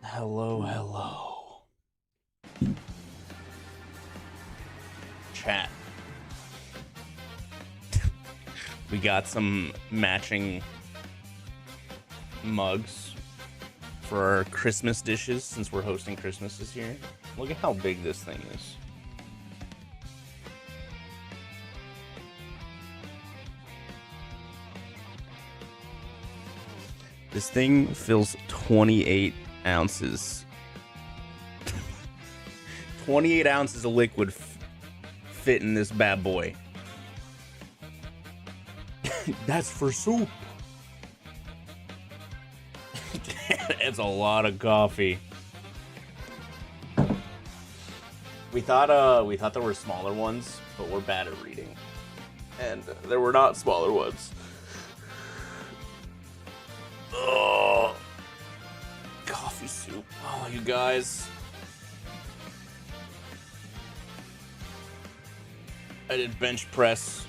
Hello, hello. Chat. We got some matching mugs for our Christmas dishes since we're hosting Christmas this year. Look at how big this thing is. This thing fills 28 ounces. 28 ounces of liquid fit in this bad boy. That's for soup. It's a lot of coffee. We thought there were smaller ones, but we're bad at reading. And there were not smaller ones. Oh, coffee soup. Oh, you guys. I did bench press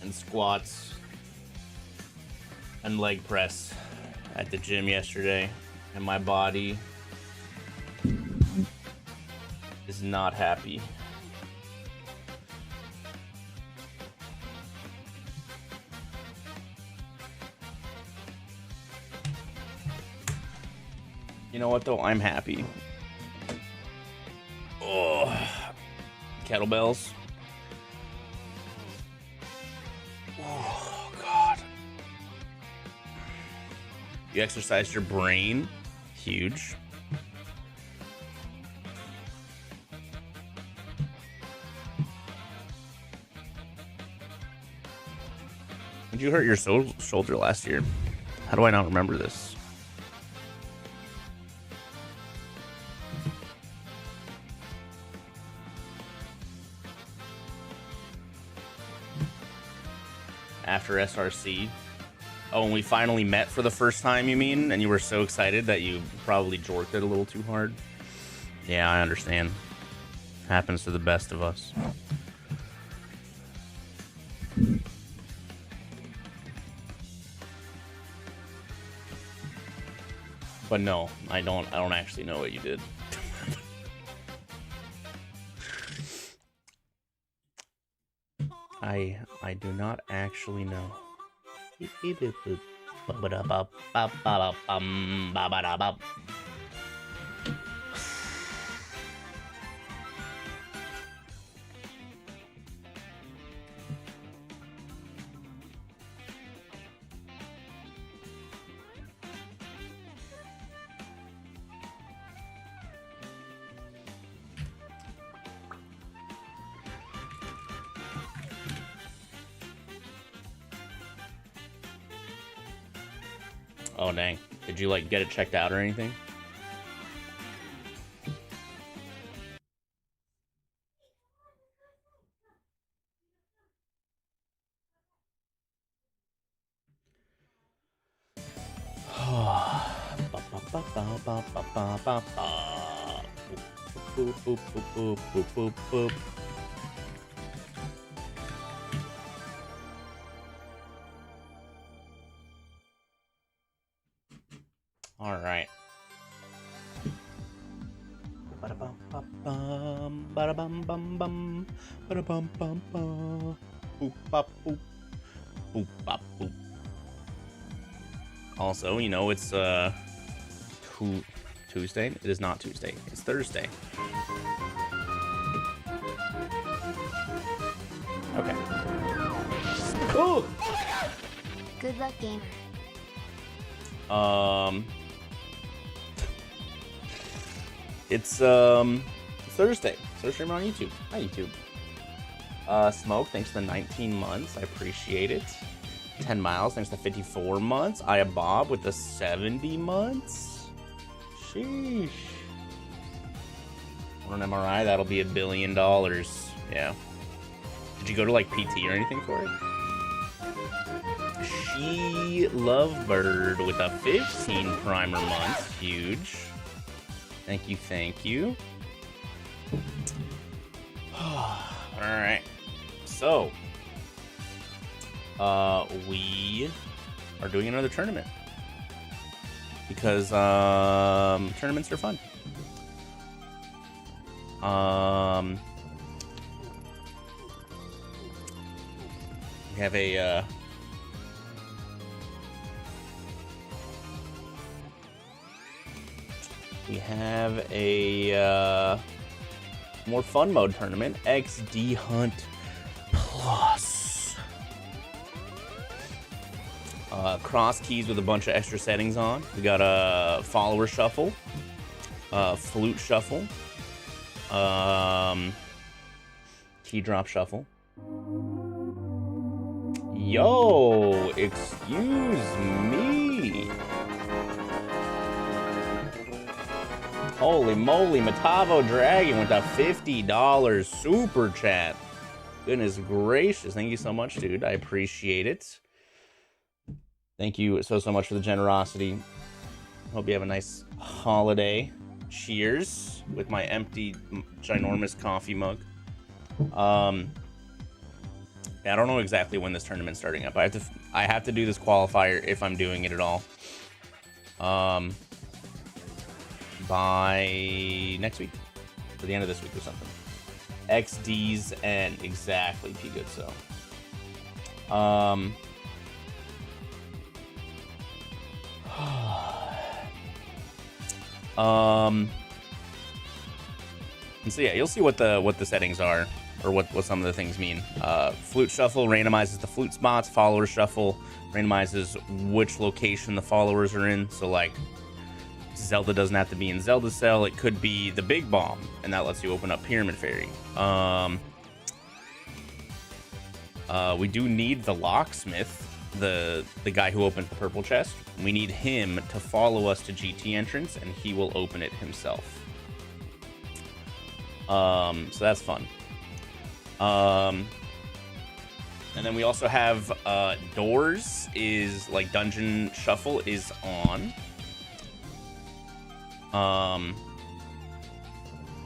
and squats and leg press at the gym yesterday, and my body is not happy. You know what though? I'm happy. Oh, kettlebells. Oh God. You exercised your brain. Huge. Did you hurt your shoulder last year? How do I not remember this? After SRC. Oh, and we finally met for the first time, you mean? And you were so excited that you probably jorked it a little too hard? Yeah, I understand. Happens to the best of us. But no, I don't actually know what you did. I do not actually know. Oh dang. Did you like get it checked out or anything? All right. Also, you know, it's Tuesday. It is not Tuesday. It's Thursday. Okay. Oh. Good luck, gamer. It's Thursday. So stream on YouTube. Hi, YouTube. Smoke, thanks to the 19 months. I appreciate it. 10 miles, thanks to 54 months. I am Bob with the 70 months. Sheesh. On an MRI, that'll be $1 billion. Yeah. Did you go to like PT or anything for it? She Lovebird with a 15 primer months. Huge. Thank you, thank you. Alright. So, we are doing another tournament. because tournaments are fun. We have a more fun mode tournament, XDHunt Plus. Cross keys with a bunch of extra settings on. We got a follower shuffle, flute shuffle, key drop shuffle. Yo, excuse me. Holy moly, Matavo Dragon with a $50 super chat. Goodness gracious. Thank you so much, dude. I appreciate it. Thank you so much for the generosity. Hope you have a nice holiday. Cheers with my empty, ginormous coffee mug. I don't know exactly when this tournament's starting up. I have to do this qualifier if I'm doing it at all. By next week, or the end of this week or something. XD's end, exactly. P good so. And so yeah, you'll see what the settings are, or what some of the things mean. Flute shuffle randomizes the flute spots. Follower shuffle randomizes which location the followers are in. So like, Zelda doesn't have to be in Zelda Cell. It could be the Big Bomb, and that lets you open up Pyramid Fairy. We do need the locksmith, the guy who opened the purple chest. We need him to follow us to GT entrance, and he will open it himself. So that's fun. And then we also have doors is like dungeon shuffle is on.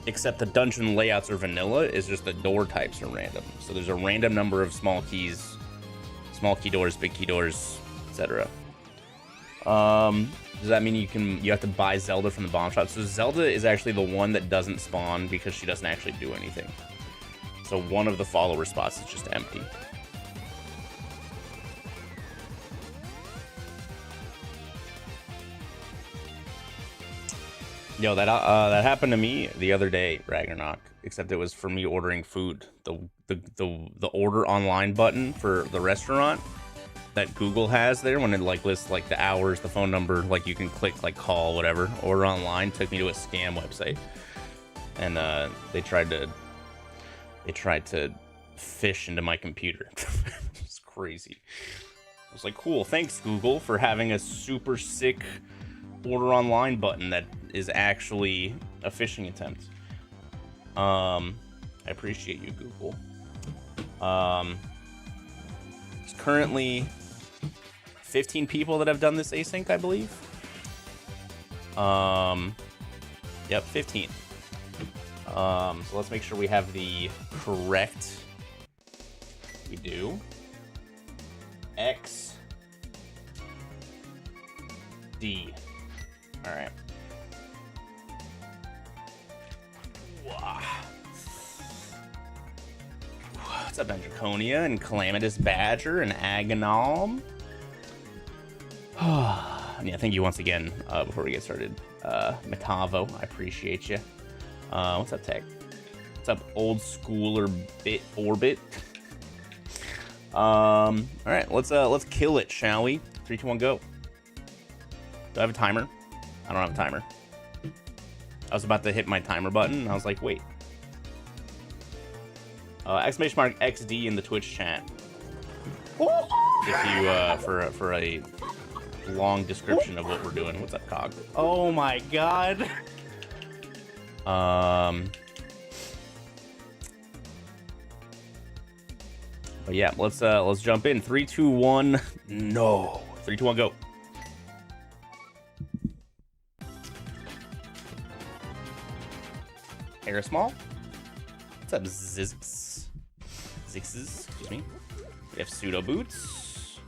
Except the dungeon layouts are vanilla, is just the door types are random. So there's a random number of small keys, small key doors, big key doors, etc. Does that mean you have to buy Zelda from the bomb shop? So Zelda is actually the one that doesn't spawn because she doesn't actually do anything. So one of the follower spots is just empty. Yo, that happened to me the other day, Ragnarok. Except it was for me ordering food. The order online button for the restaurant that Google has there, when it like lists like the hours, the phone number, like you can click like call, whatever, order online, took me to a scam website, and they tried to fish into my computer. It's crazy. I was like, cool, thanks Google for having a super sick order online button that is actually a phishing attempt. I appreciate you, Google. It's currently 15 people that have done this async, I believe. Yep, 15. So let's make sure we have the correct. We do. X D. All right. What's up, Draconia and Calamitous Badger and Agonom? Yeah, thank you once again. Before we get started, Metavo, I appreciate you. What's up, Tech? What's up, Old Schooler Bit Orbit? All right, let's kill it, shall we? 3, 2, 1, go. Do I have a timer? I don't have a timer. I was about to hit my timer button, and I was like, wait. Exclamation mark XD in the Twitch chat. If you, for a long description of what we're doing. What's up, Cog? Oh my god. But yeah, let's jump in. 3, 2, 1. No. 3, 2, 1, go. Aerosmall. What's up, Zixes? Excuse me. We have Pseudo Boots.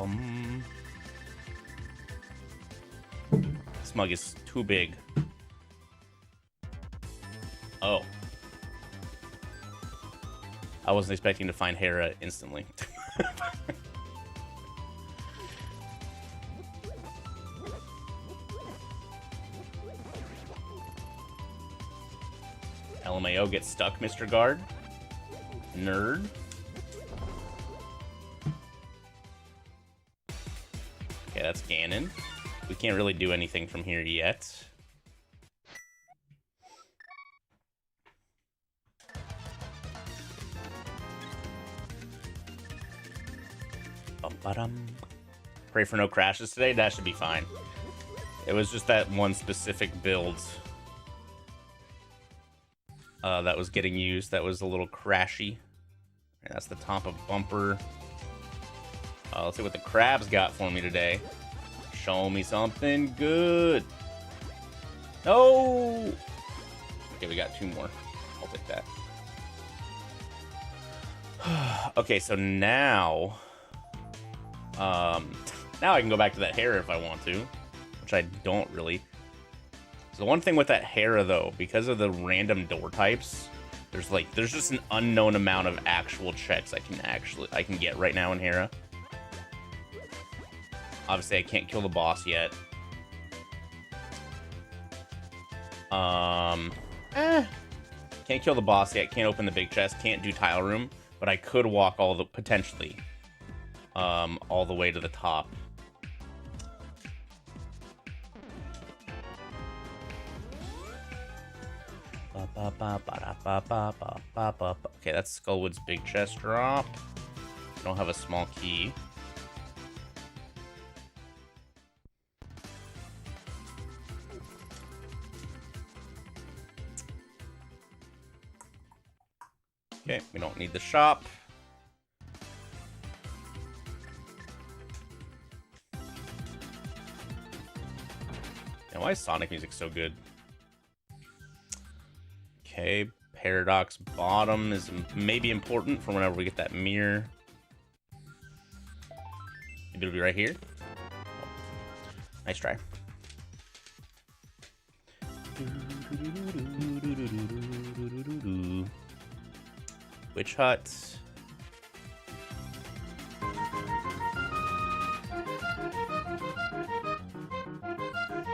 Bum. This mug is too big. Oh. I wasn't expecting to find Hera instantly. LMAO gets stuck, Mr. Guard. Nerd. Okay, that's Ganon. We can't really do anything from here yet. Bum-ba-dum. Pray for no crashes today. That should be fine. It was just that one specific build that was getting used that was a little crashy. And that's the top of bumper. Let's see what the crabs got for me today. Show me something good. No! Okay, we got 2 more. I'll take that. Okay, so now... now I can go back to that Hera if I want to. Which I don't really. So the one thing with that Hera, though, because of the random door types, there's just an unknown amount of actual checks I can get right now in Hera. Obviously, I can't kill the boss yet. Can't kill the boss yet. Can't open the big chest. Can't do tile room. But I could walk potentially all the way to the top. Okay, that's Skullwood's big chest drop. I don't have a small key. Okay, we don't need the shop. And why is Sonic music so good? Okay, Paradox bottom is maybe important for whenever we get that mirror. Maybe it'll be right here. Oh. Nice try. Witch Hut.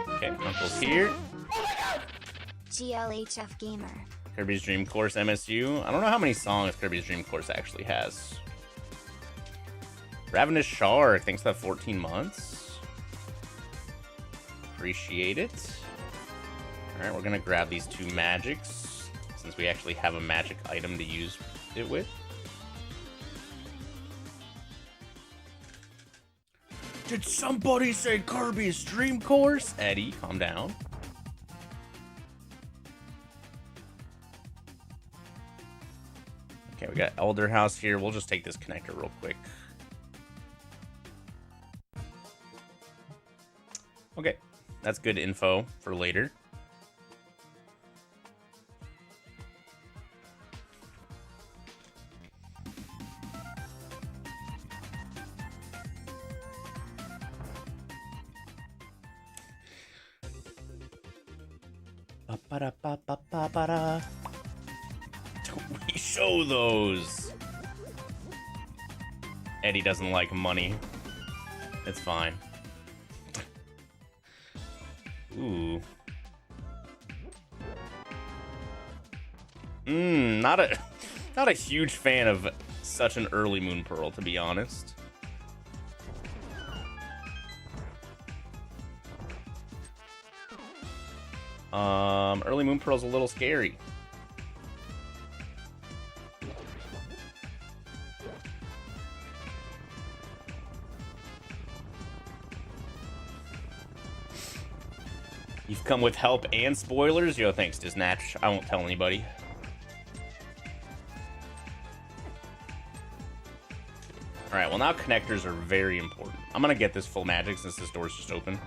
Okay, Uncle's here. GLHF Gamer. Kirby's Dream Course MSU. I don't know how many songs Kirby's Dream Course actually has. Ravenous Shark, thanks for that 14 months. Appreciate it. Alright, we're gonna grab these 2 magics, since we actually have a magic item to use it with. Did somebody say Kirby's Dream Course? Eddie, calm down. Okay, we got Elder House here. We'll just take this connector real quick. Okay, that's good info for later. Ba-ba-da-ba-ba-ba-da. Don't we show those? Eddie doesn't like money. It's fine. Ooh. Not a huge fan of such an early Moon Pearl, to be honest. Early Moon Pearl's a little scary. You've come with help and spoilers? Yo, thanks, Disnatch. I won't tell anybody. Alright, well now connectors are very important. I'm gonna get this full magic since this door's just open.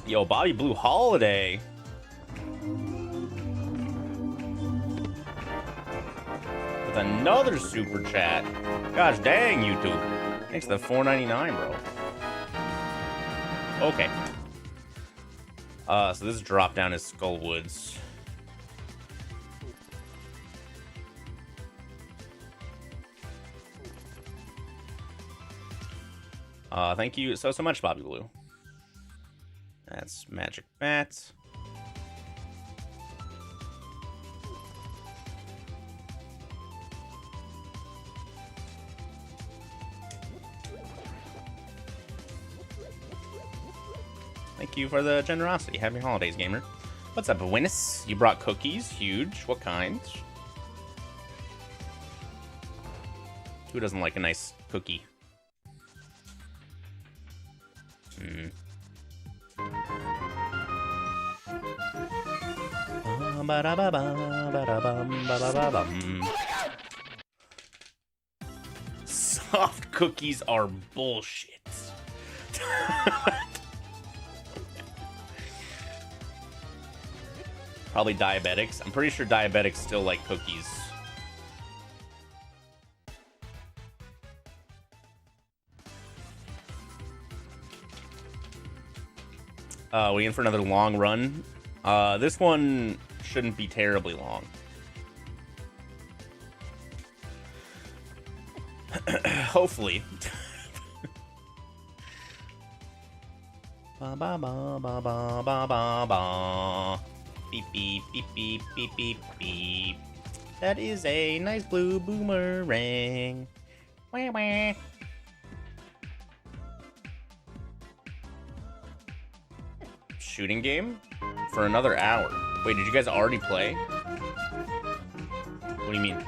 Yo, Bobby Blue Holiday. With with another super chat. Gosh dang, YouTube. Thanks to the $4.99, bro. Okay. So this drop down is Skullwoods. Thank you so much, Bobby Blue. That's Magic Bat. Thank you for the generosity. Happy holidays, gamer. What's up, Winnis? You brought cookies? Huge. What kind? Who doesn't like a nice cookie? Soft cookies are bullshit. Probably diabetics. I'm pretty sure diabetics still like cookies. We in for another long run. This one shouldn't be terribly long. Hopefully. Ba ba ba ba ba ba ba ba. Beep beep beep beep beep beep beep. That is a nice blue boomerang. Wah, wah. Shooting game for another hour. Wait, did you guys already play? What do you mean?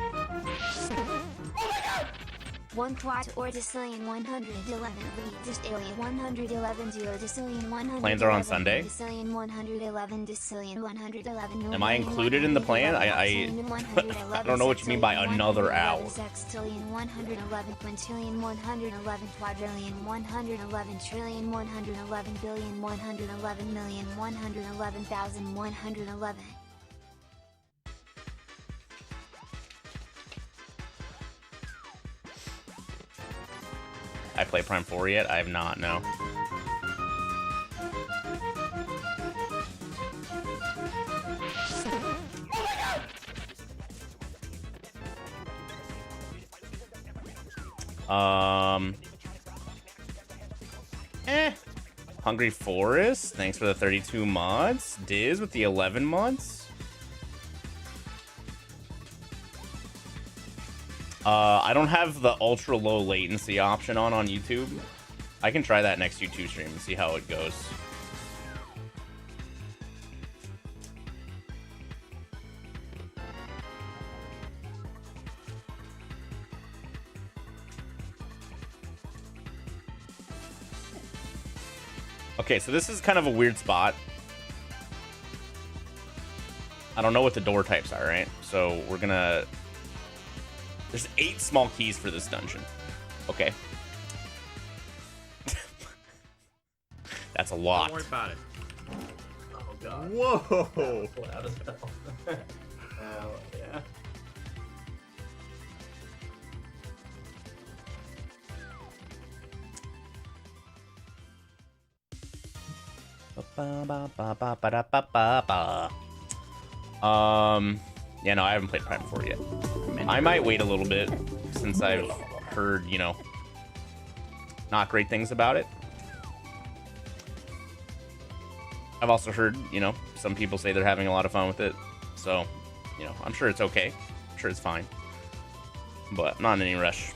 1 quad or decillion 111 read decillion 111 0 decillion 100. Plans are on Sunday. Decillion 111 decillion 111. Am I included in the plan? I don't know what you mean by another hour. Sextillion 111 quintillion 111 quadrillion 111 trillion 111 billion 111 million 111,000 111. I play Prime 4 yet? I have not, no. Hungry Forest, thanks for the 32 mods. Diz with the 11 months. I don't have the ultra low latency option on YouTube. I can try that next YouTube stream and see how it goes. Okay, so this is kind of a weird spot. I don't know what the door types are, right? So we're gonna... There's 8 small keys for this dungeon. Okay. That's a lot. Don't worry about it. Oh god. Whoa! Out of spell. Oh yeah. Yeah, no, I haven't played Prime 4 yet. I might wait a little bit since I've heard, you know, not great things about it. I've also heard, you know, some people say they're having a lot of fun with it. So, you know, I'm sure it's okay. I'm sure it's fine. But not in any rush.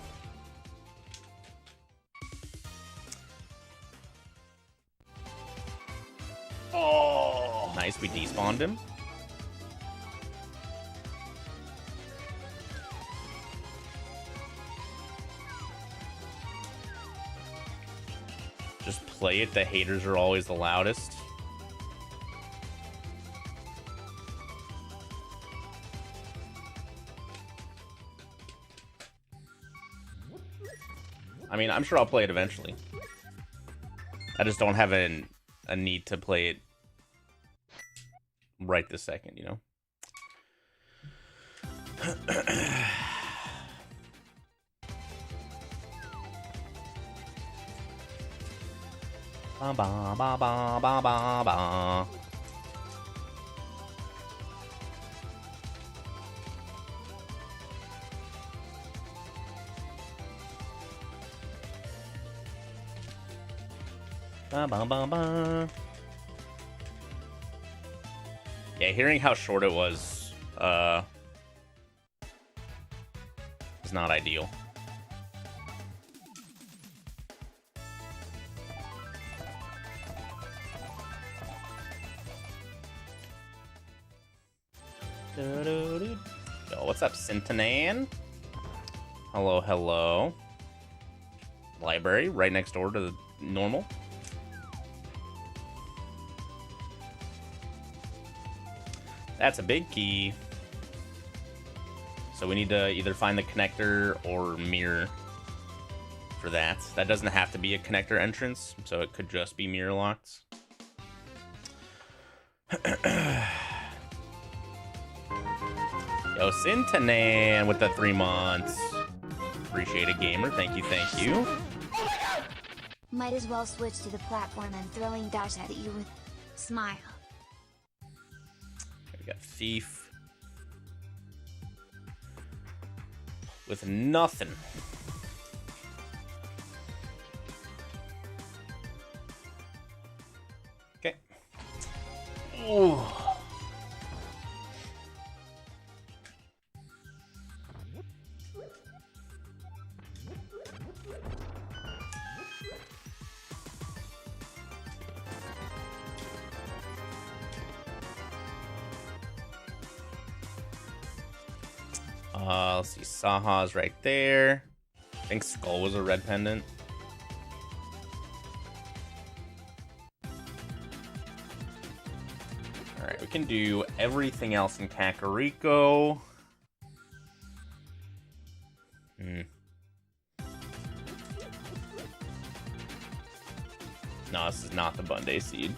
Oh, nice. We despawned him. Just play it. The haters are always the loudest. I mean, I'm sure I'll play it eventually. I just don't have a need to play it right this second, you know? Ba ba ba ba ba ba ba. Ba ba ba ba. Yeah, hearing how short it was is not ideal. Yo, what's up, Sintanan? Hello, hello. Library, right next door to the normal. That's a big key. So we need to either find the connector or mirror for that. That doesn't have to be a connector entrance, so it could just be mirror locked. Yo, Sintanan with the 3 months. Appreciate it, gamer. Thank you, thank you. Might as well switch to the platform and throwing dash at you with smile. We got Thief. With nothing. Okay. Ooh. Let's see, Saha's right there. I think Skull was a red pendant. Alright, we can do everything else in Kakariko. No, this is not the Bunday seed.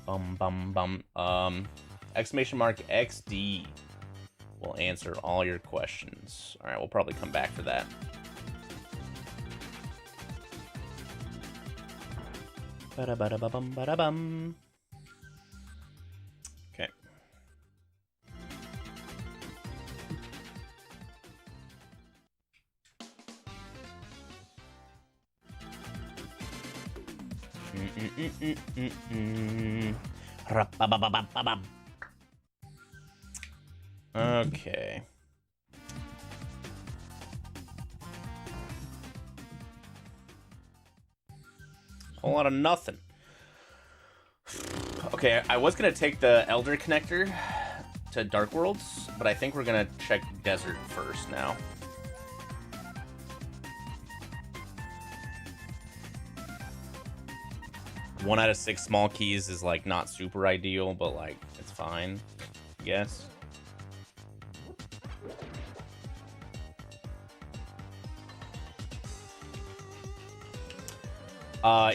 Bum bum bum. Exclamation mark XD. Will answer all your questions. All right, we'll probably come back for that. Ba-da-ba-da-ba-bum, ba-da-bum. Okay. Ra-ba-ba-ba-ba-ba-bum. Okay. Whole lot of nothing. Okay, I was gonna take the Elder connector to Dark Worlds, but I think we're gonna check Desert first now. One out of 6 small keys is like not super ideal, but like it's fine, I guess.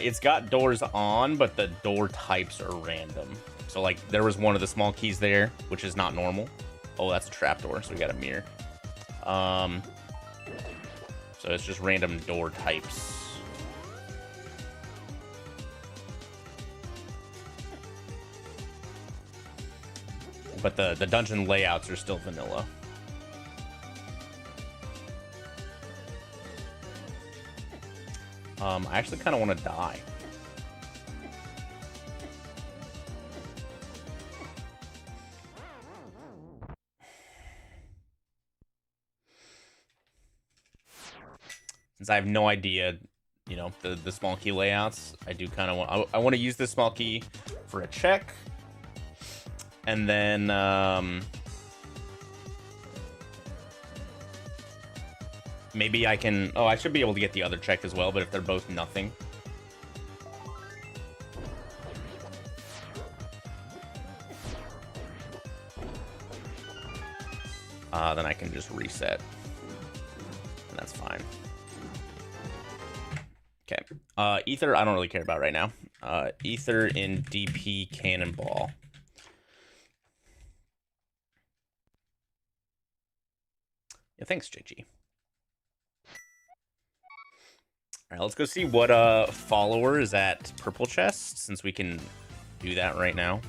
It's got doors on, but the door types are random. So, like, there was one of the small keys there, which is not normal. Oh, that's a trapdoor, so we got a mirror. So it's just random door types. But the dungeon layouts are still vanilla. I actually kind of want to die. Since I have no idea, you know, the small key layouts, I do kind of want... I want to use this small key for a check. And then... maybe I can... Oh, I should be able to get the other check as well, but if they're both nothing... then I can just reset. And that's fine. Okay. Ether, I don't really care about right now. Ether in DP Cannonball. Yeah, thanks, JG. Alright, let's go see what follower is at purple chest, since we can do that right now.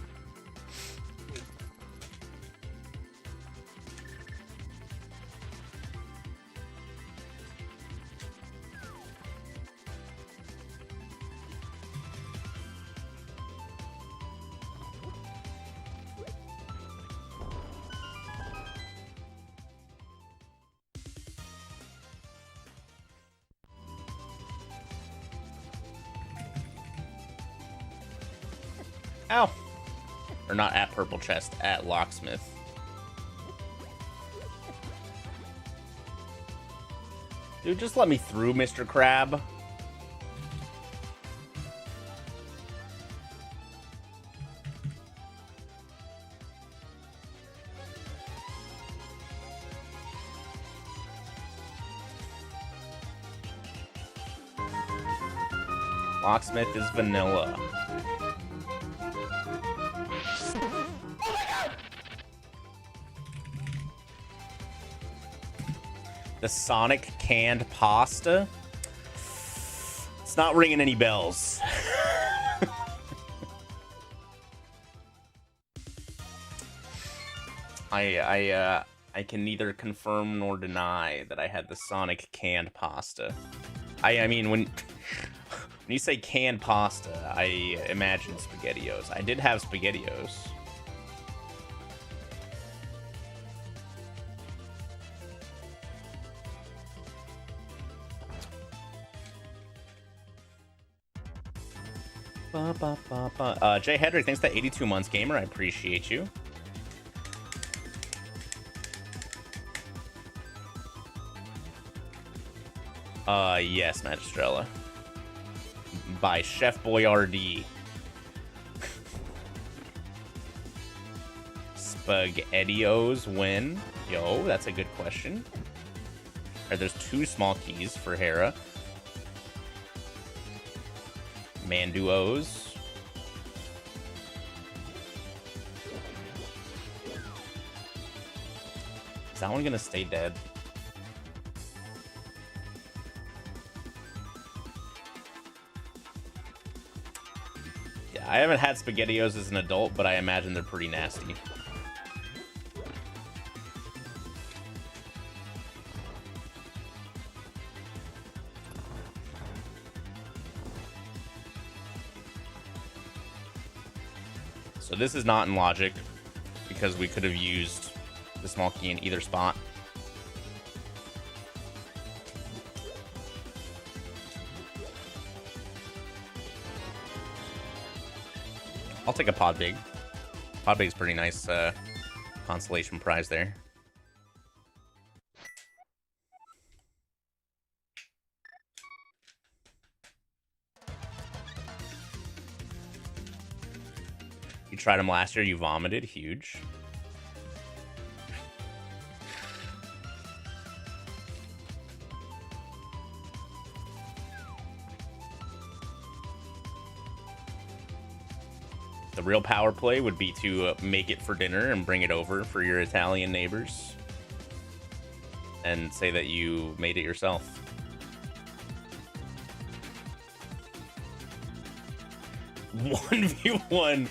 Ow! Or not at purple chest, at locksmith. Dude, just let me through, Mr. Crab. Locksmith is vanilla. The Sonic canned pasta? It's not ringing any bells. I can neither confirm nor deny that I had the Sonic canned pasta. I mean, when you say canned pasta, I imagine SpaghettiOs. I did have SpaghettiOs. Jay Hedrick, thanks to 82 months gamer. I appreciate you. Yes, Magistrella. By Chef Boyardee. SpaghettiOs win. Yo, that's a good question. Alright, there's 2 small keys for Hera. Manduos. Is that one gonna stay dead? Yeah, I haven't had SpaghettiOs as an adult, but I imagine they're pretty nasty. So this is not in logic, because we could have used the small key in either spot. I'll take a Podbig. Podbig's pretty nice consolation prize there. You tried them last year, you vomited. Huge. The real power play would be to make it for dinner and bring it over for your Italian neighbors. And say that you made it yourself. One v one.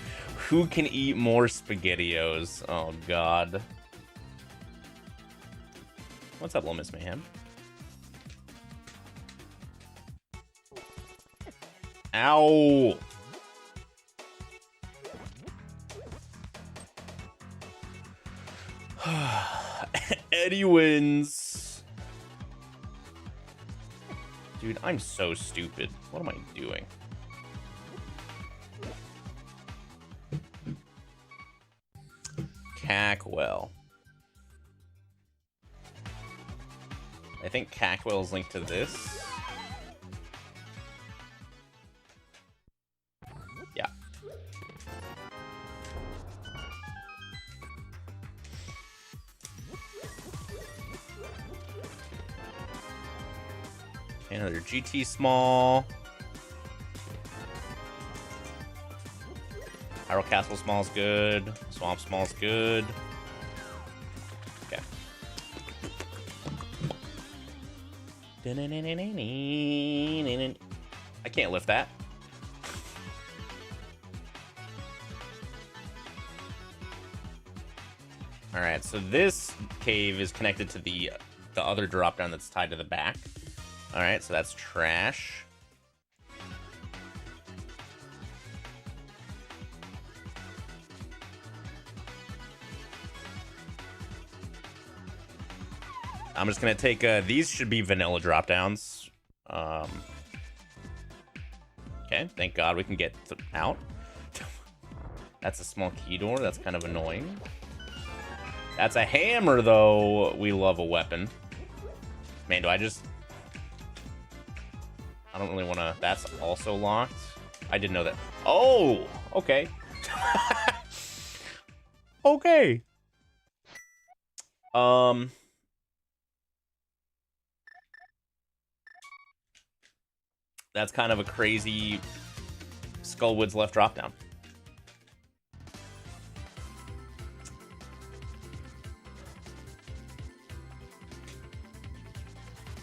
Who can eat more SpaghettiOs? Oh, God. What's up, Little Miss Mayhem? Ow! Eddie wins. Dude, I'm so stupid. What am I doing? Cackwell. I think Cackwell is linked to this. Yeah. Another GT small. Hyrule Castle small's good. Swamp small's good. Okay. I can't lift that. All right, so this cave is connected to the other drop down that's tied to the back. All right, so that's trash. I'm just gonna take these should be vanilla drop downs. Okay, thank God we can get out. That's a small key door. That's kind of annoying. That's a hammer, though. We love a weapon. Man, do I just... I don't really want to... That's also locked. I didn't know that. Oh! Okay. Okay. That's kind of a crazy Skullwoods left drop down.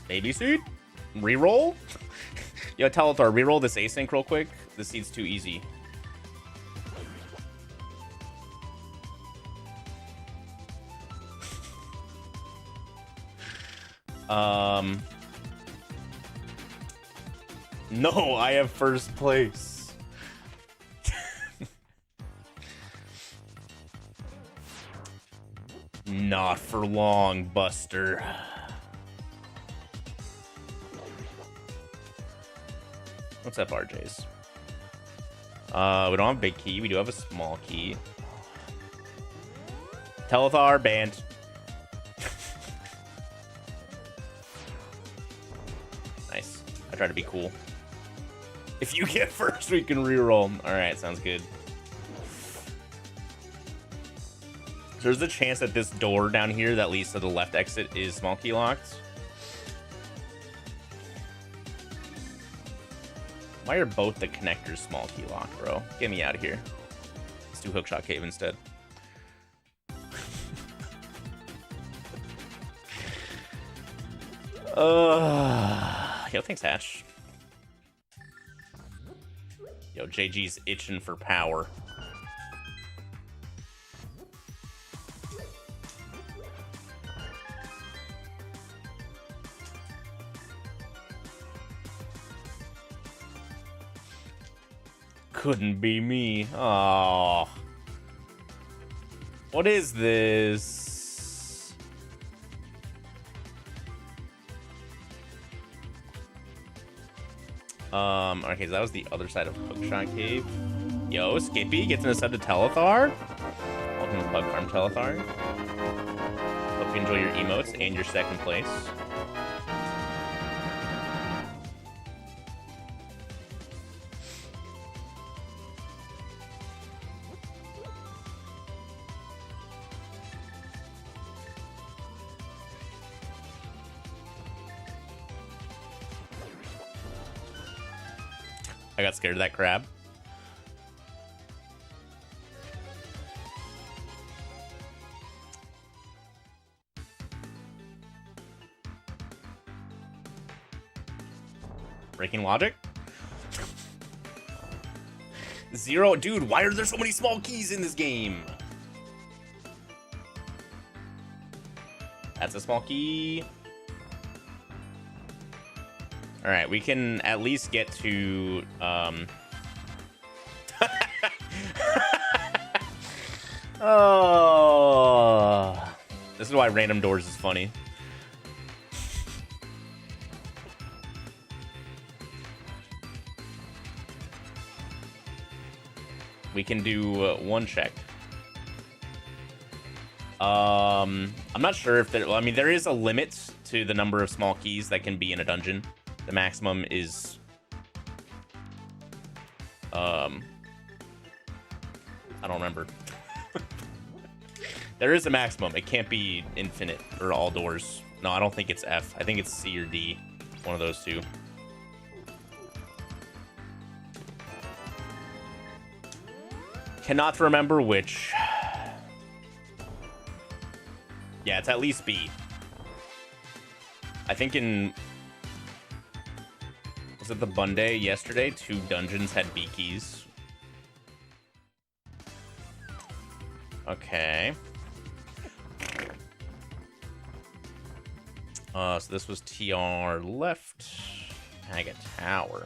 Baby seed? Reroll? Yo, Teletar, reroll this async real quick. This seed's too easy. No, I have first place. Not for long, Buster. What's up, RJs? We don't have a big key. We do have a small key. Telethar banned. Nice. I try to be cool. If you get first, we can reroll. All right, sounds good. So there's a chance that this door down here that leads to the left exit is small key locked. Why are both the connectors small key locked, bro? Get me out of here. Let's do Hookshot Cave instead. Yo, thanks, Hatch. Yo, JG's itching for power. Couldn't be me. Oh. What is this? Okay, so that was the other side of Hookshot Cave. Yo, Skippy gets in a sub to Telethar. Welcome to Pug Farm, Telethar. Hope you enjoy your emotes and your second place. I got scared of that crab. Breaking logic? Zero. Dude, why are there so many small keys in this game? That's a small key. All right, we can at least get to oh, this is why random doors is funny. We can do one check. I'm not sure if there, well, I mean, there is a limit to the number of small keys that can be in a dungeon. The maximum is I don't remember. There is a maximum. It can't be infinite or all doors. No, I don't think it's F. I think it's C or D. One of those two. Cannot remember which. Yeah, it's at least B. I think in was at the Bun Day yesterday. 2 dungeons had B keys. Okay. So this was TR left. Aga Tower.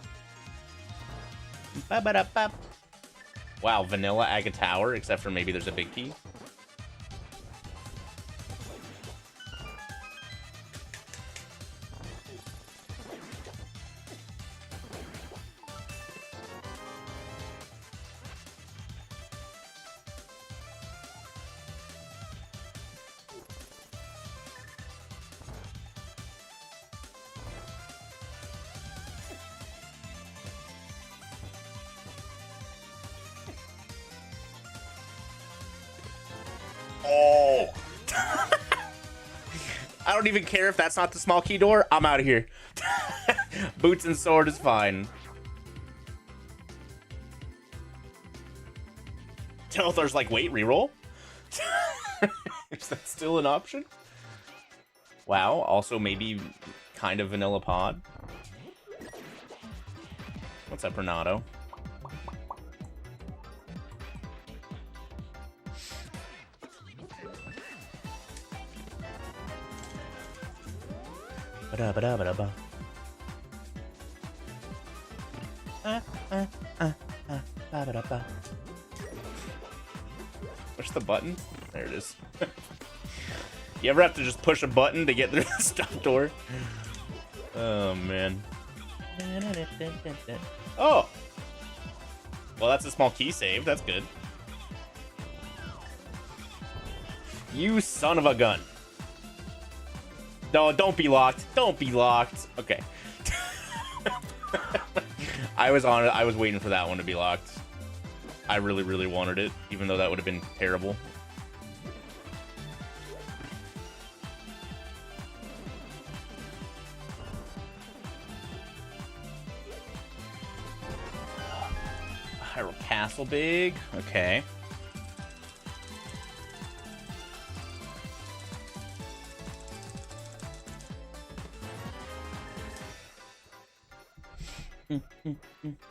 Ba-ba-da-ba. Wow, vanilla Aga Tower, except for maybe there's a big key. Oh! I don't even care if that's not the small key door. I'm out of here. Boots and sword is fine. Telethor's like, wait, reroll? Is that still an option? Wow, also maybe kind of vanilla pod. What's up, Renato? Ba-da-ba-da-ba-da-ba. Ba-ba-da-ba. Push the button? There it is. You ever have to just push a button to get through the stuff door? Oh, man. Oh! Well, that's a small key save. That's good. You son of a gun. No, don't be locked. Don't be locked. Okay. I was on it. I was waiting for that one to be locked. I really, really wanted it, even though that would have been terrible. Hyrule Castle big. Okay.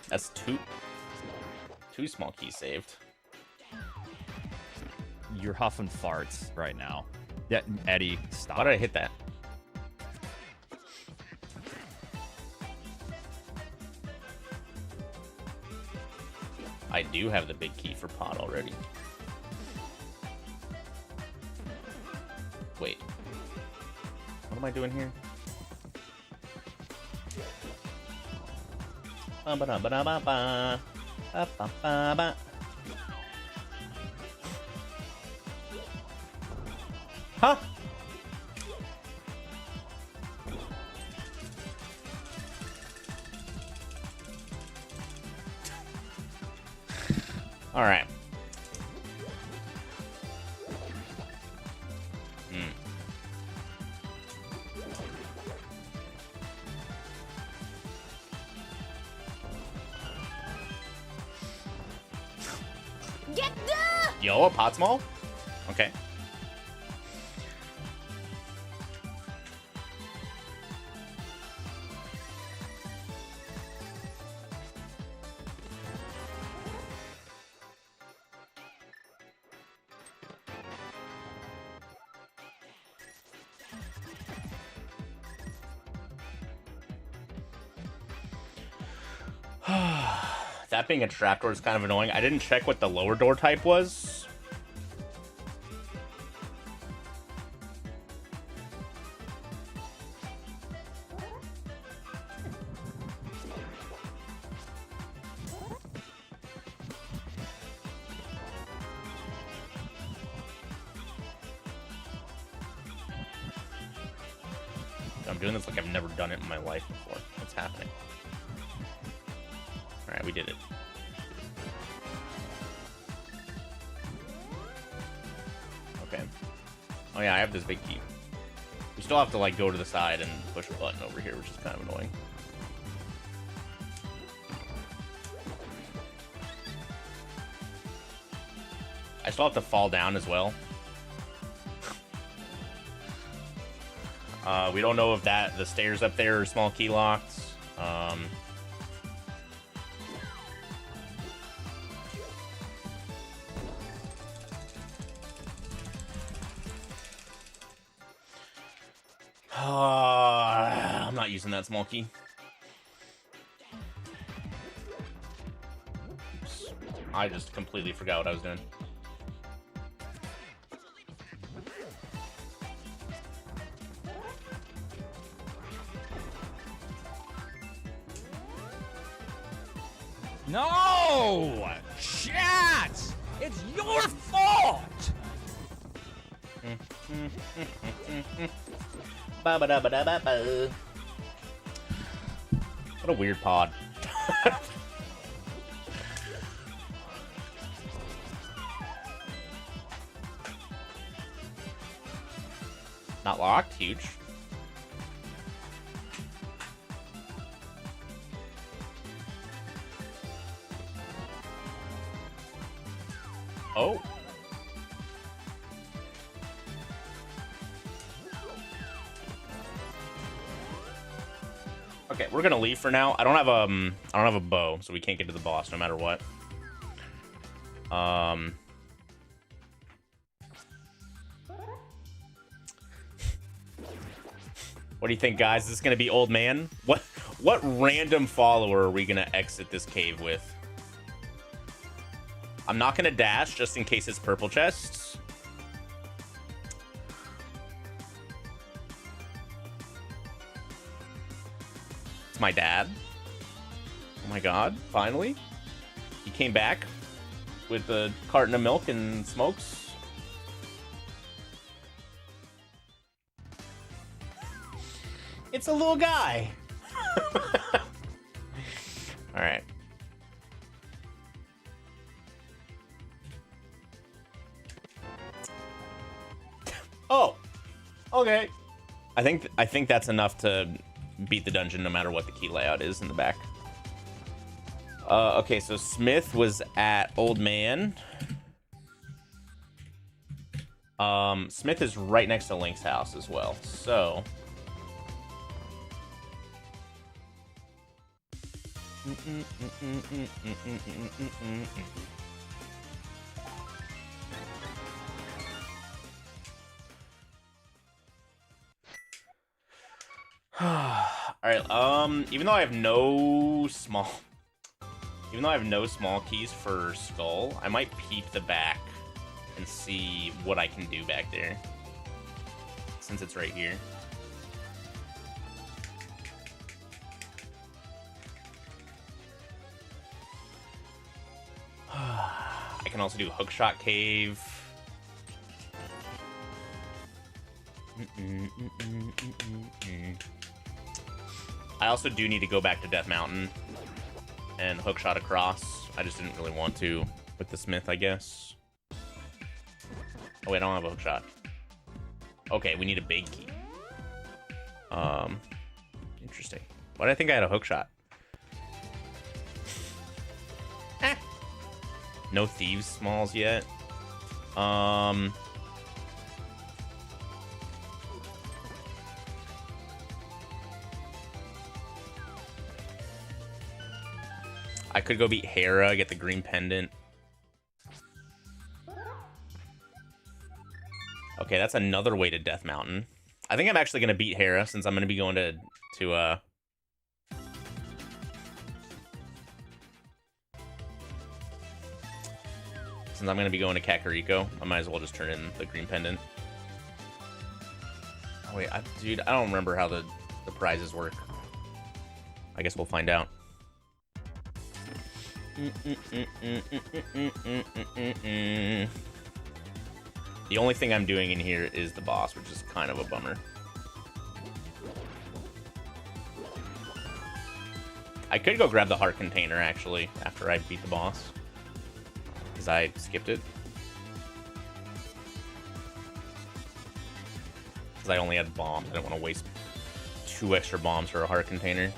That's two small keys saved. You're huffing farts right now. Yeah, Eddie, stop. Why did I hit that? I do have the big key for pot already. Wait. What am I doing here? Ba-ba-da-ba-da-ba-ba. Ba-ba-ba-ba. Huh? All right. Yo, a pot small? Okay. That being a trapdoor is kind of annoying. I didn't check what the lower door type was. I'm doing this like I've never done it in my life before. What's happening? Alright, we did it. Okay. Oh yeah, I have this big key. We still have to like go to the side and push a button over here, which is kind of annoying. I still have to fall down as well. We don't know if the stairs up there are small key locked. I'm not using that small key. I just completely forgot what I was doing. No! Chat! It's your fault! Ba-ba-da-ba-da-ba-ba. What a weird pod. Not locked, huge. Oh. Okay, we're gonna leave for now. I don't have a bow, so we can't get to the boss no matter what. What do you think, guys? Is this gonna be old man? What random follower are we gonna exit this cave with? I'm not gonna dash just in case it's purple chests. It's my dad. Oh my god, finally. He came back with a carton of milk and smokes. It's a little guy. All right. Oh, okay. I think that's enough to beat the dungeon no matter what the key layout is in the back. Okay, so Smith was at Old Man. Smith is right next to Link's house as well, so... Alright, even though I have no small keys for Skull, I might peep the back and see what I can do back there. Since it's right here. I can also do Hookshot Cave. I also do need to go back to Death Mountain and hookshot across. I just didn't really want to with the Smith, I guess. Oh wait, I don't have a hookshot. Okay, we need a big key. Interesting. Why did I think I had a hookshot? No Thieves Smalls yet. I could go beat Hera, get the green pendant. Okay, that's another way to Death Mountain. I think I'm actually gonna beat Hera since I'm gonna be going to since I'm gonna be going to Kakariko, I might as well just turn in the green pendant. Oh wait, dude, I don't remember how the prizes work. I guess we'll find out. The only thing I'm doing in here is the boss, which is kind of a bummer. I could go grab the heart container, actually, after I beat the boss. Because I skipped it. Because I only had bombs. I didn't want to waste 2 extra bombs for a heart container.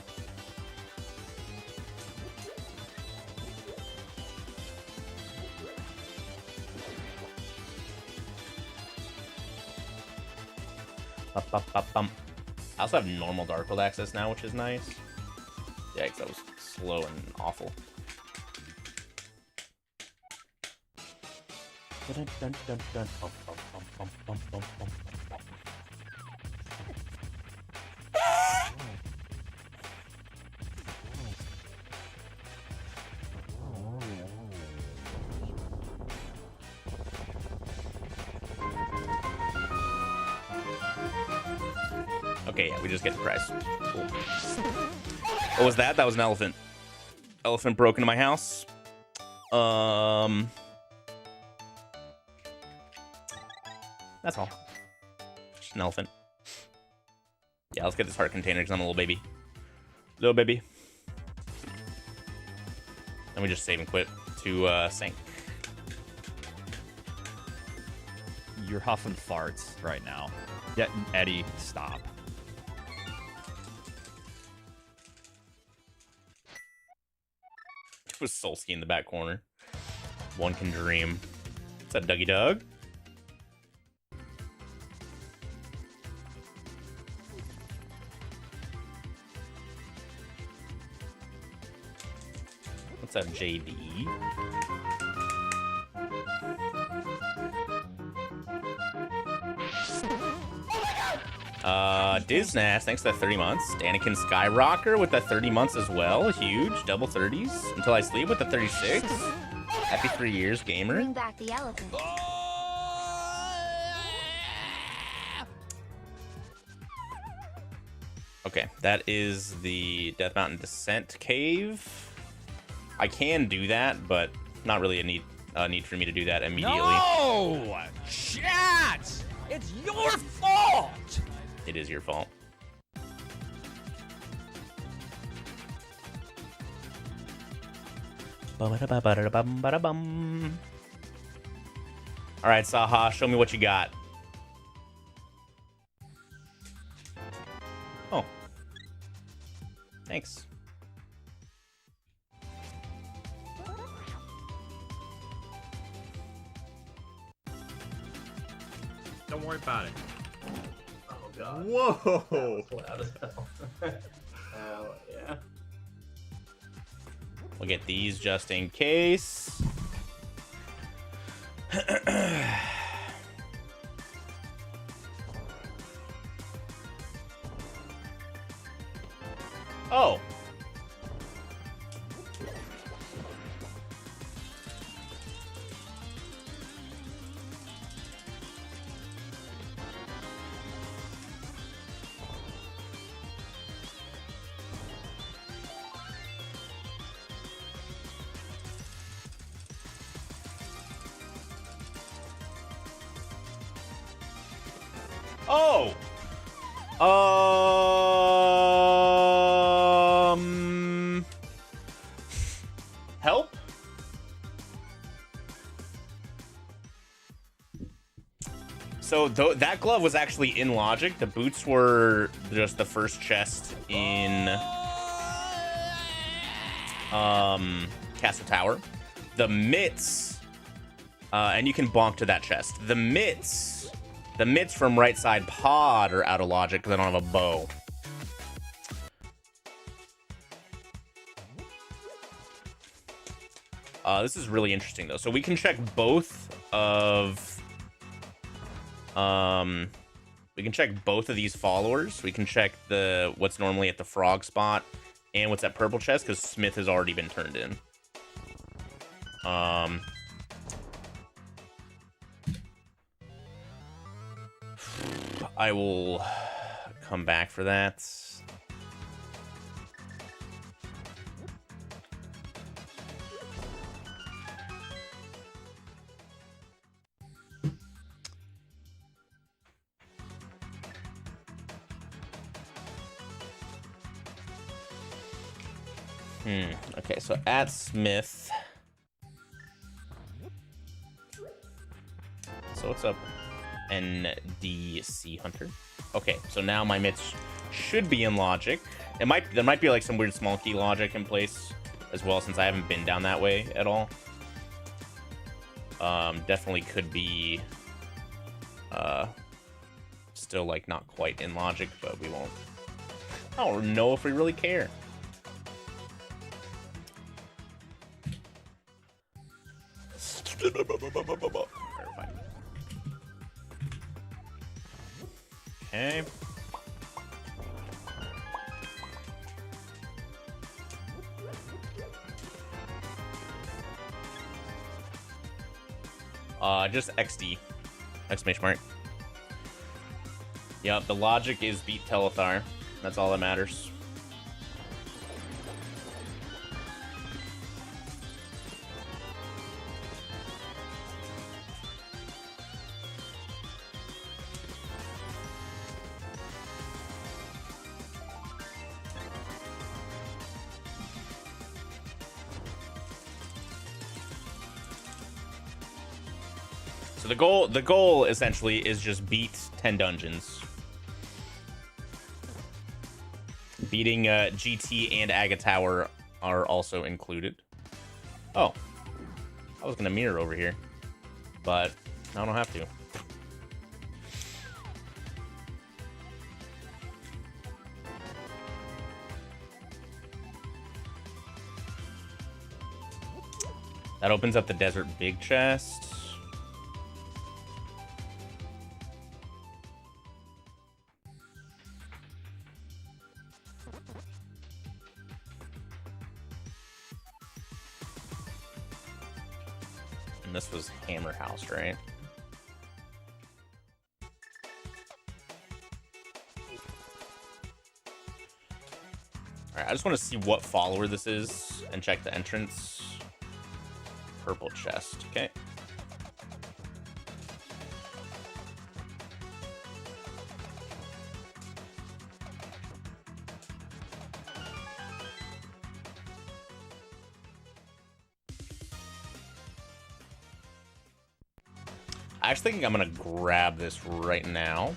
I also have normal Darkhold access now, which is nice. Yeah, because that was slow and awful. Okay, yeah, we just get the prize. Cool. What was that? That was an elephant. Elephant broke into my house. That's all. Just an elephant. Yeah, let's get this heart container because I'm a little baby. Little baby. Then we just save and quit to sink. You're huffing farts right now. Yeah, Eddie, stop. It was Solsky in the back corner. One can dream. What's that, Dougie Doug? What's up, JD? Diznash, thanks for the 30 months. Anakin Skyrocker with the 30 months as well. Huge, double 30s. Until I sleep with the 36. Happy 3 years, gamer. Bring back the elephant. Okay, that is the Death Mountain Descent Cave. I can do that, but not really a need for me to do that immediately. No! Chat! It's your fault! It is your fault. Ba-ba-da-ba-ba-da-bum-ba-da-bum. All right, Saha, show me what you got. Oh. Thanks. Don't worry about it. Oh god. Whoa! That was loud as hell. Hell yeah. We'll get these just in case. Oh. Oh. Help? So that glove was actually in Logic. The boots were just the first chest in Castle Tower. The mitts, and you can bonk to that chest. The mitts from right side pod are out of Logic because I don't have a bow. This is really interesting though. So we can check both of these followers. We can check what's normally at the frog spot and what's at purple chest because Smith has already been turned in. I will come back for that. Okay, so at Smith. So what's up? NDC Hunter. Okay, so now my mitts should be in Logic. There might be like some weird small key logic in place as well, since I haven't been down that way at all. Definitely could be still like not quite in Logic, but we won't. I don't know if we really care. Okay. Just XD. Exclamation mark. Yep, the logic is beat Telethar. That's all that matters. So the goal essentially is just beat 10 dungeons. Beating GT and Aga Tower are also included. Oh, I was gonna mirror over here, but I don't have to. That opens up the desert big chest. This was Hammer House, right? Alright, I just want to see what follower this is and check the entrance. Purple chest, okay. I actually think I'm gonna grab this right now.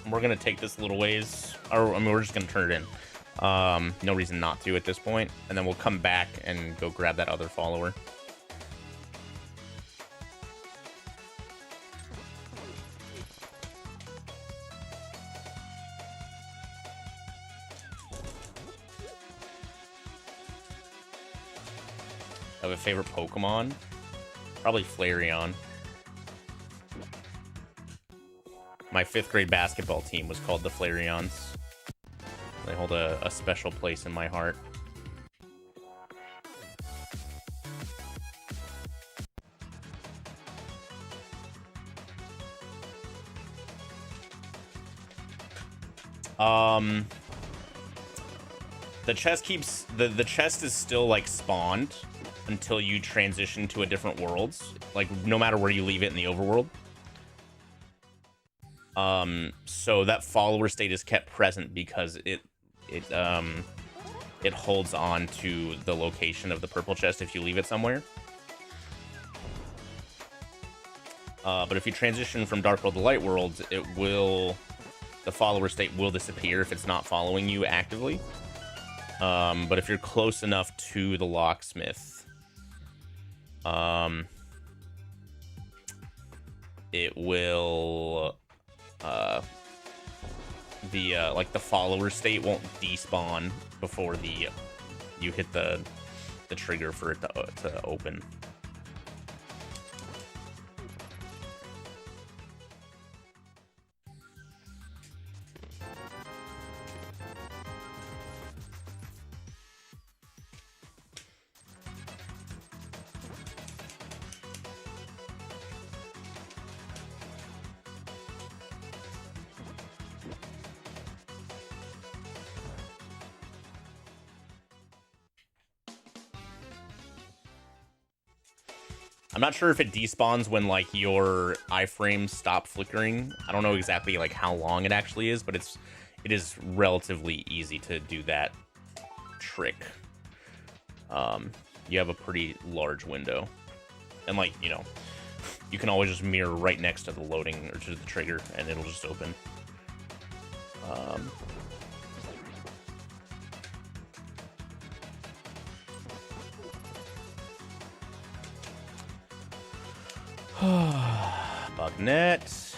We're gonna take this a little ways, or I mean, we're just gonna turn it in. No reason not to at this point, and then we'll come back and go grab that other follower. I have a favorite Pokemon, probably Flareon. My 5th grade basketball team was called the Flareons. They hold a special place in my heart. The chest keeps the chest is still like spawned until you transition to a different worlds, like no matter where you leave it in the overworld. So that follower state is kept present because it holds on to the location of the purple chest if you leave it somewhere. But if you transition from Dark World to Light Worlds, the follower state will disappear if it's not following you actively. But if you're close enough to the locksmith, it will, like the follower state won't despawn before you hit the trigger for it to open. I'm not sure if it despawns when like your iframes stop flickering. I don't know exactly like how long it actually is, but it is relatively easy to do that trick. You have a pretty large window, and like, you know, you can always just mirror right next to the loading or to the trigger, and it'll just open. Bugnet.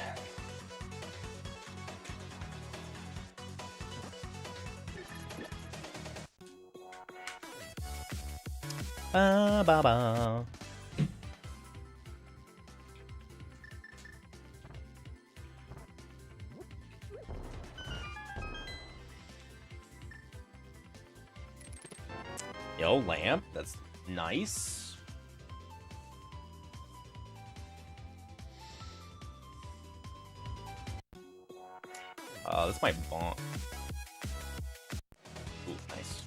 Ba ba ba. Yo, lamp. That's nice. This might bonk. Ooh, nice.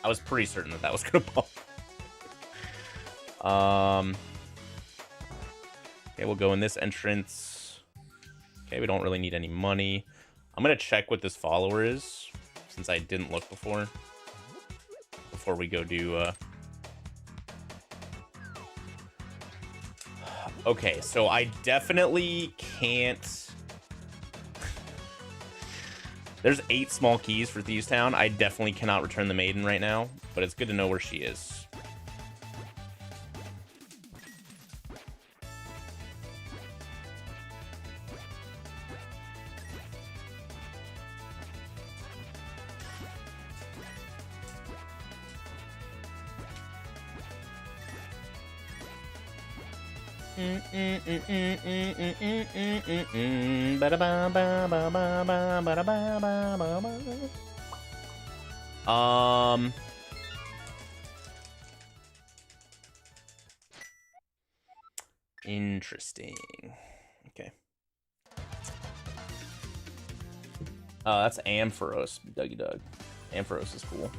I was pretty certain that was gonna bonk. Okay, we'll go in this entrance. Okay, we don't really need any money. I'm gonna check what this follower is, since I didn't look before we go do Okay, so I definitely can't. There's 8 small keys for Thieves Town. I definitely cannot return the maiden right now, but it's good to know where she is. Interesting. Okay. That's Ampharos, Dougie Doug. Ampharos is cool.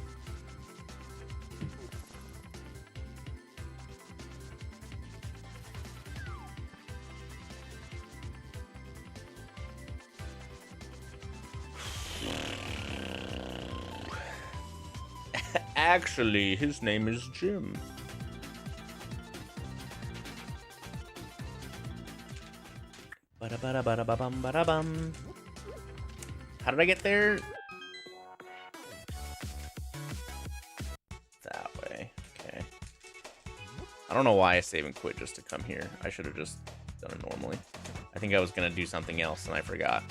Actually, his name is Jim. Ba-da-ba-da-ba-da-bum-ba-da-bum. How did I get there? That way. Okay. I don't know why I save and quit just to come here. I should have just done it normally. I think I was gonna do something else and I forgot.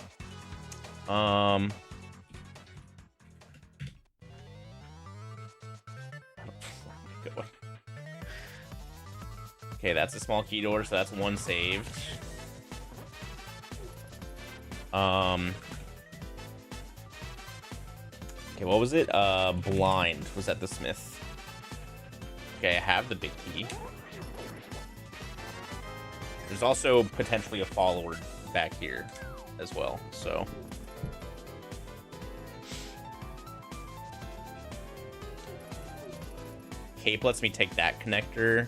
Okay, that's a small key door, so that's 1 saved. Okay, what was it? Blind was at the smith. Okay, I have the big key. There's also potentially a follower back here as well, so. Cape lets me take that connector.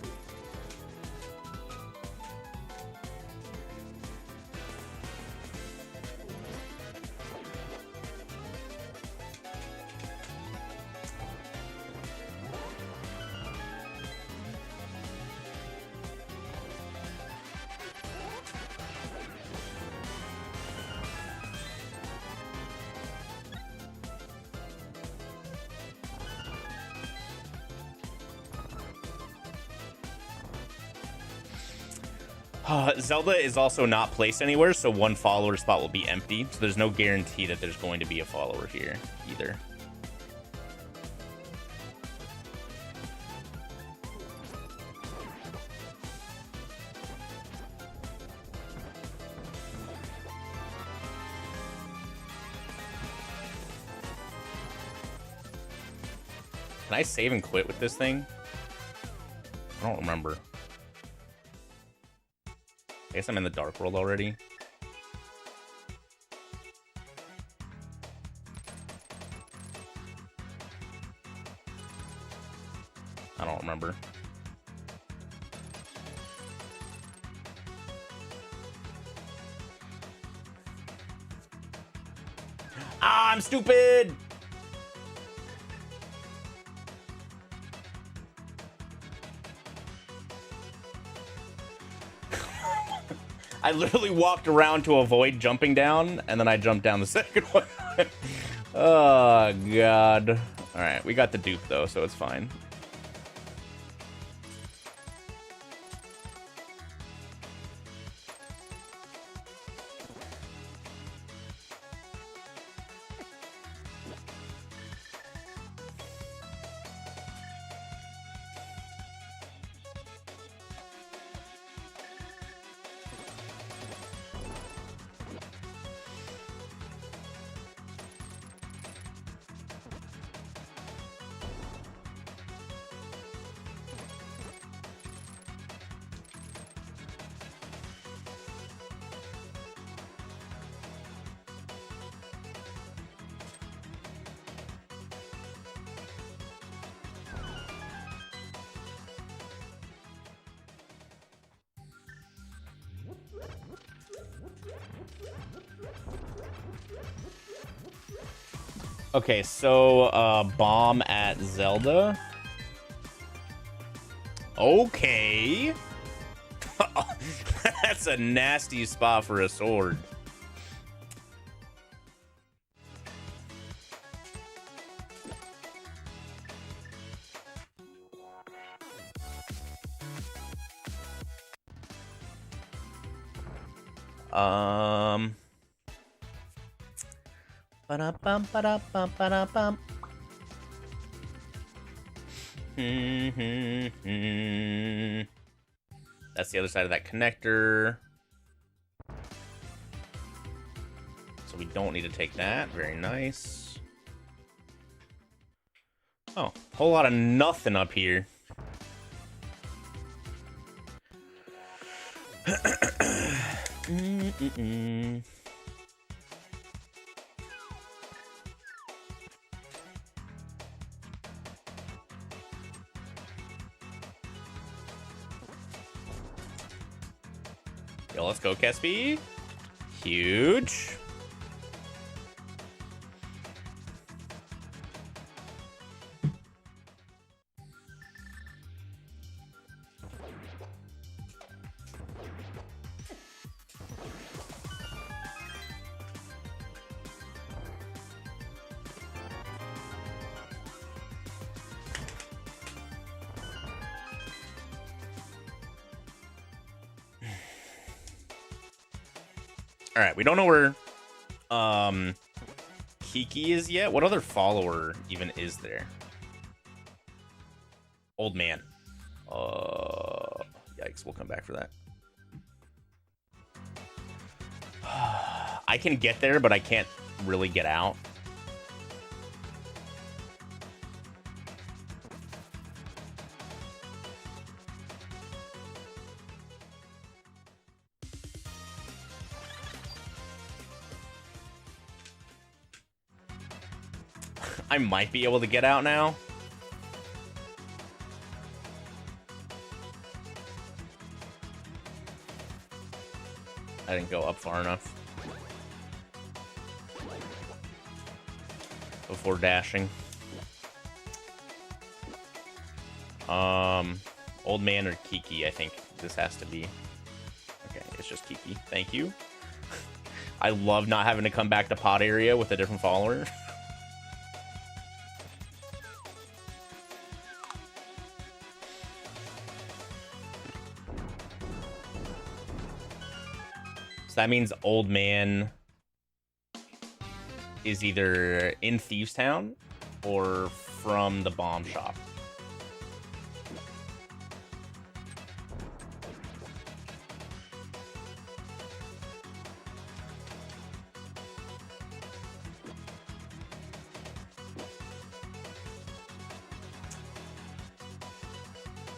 Zelda is also not placed anywhere, so 1 follower spot will be empty. So there's no guarantee that there's going to be a follower here either. Can I save and quit with this thing? I don't remember. I guess I'm in the Dark World already. I don't remember. Ah, I'm stupid! I literally walked around to avoid jumping down, and then I jumped down the second one. Oh, God. Alright, we got the dupe, though, so it's fine. Okay, so bomb at Zelda. Okay. That's a nasty spot for a sword. Ba-da-bum, ba-da-bum, ba-da-bum. That's the other side of that connector. So we don't need to take that. Very nice. Oh, whole lot of nothing up here. Yo, let's go, Kespi. Huge. All right, we don't know where Kiki is yet. What other follower even is there? Old man. Yikes, we'll come back for that. I can get there, but I can't really get out. I might be able to get out now. I didn't go up far enough before dashing. Old man or Kiki, I think this has to be. Okay, it's just Kiki. Thank you. I love not having to come back to pot area with a different follower. That means Old Man is either in Thieves Town or from the bomb shop.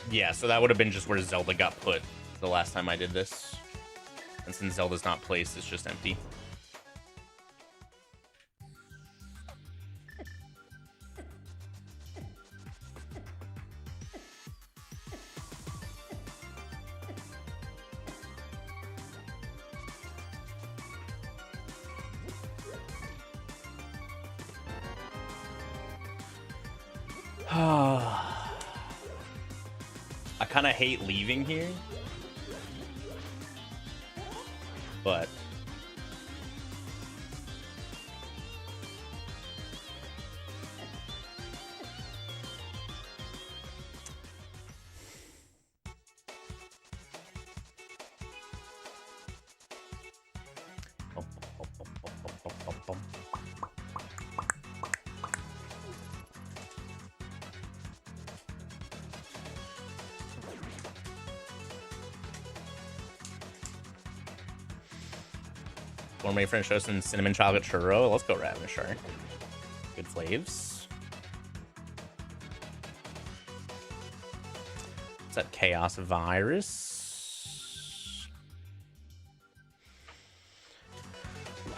Yeah, so that would have been just where Zelda got put the last time I did this. And since Zelda's not placed, it's just empty. I kind of hate leaving here. But gourmet French toast and cinnamon chocolate churro. Let's go, Ravenshaw. Good flavs. What's that chaos virus?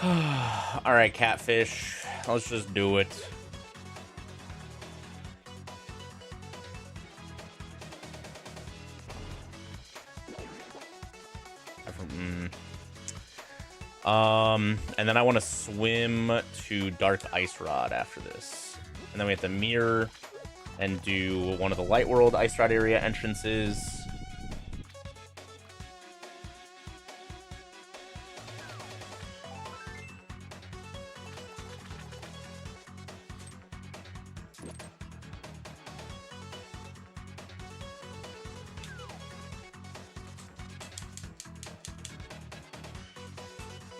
All right, catfish. Let's just do it. And then I want to swim to Dark Ice Rod after this. And then we have to mirror and do one of the Light World Ice Rod area entrances.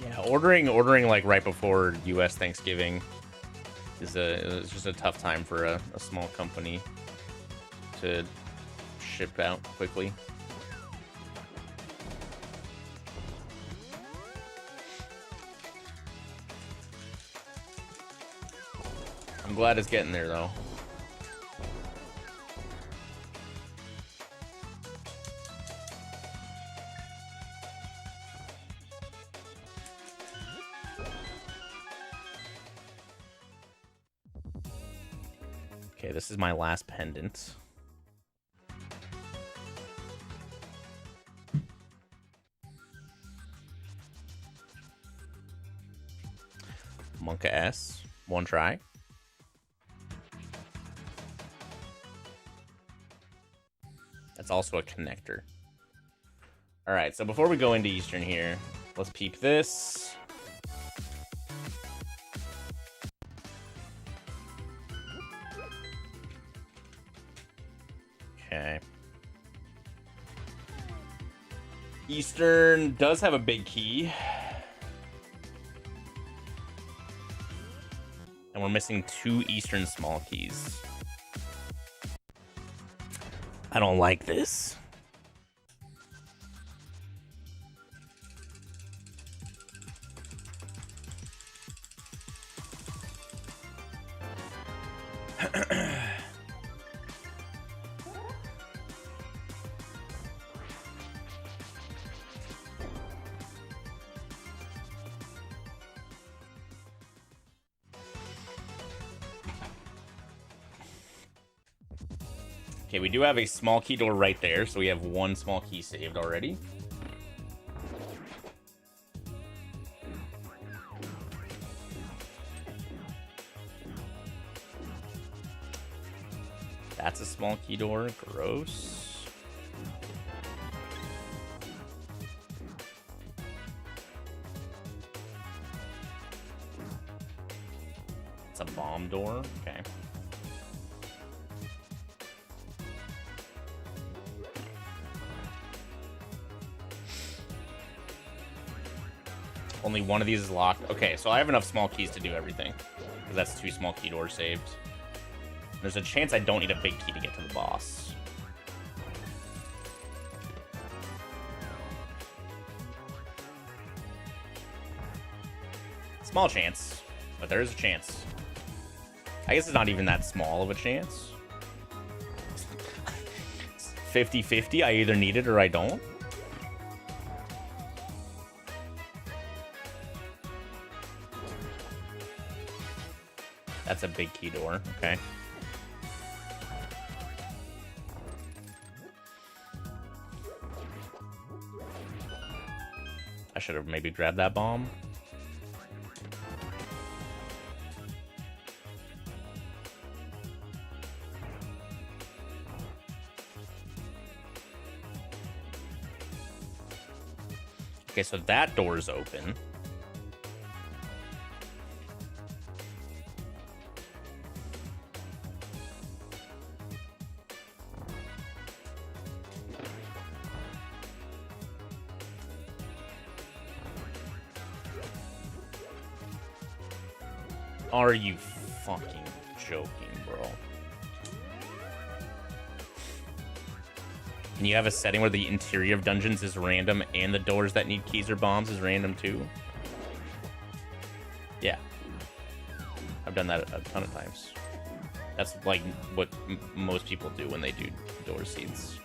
Yeah, ordering like right before U.S. Thanksgiving is just a tough time for a small company to ship out quickly. I'm glad it's getting there though. Okay, this is my last pendant. Monka S, one try. That's also a connector. All right, so before we go into Eastern here, let's peep this. Okay. Eastern does have a big key. And we're missing 2 Eastern small keys. I don't like this. Okay, we do have a small key door right there, so we have 1 small key saved already. That's a small key door. Gross. It's a bomb door. Okay. Only one of these is locked. Okay, so I have enough small keys to do everything. Because that's 2 small key doors saved. There's a chance I don't need a big key to get to the boss. Small chance, but there is a chance. I guess it's not even that small of a chance. 50-50, I either need it or I don't. That's a big key door, okay. I should have maybe grabbed that bomb. Okay, so that door's open. Are you fucking joking, bro? And you have a setting where the interior of dungeons is random and the doors that need keys or bombs is random too? Yeah. I've done that a ton of times. That's like what most people do when they do door seeds.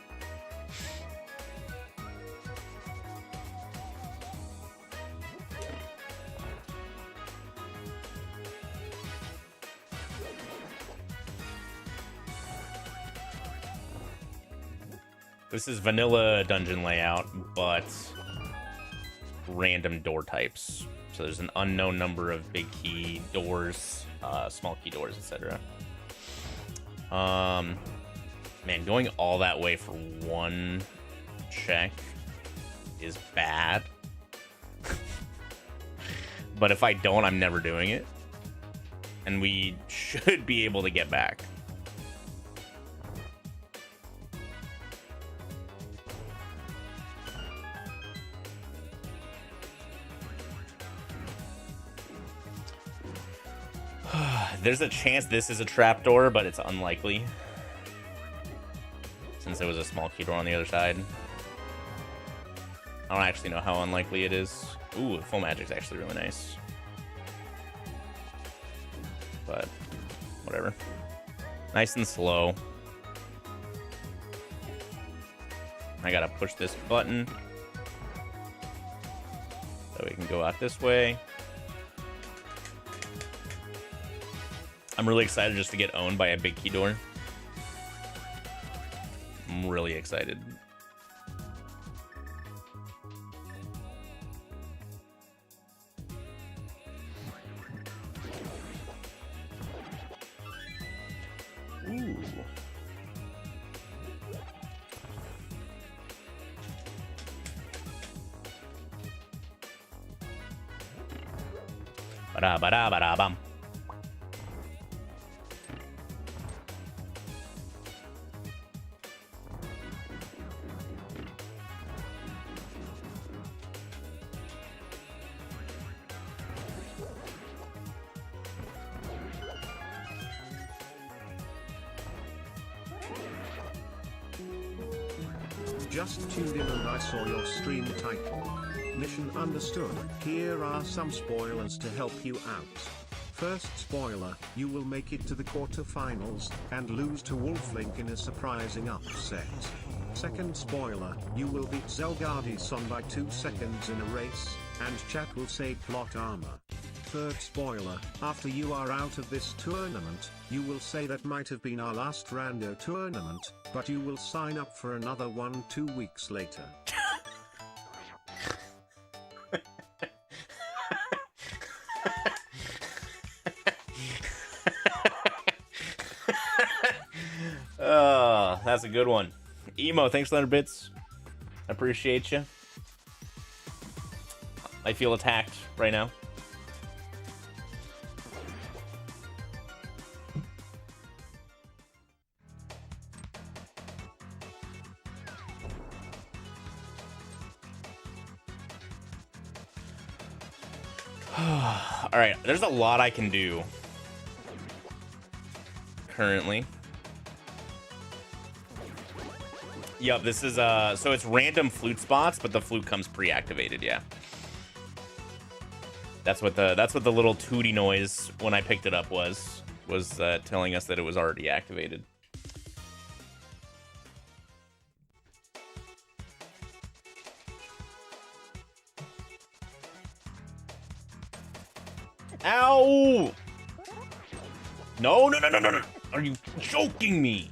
This is vanilla dungeon layout, but random door types. So there's an unknown number of big key doors, small key doors, etc. Man, going all that way for one check is bad. But if I don't, I'm never doing it. And we should be able to get back. There's a chance this is a trapdoor, but it's unlikely. Since there was a small key door on the other side. I don't actually know how unlikely it is. Ooh, full magic's actually really nice. But, whatever. Nice and slow. I gotta push this button. So we can go out this way. I'm really excited just to get owned by a big key door. I'm really excited. Ooh. Ba-da-ba-da-ba-da-bum. Just tuned in and I saw your stream title. Mission understood. Here are some spoilers to help you out. First spoiler, you will make it to the quarterfinals, and lose to Wolflink in a surprising upset. Second spoiler, you will beat Zelgardi Son by 2 seconds in a race, and chat will say plot armor. Third spoiler, after you are out of this tournament, you will say that might have been our last rando tournament, but you will sign up for another one 2 weeks later. Oh, that's a good one. Emo, thanks for 100 bits. I appreciate you. I feel attacked right now. All right, there's a lot I can do currently. Yep, this is so it's random flute spots, but the flute comes pre-activated. Yeah, that's what the little tooty noise when I picked it up was telling us that it was already activated. Ow! No, no, no, no, no, no! Are you joking me?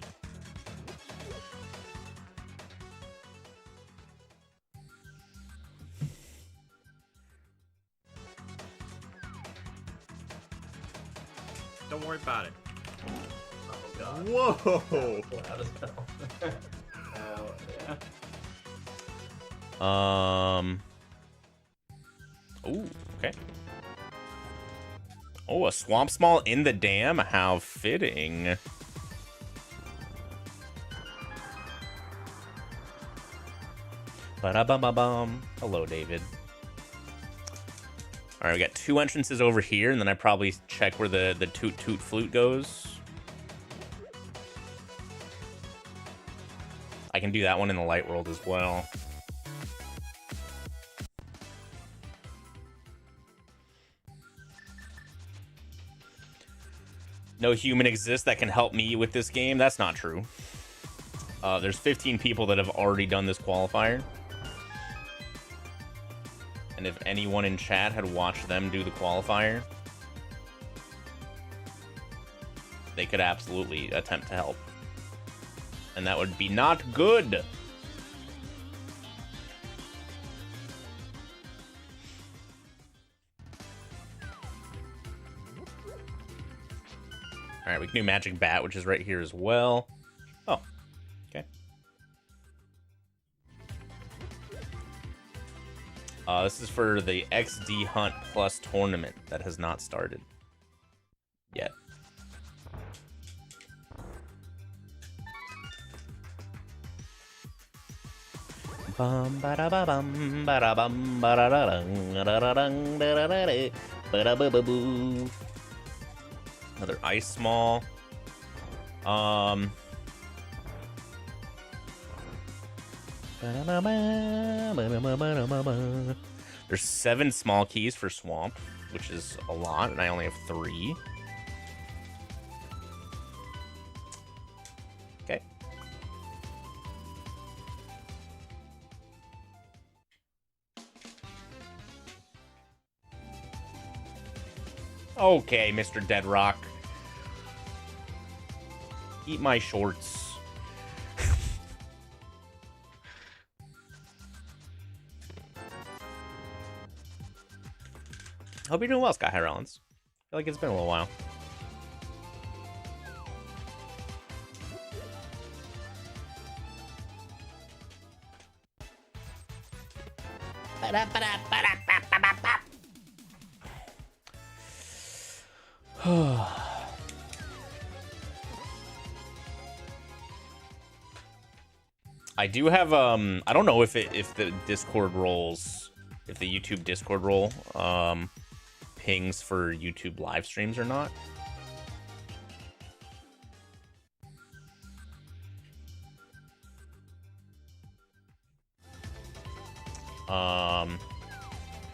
Don't worry about it. Oh god. Whoa! Out of spell. Yeah. Ooh, okay. Oh, a swamp small in the dam? How fitting. Ba-da-bum-ba-bum. Hello, David. All right, we got 2 entrances over here, and then I probably check where the toot toot flute goes. I can do that one in the light world as well. No human exists that can help me with this game. That's not true. There's 15 people that have already done this qualifier. And if anyone in chat had watched them do the qualifier, they could absolutely attempt to help. And that would be not good. right, we can do Magic Bat, which is right here as well. Oh, okay. This is for the XDHunt Plus tournament that has not started yet. Bum ba da ba bum ba da bum ba da da dum da da da dum da da da da ba da ba ba boo. Another ice small. There's 7 small keys for Swamp, which is a lot, and I only have 3. Okay. Okay, Mr. Deadrock. Eat my shorts. Hope you're doing well, Sky High Rollins. I feel like it's been a little while. I do have I don't know if the Discord rolls, if the YouTube Discord roll pings for YouTube live streams or not.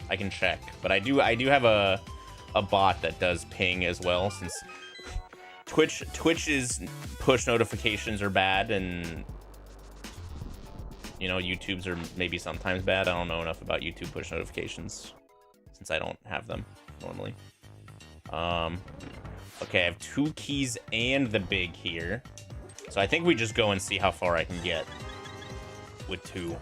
I can check, but I do have a bot that does ping as well, since Twitch's push notifications are bad, and you know, YouTube's are maybe sometimes bad. I don't know enough about YouTube push notifications since I don't have them normally. Okay, I have 2 keys and the big here, so I think we just go and see how far I can get with 2.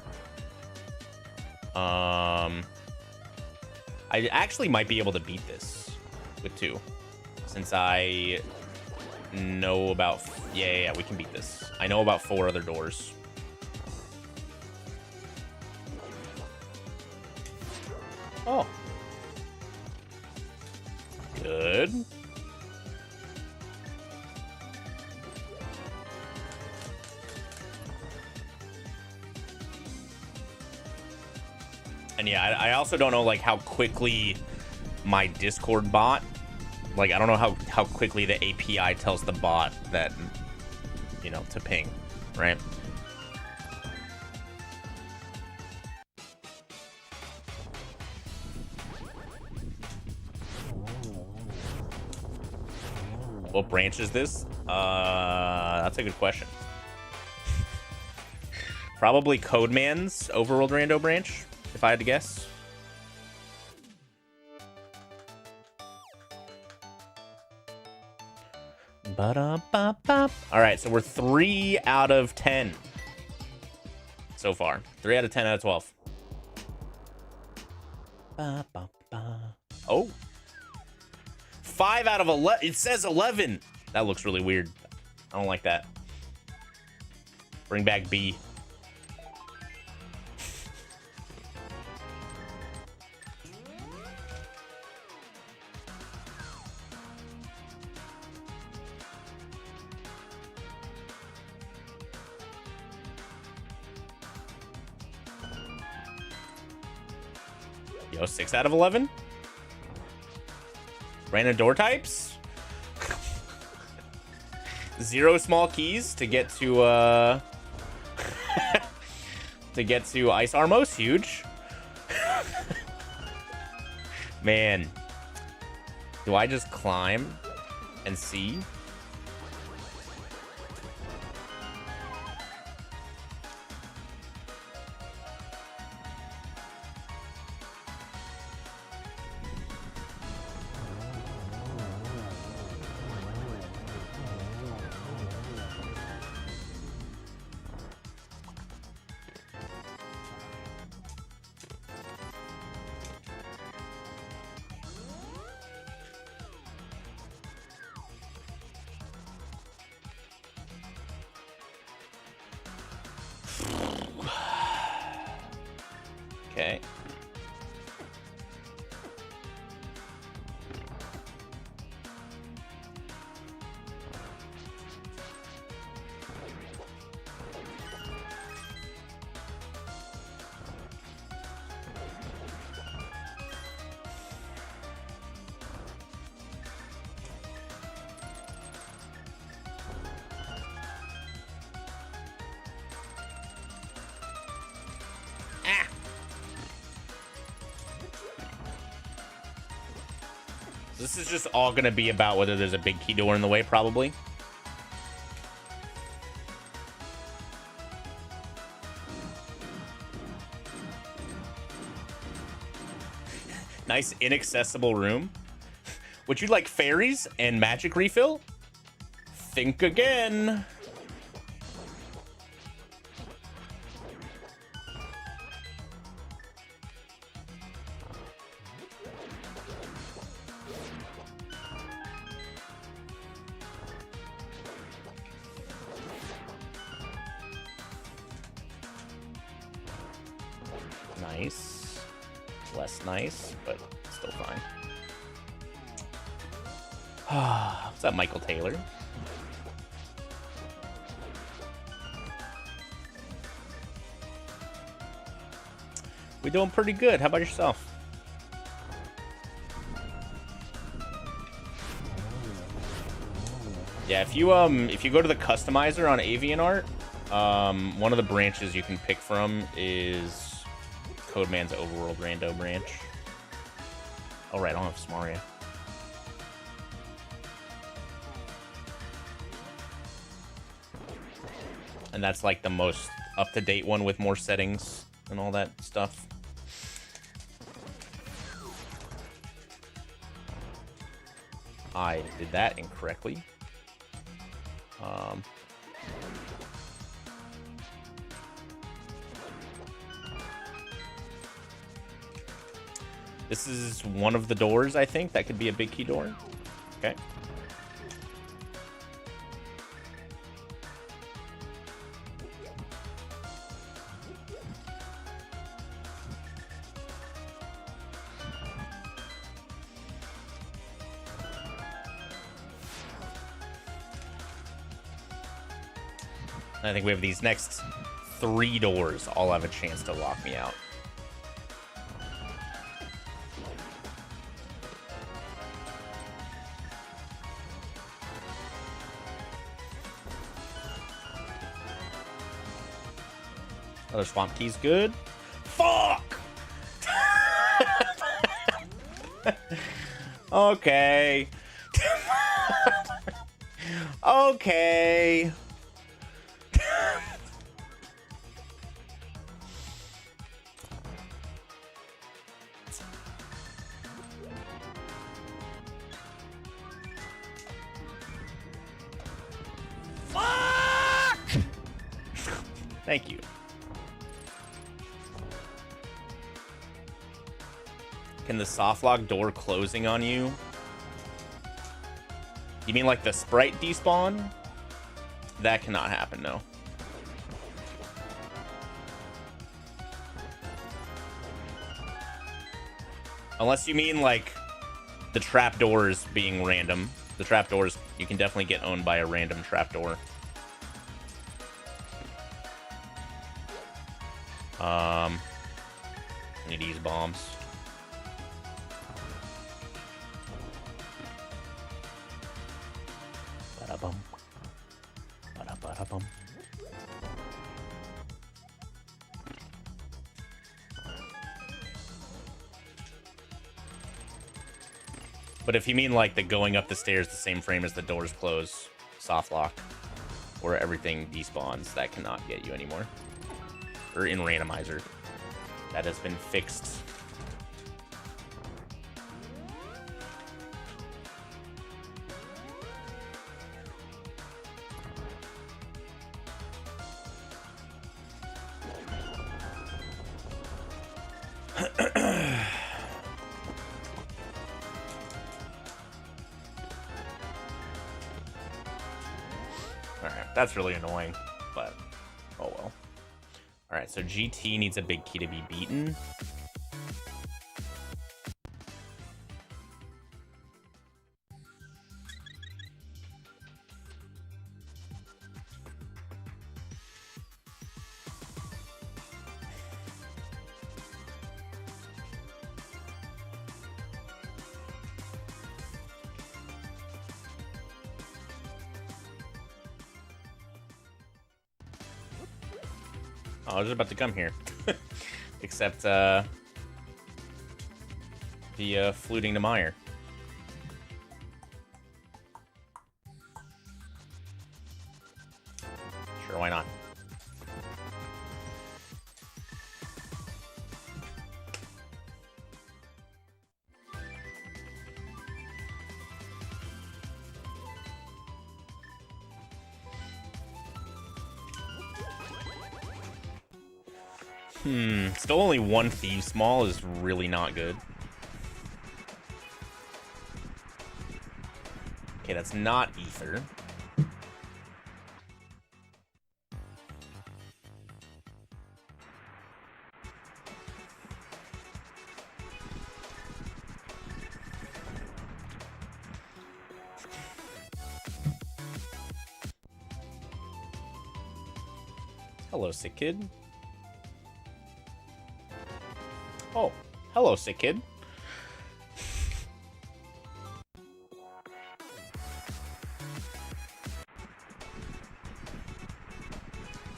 I actually might be able to beat this with 2, since I know about... Yeah, we can beat this. I know about 4 other doors. Oh. Good. And yeah, I also don't know, like, how quickly my Discord bot, like, I don't know how quickly the API tells the bot that, you know, to ping, right? What branch is this? That's a good question. Probably Codeman's Overworld Rando branch, if I had to guess. Alright, so we're 3 out of 10 so far. 3 out of 10 out of 12. Oh. 5 out of 11. It says 11. That looks really weird. I don't like that. Bring back B. Yo, 6 out of 11? Random door types? 0 small keys to get to to get to Ice Armos. Huge. Man, do I just climb and see? Okay. This is just all gonna be about whether there's a big key door in the way, probably. Nice inaccessible room. Would you like fairies and magic refill? Think again. Nice. Less nice, but still fine. What's up, Michael Taylor? We doing pretty good. How about yourself? Yeah, if you go to the customizer on Avian one of the branches you can pick from is Codeman's Overworld Rando branch. Oh right, I don't have Smaria. And that's like the most up-to-date one with more settings and all that stuff. I did that incorrectly. This is one of the doors, I think. That could be a big key door. Okay. I think we have these next 3 doors all have a chance to lock me out. Another swamp key's good. Fuck! Okay. Okay. Fuck! Thank you. Can the softlock door closing on you? You mean like the sprite despawn? That cannot happen, no. Unless you mean like the trapdoors being random. The trapdoors, you can definitely get owned by a random trapdoor. I need to use bombs. Ba-da-bum. Ba-da-ba-da-bum. But if you mean like the going up the stairs the same frame as the doors close, soft lock, or everything despawns, that cannot get you anymore. Or in randomizer. That has been fixed. Alright, that's really annoying, but oh well. All right, so GT needs a big key to be beaten. I was just about to come here. Except, the fluting to Meyer. Sure, why not? Still only one Thieves Small is really not good. Okay, that's not Ether. Hello, sick kid. Oh, hello, sick kid.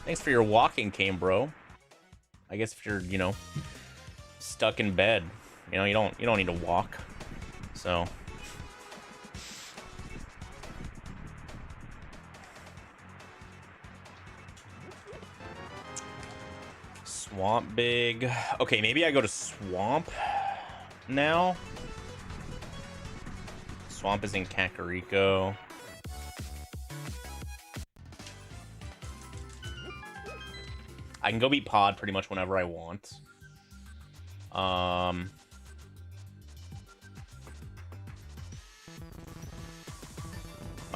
Thanks for your walking cane, bro. I guess if you're, you know, stuck in bed, you know, you don't need to walk. So Swamp Big. Okay, maybe I go to Swamp now. Swamp is in Kakariko. I can go beat Pod pretty much whenever I want. My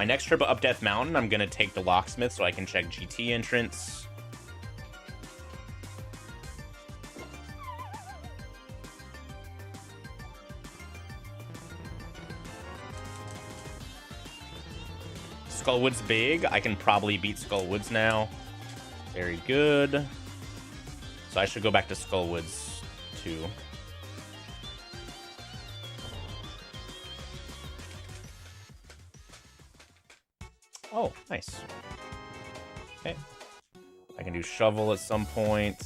next trip up Death Mountain, I'm gonna take the Locksmith so I can check GT entrance. Skullwood's big. I can probably beat Skullwoods now. Very good. So I should go back to Skullwoods too. Oh, nice. Okay. I can do Shovel at some point.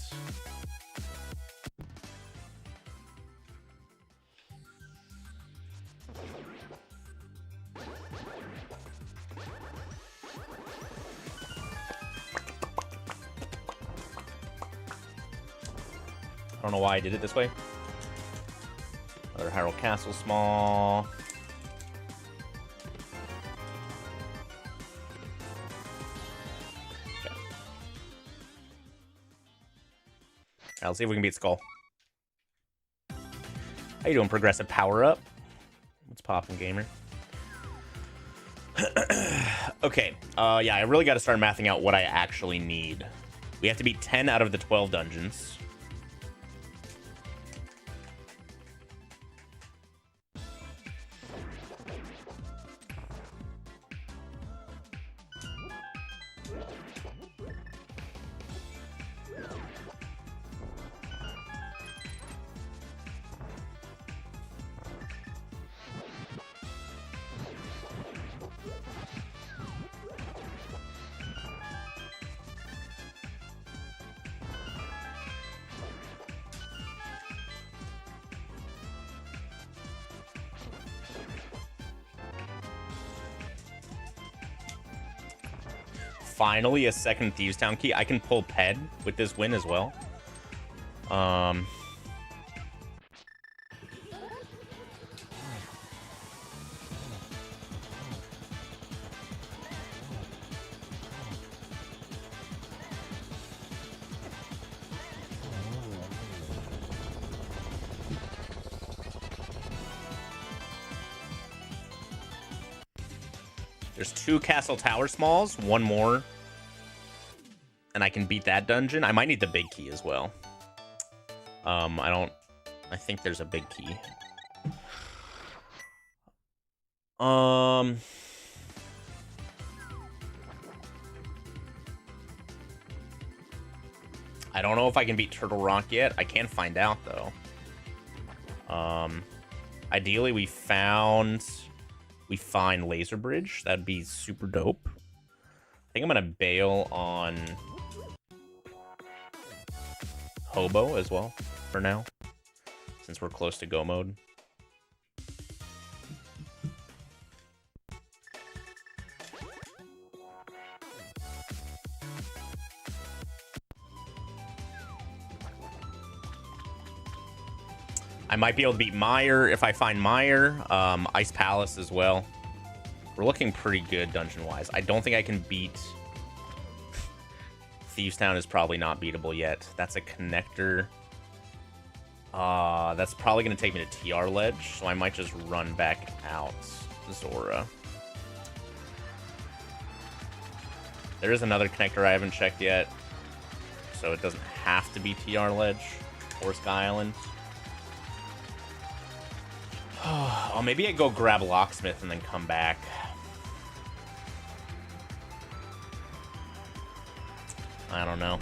I don't know why I did it this way. Another Hyrule Castle Small. Okay. Alright, let's see if we can beat Skull. How you doing, Progressive Power Up? What's poppin', gamer? Okay, yeah, I really got to start mathing out what I actually need. We have to beat 10 out of the 12 dungeons. Finally, a second Thieves Town key. I can pull Ped with this win as well. There's 2 Castle Tower Smalls, one more. And and I can beat that dungeon, I might need the big key as well. I think there's a big key. I don't know if I can beat Turtle Rock yet. I can find out though. Ideally we find Laser Bridge. That'd be super dope. I think I'm gonna bail on Hobo as well for now, since we're close to go mode. I might be able to beat Meyer if I find Meyer. Ice Palace as well. We're looking pretty good dungeon-wise. I don't think I can beat... Thieves Town is probably not beatable yet. That's a connector. That's probably going to take me to TR Ledge, so I might just run back out Zora. There is another connector I haven't checked yet, so it doesn't have to be TR Ledge or Sky Island. Oh, maybe I go grab Locksmith and then come back. I don't know.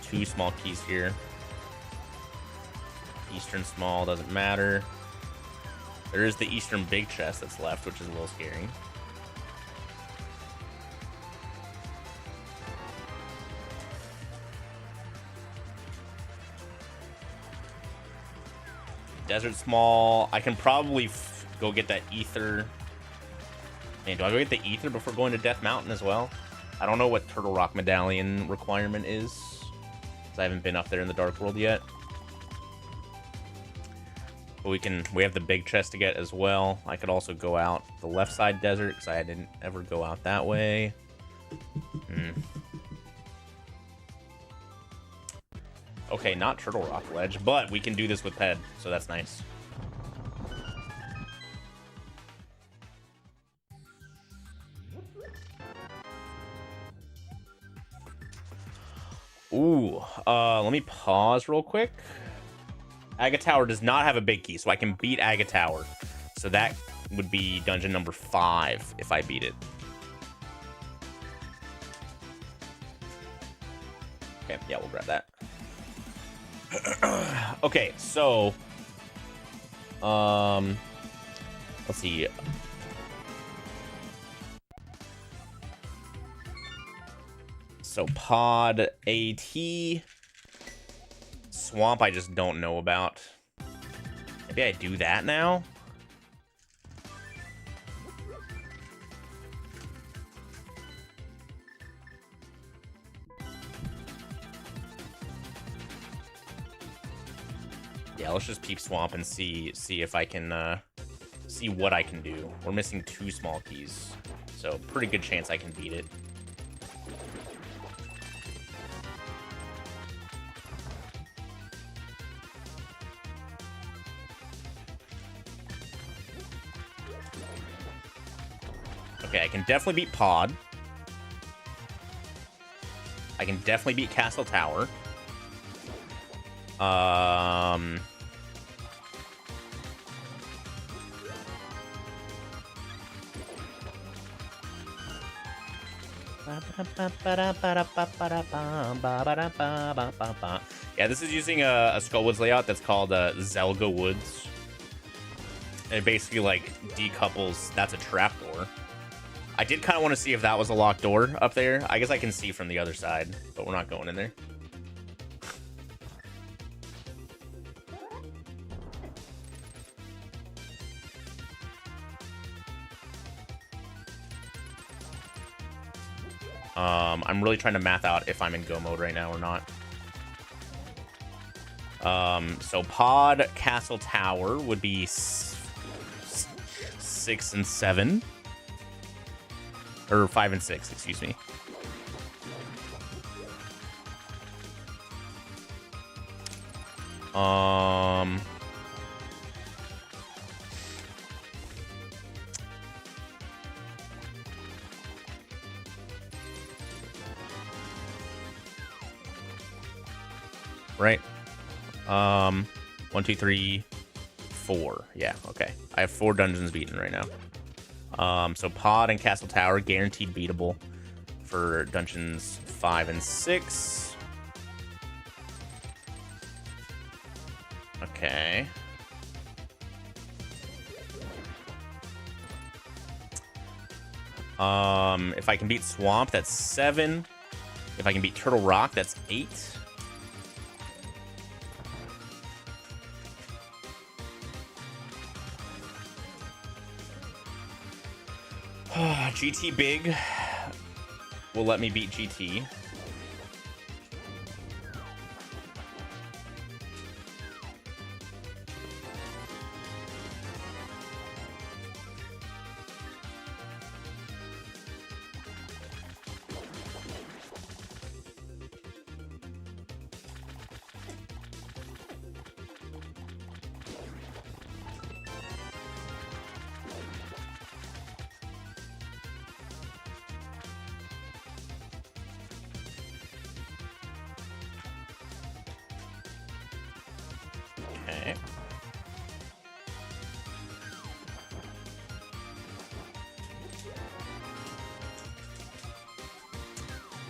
Two small keys here. Eastern small doesn't matter. There is the Eastern big chest that's left, which is a little scary. Desert small. I can probably go get that ether. Man, do I go get the ether before going to Death Mountain as well? I don't know what Turtle Rock medallion requirement is, because I haven't been up there in the Dark World yet. But we have the big chest to get as well. I could also go out the left side desert, because I didn't ever go out that way. Okay, not Turtle Rock Ledge, but we can do this with Ped, so that's nice. Ooh, let me pause real quick. Aga Tower does not have a big key, so I can beat Aga Tower. So that would be dungeon number 5 if I beat it. Okay, yeah, we'll grab that. Okay, so let's see. So pod AT swamp I just don't know about. Maybe I do that now. Yeah, let's just peep swamp and see if I can see what I can do. We're missing 2 small keys, so pretty good chance I can beat it. Okay, I can definitely beat Pod. I can definitely beat Castle Tower. Yeah, this is using a Skullwoods layout that's called Zelga Woods. And it basically like decouples. That's a trapdoor. I did kind of want to see if that was a locked door up there. I guess I can see from the other side, but we're not going in there. I'm really trying to math out if I'm in go mode right now or not. So Pod, Castle Tower would be 6 and 7. Or 5 and 6, excuse me. right? 1, 2, 3, 4. Yeah, okay. I have 4 dungeons beaten right now. So Pod and Castle Tower guaranteed beatable for dungeons 5 and 6. Okay. If I can beat Swamp, that's 7. If I can beat Turtle Rock, that's 8. GT Big will let me beat GT. Okay.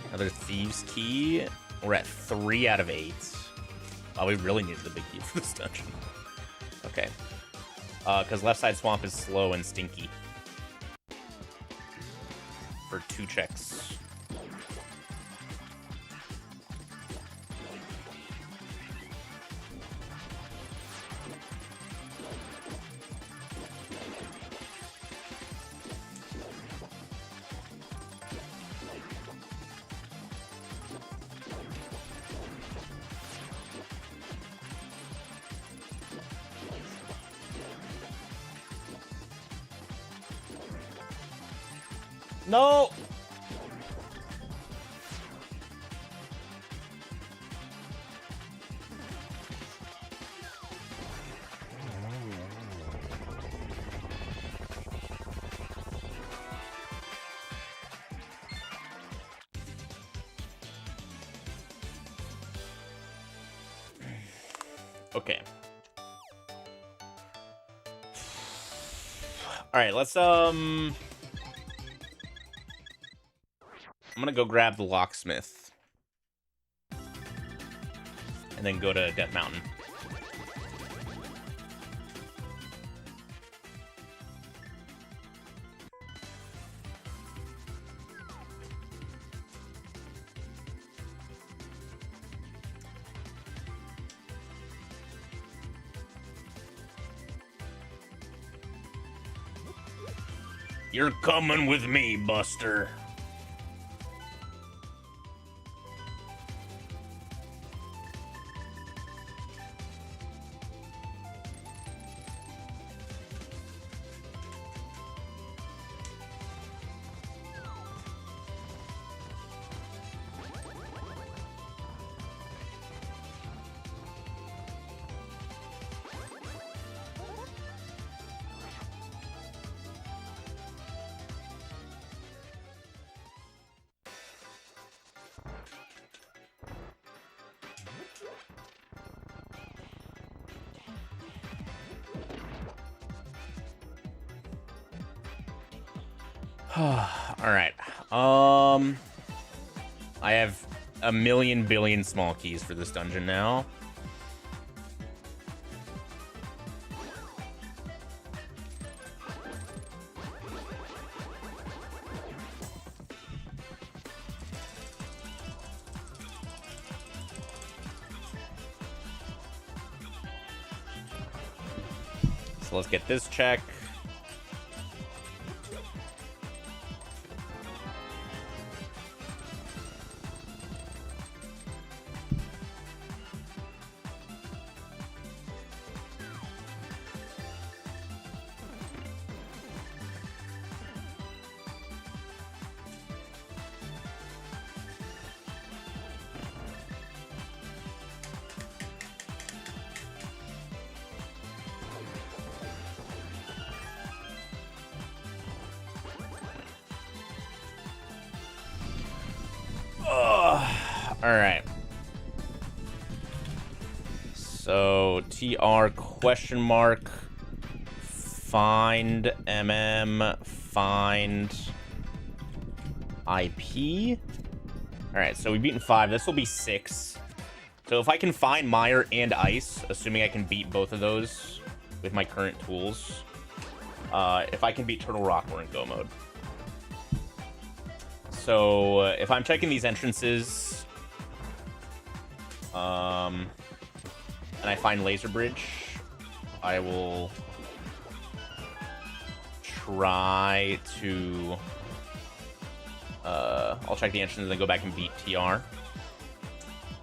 Another Thieves Key. We're at 3 out of 8. Oh, we really needed the big key for this dungeon. Okay. Because left side swamp is slow and stinky. For 2 checks. No! Okay. All right, let's I'm gonna go grab the locksmith and then go to Death Mountain. You're coming with me, Buster. All right. I have a million billion small keys for this dungeon now. So let's get this check. All right. So TR question mark find find IP. All right, so we've beaten 5. This will be 6. So if I can find Mire and Ice, assuming I can beat both of those with my current tools, if I can beat Turtle Rock, we're in go mode. So if I'm checking these entrances, and I find Laser Bridge, I will try to... I'll check the entrance and then go back and beat TR.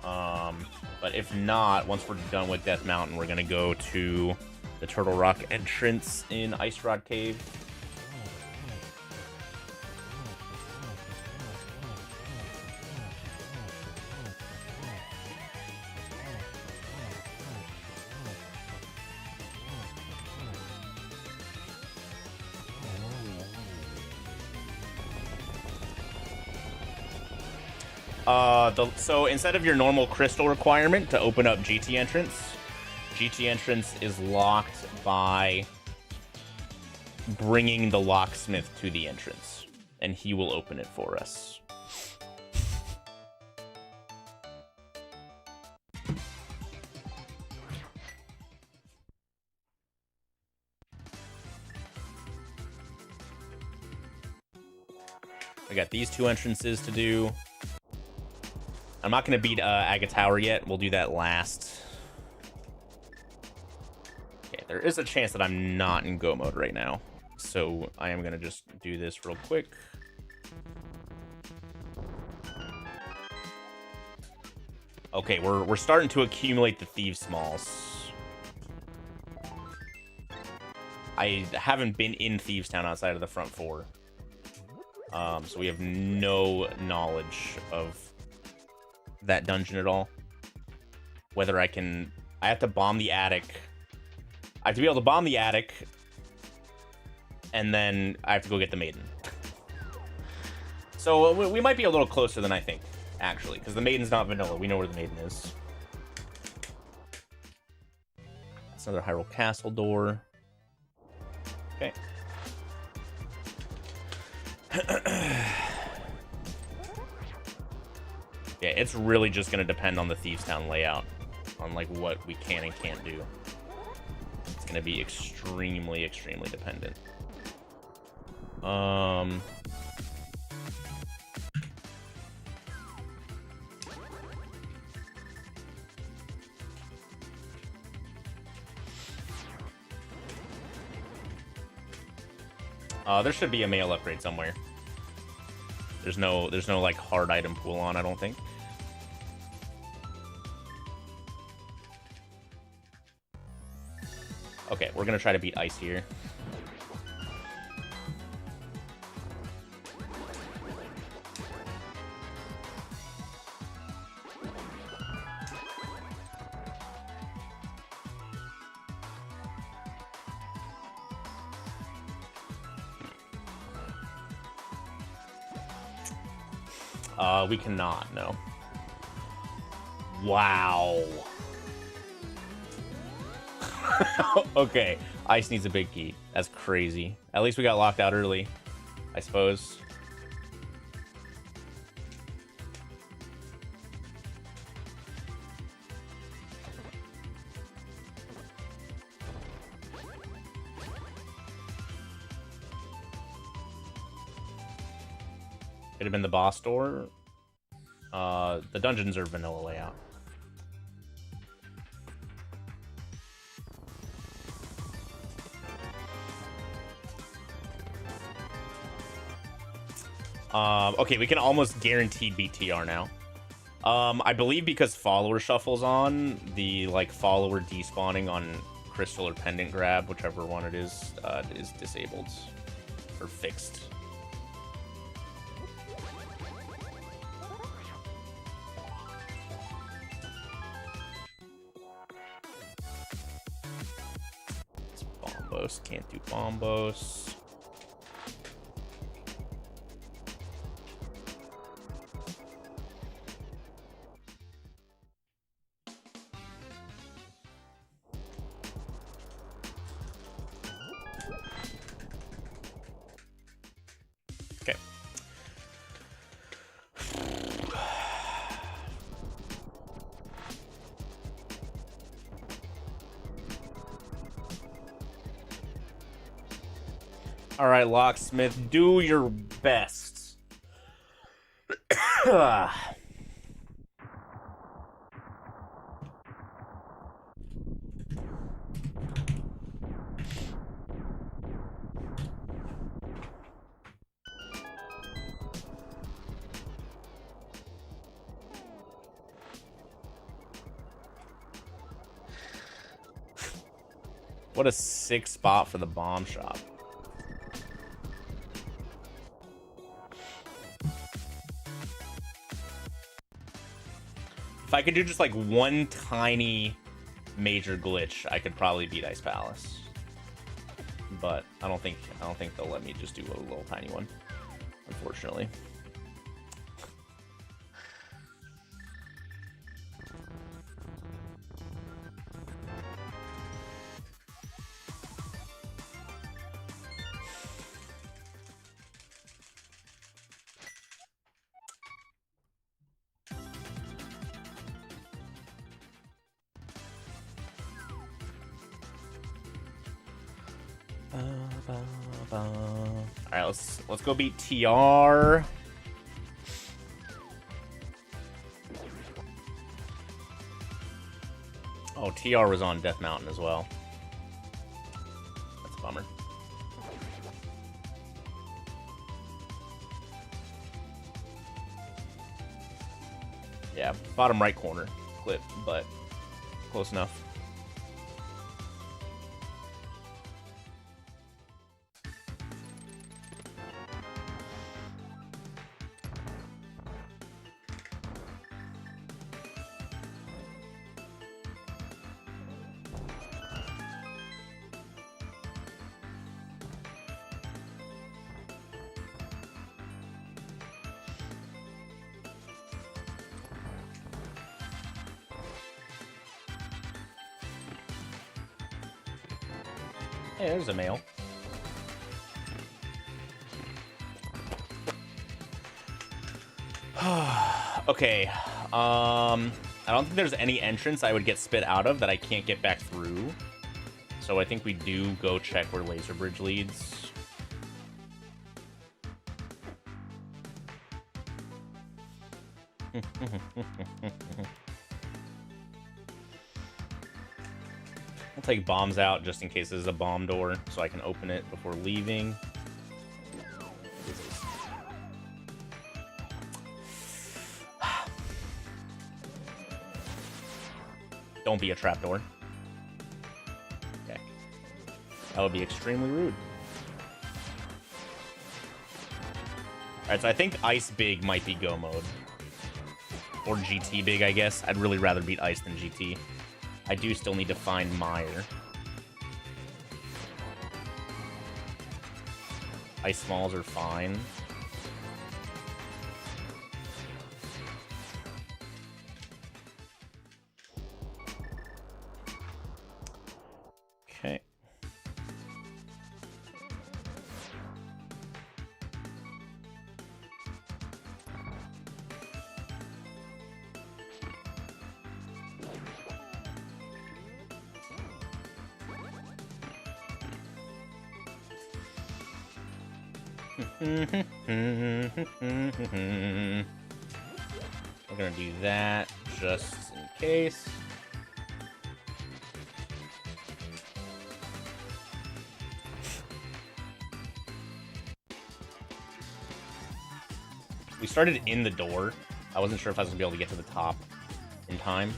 But if not, once we're done with Death Mountain, we're going to go to the Turtle Rock entrance in Ice Rod Cave. So instead of your normal crystal requirement to open up GT entrance is locked by bringing the locksmith to the entrance, and he will open it for us. I got these 2 entrances to do. I'm not going to beat Aga Tower yet. We'll do that last. Okay, there is a chance that I'm not in go mode right now. So I am going to just do this real quick. Okay, we're starting to accumulate the Thieves' Smalls. I haven't been in Thieves Town outside of the front 4. So we have no knowledge of that dungeon at all. Whether I have to bomb the attic. I have to be able to bomb the attic, and then I have to go get the maiden. So we might be a little closer than I think, actually, because the maiden's not vanilla. We know where the maiden is. That's another Hyrule Castle door. Okay. Yeah, it's really just going to depend on the Thieves Town layout, on like what we can and can't do. It's going to be extremely, extremely dependent. There should be a mail upgrade somewhere. There's no like hard item pool on, I don't think. Okay, we're gonna try to beat Ice here. We cannot, no. Wow. Okay, Ice needs a big key. That's crazy. At least we got locked out early, I suppose. Could have been the boss door. The dungeons are vanilla layout. Okay, we can almost guaranteed beat TR now. I believe because follower shuffles on, the like follower despawning on crystal or pendant grab, whichever one it is disabled or fixed. Bombos, can't do bombos. All right, Locksmith, do your best. What a sick spot for the bomb shop. If I could do just like one tiny major glitch, I could probably beat Ice Palace. But I don't think they'll let me just do a little tiny one, unfortunately. All right, let's go beat TR. Oh, TR was on Death Mountain as well. That's a bummer. Yeah, bottom right corner clip, but close enough. Hey, there's a male. Okay. I don't think there's any entrance I would get spit out of that I can't get back through. So I think we do go check where Laser Bridge leads. I'll take bombs out just in case there's a bomb door so I can open it before leaving. Don't be a trapdoor. Okay. That would be extremely rude. Alright, so I think Ice Big might be Go mode. Or GT Big, I guess. I'd really rather beat Ice than GT. I do still need to find Mire. Ice Smalls are fine. Okay. We're gonna do that just in case. We started in the door. I wasn't sure if I was gonna be able to get to the top in time.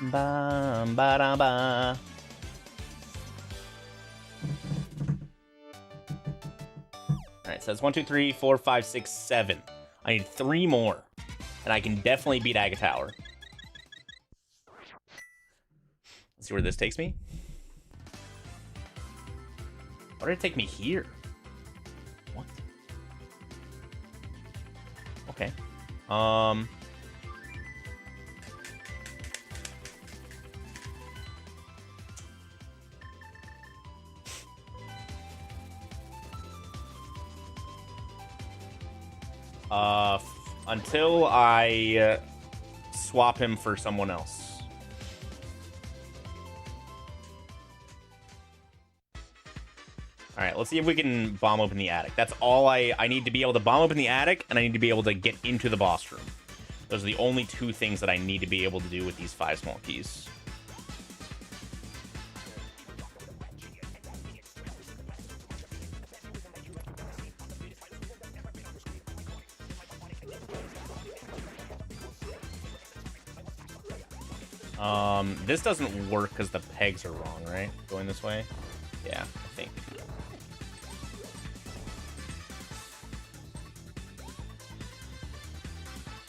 Ba ba da ba. Alright, so that's 1, 2, 3, 4, 5, 6, 7. I need 3 more. And I can definitely beat Aga Tower. Let's see where this takes me. Why did it take me here? What? Okay. Until I swap him for someone else. All right, let's see if we can bomb open the attic. That's all I need to be able to bomb open the attic, and I need to be able to get into the boss room. Those are the only 2 things that I need to be able to do with these 5 small keys. This doesn't work because the pegs are wrong, right? Going this way? Yeah, I think.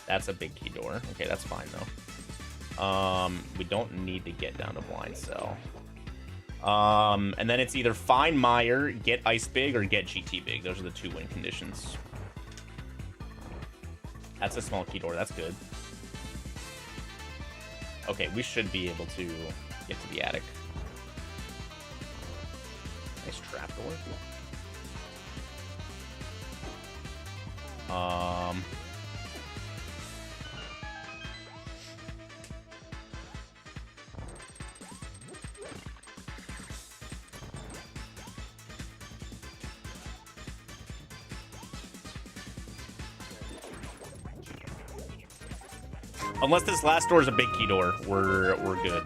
That's a big key door. Okay, that's fine, though. We don't need to get down to blind cell. And then it's either find Meyer, get Ice Big, or get GT Big. Those are the 2 win conditions. That's a small key door. That's good. Okay, we should be able to get to the attic. Nice trapdoor. Unless this last door is a big key door, we're good.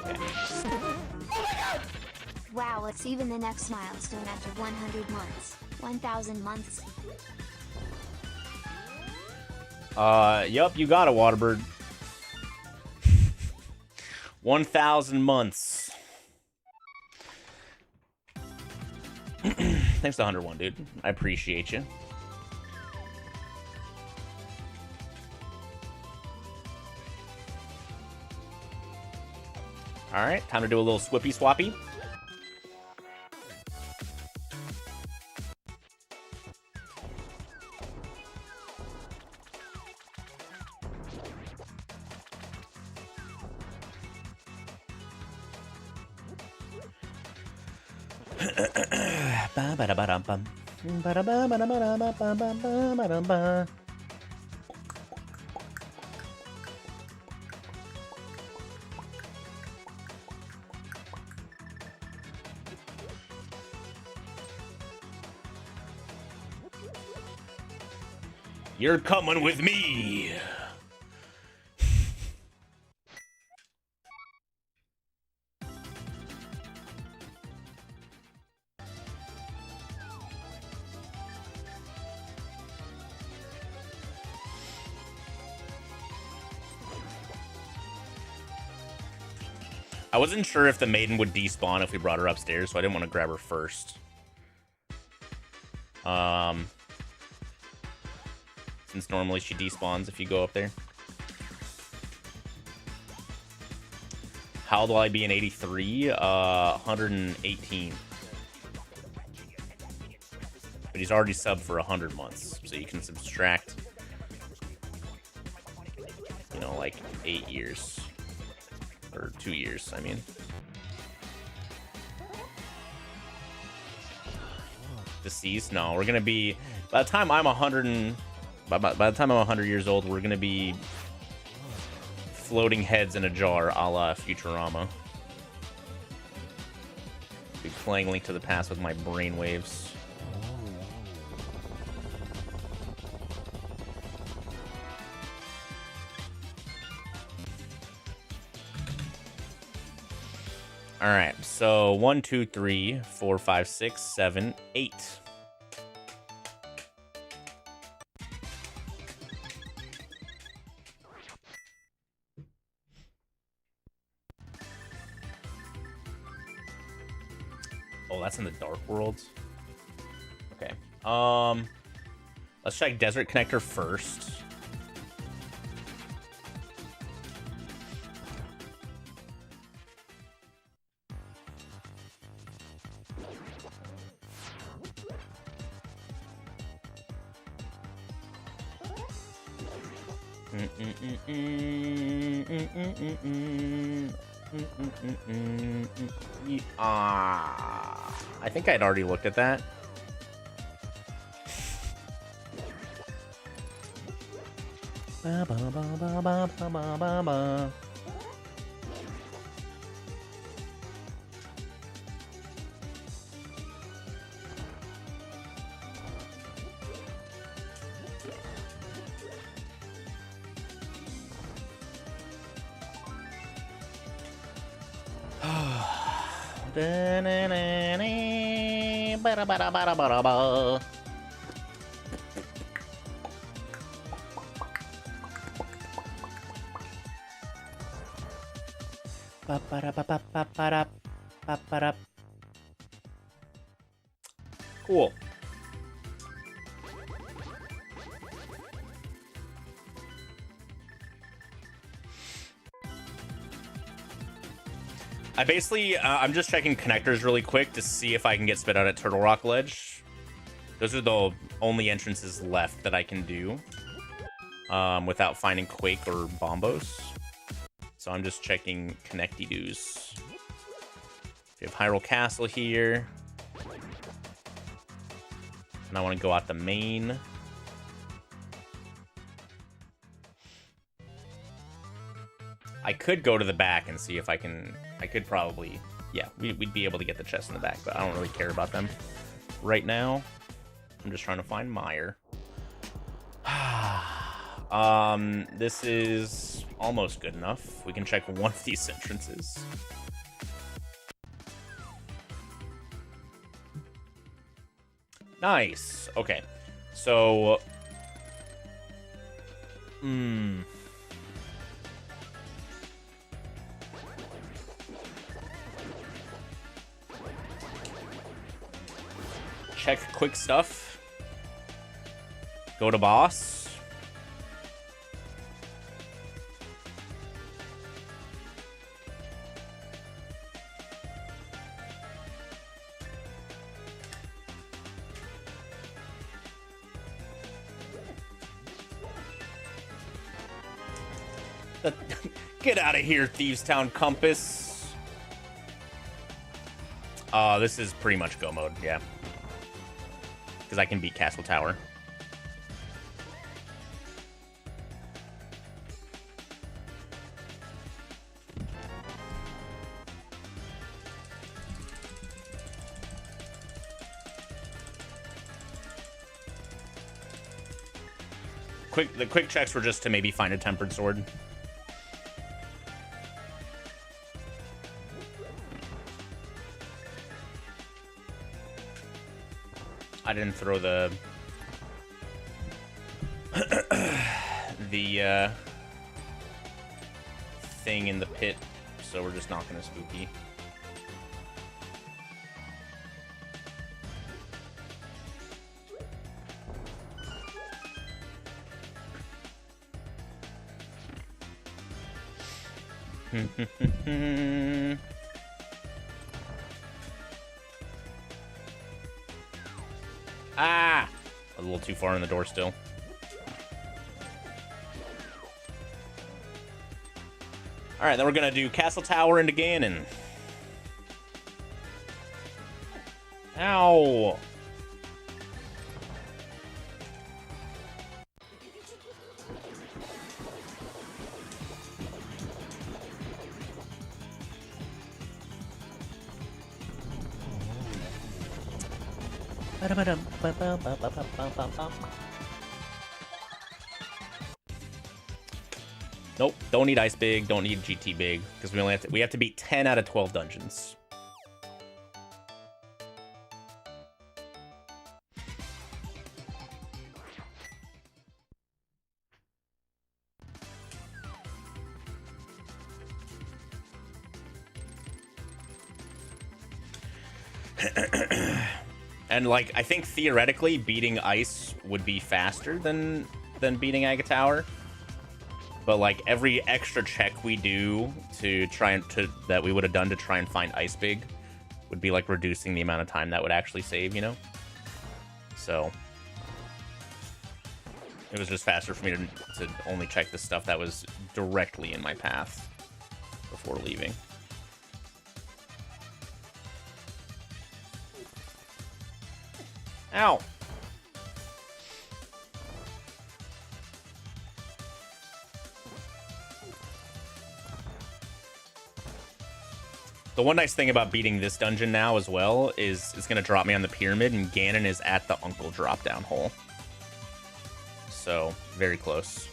Okay. Wow, it's even the next milestone after 100 months. 1,000 months. Yup, you got it, Waterbird. 1,000 months. Thanks to 101, dude. I appreciate you. All right, time to do a little swippy swappy. You're coming with me. I wasn't sure if the maiden would despawn if we brought her upstairs, so I didn't want to grab her first. Since normally she despawns if you go up there. How old will I be in 83? 118. But he's already subbed for 100 months, so you can subtract, you know, like 8 years. Or 2 years, I mean. Deceased? No, we're gonna be, by the time I'm 100 years old, we're gonna be floating heads in a jar, a la Futurama. Be playing Link to the Past with my brainwaves. All right, so 1, 2, 3, 4, 5, 6, 7, 8. Oh, that's in the Dark World. Okay. Let's check Desert Connector first. I think I'd already looked at that. Cool. I basically, I'm just checking connectors really quick to see if I can get spit out at Turtle Rock Ledge. Those are the only entrances left that I can do without finding Quake or Bombos. So I'm just checking connecty-doos. We have Hyrule Castle here. And I want to go out the main. I could go to the back and see if I can... I could probably... Yeah, we'd be able to get the chest in the back, but I don't really care about them right now. I'm just trying to find Meyer. This is almost good enough. We can check one of these entrances. Nice. Okay. So... Check quick stuff. Go to boss. Get out of here, Thieves Town Compass. This is pretty much go mode, yeah. Because I can beat Castle Tower. The quick checks were just to maybe find a tempered sword. I didn't throw the thing in the pit, so we're just not gonna spooky. Ah! A little too far in the door still. Alright, then we're gonna do Castle Tower into Ganon. Ow! Nope, don't need Ice Big, don't need GT Big, because we have to beat 10 out of 12 dungeons. And like, I think theoretically beating ice would be faster than beating Aga Tower. But like every extra check we do to try and that we would have done to try and find Ice Big would be like reducing the amount of time that would actually save, you know? So it was just faster for me to only check the stuff that was directly in my path before leaving. Ow! The one nice thing about beating this dungeon now as well is it's going to drop me on the pyramid, and Ganon is at the Uncle drop-down hole. So, very close.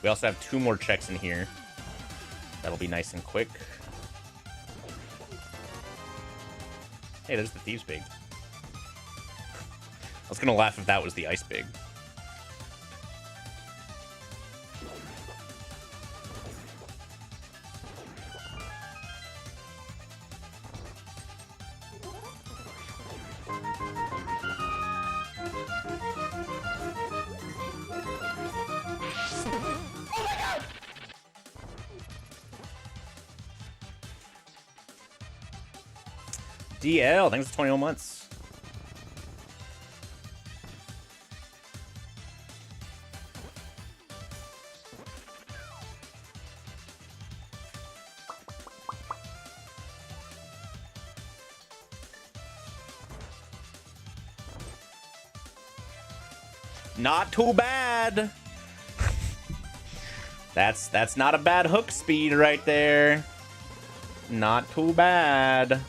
We also have 2 more checks in here. That'll be nice and quick. Hey, there's the Thieves Big. I was going to laugh if that was the Ice Big. DL, thanks for 21 months. Not too bad. That's not a bad hook speed right there. Not too bad.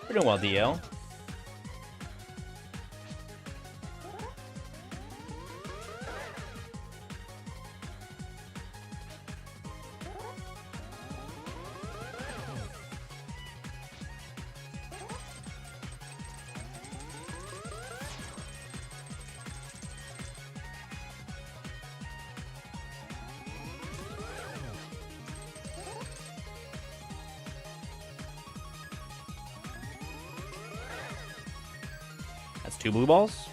We're doing well, DL. That's 2 blue balls.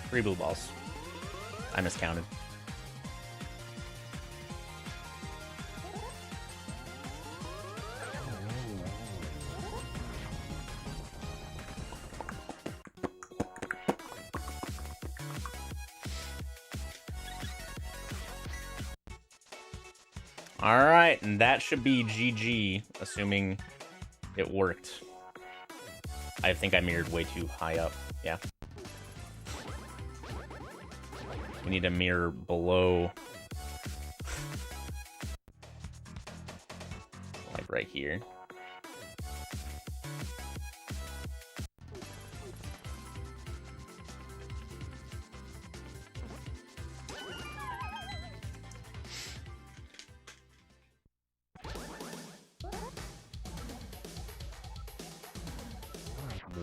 Three blue balls. I miscounted. All right, and that should be GG, assuming it worked. I think I mirrored way too high up. Yeah. We need to mirror below, like right here.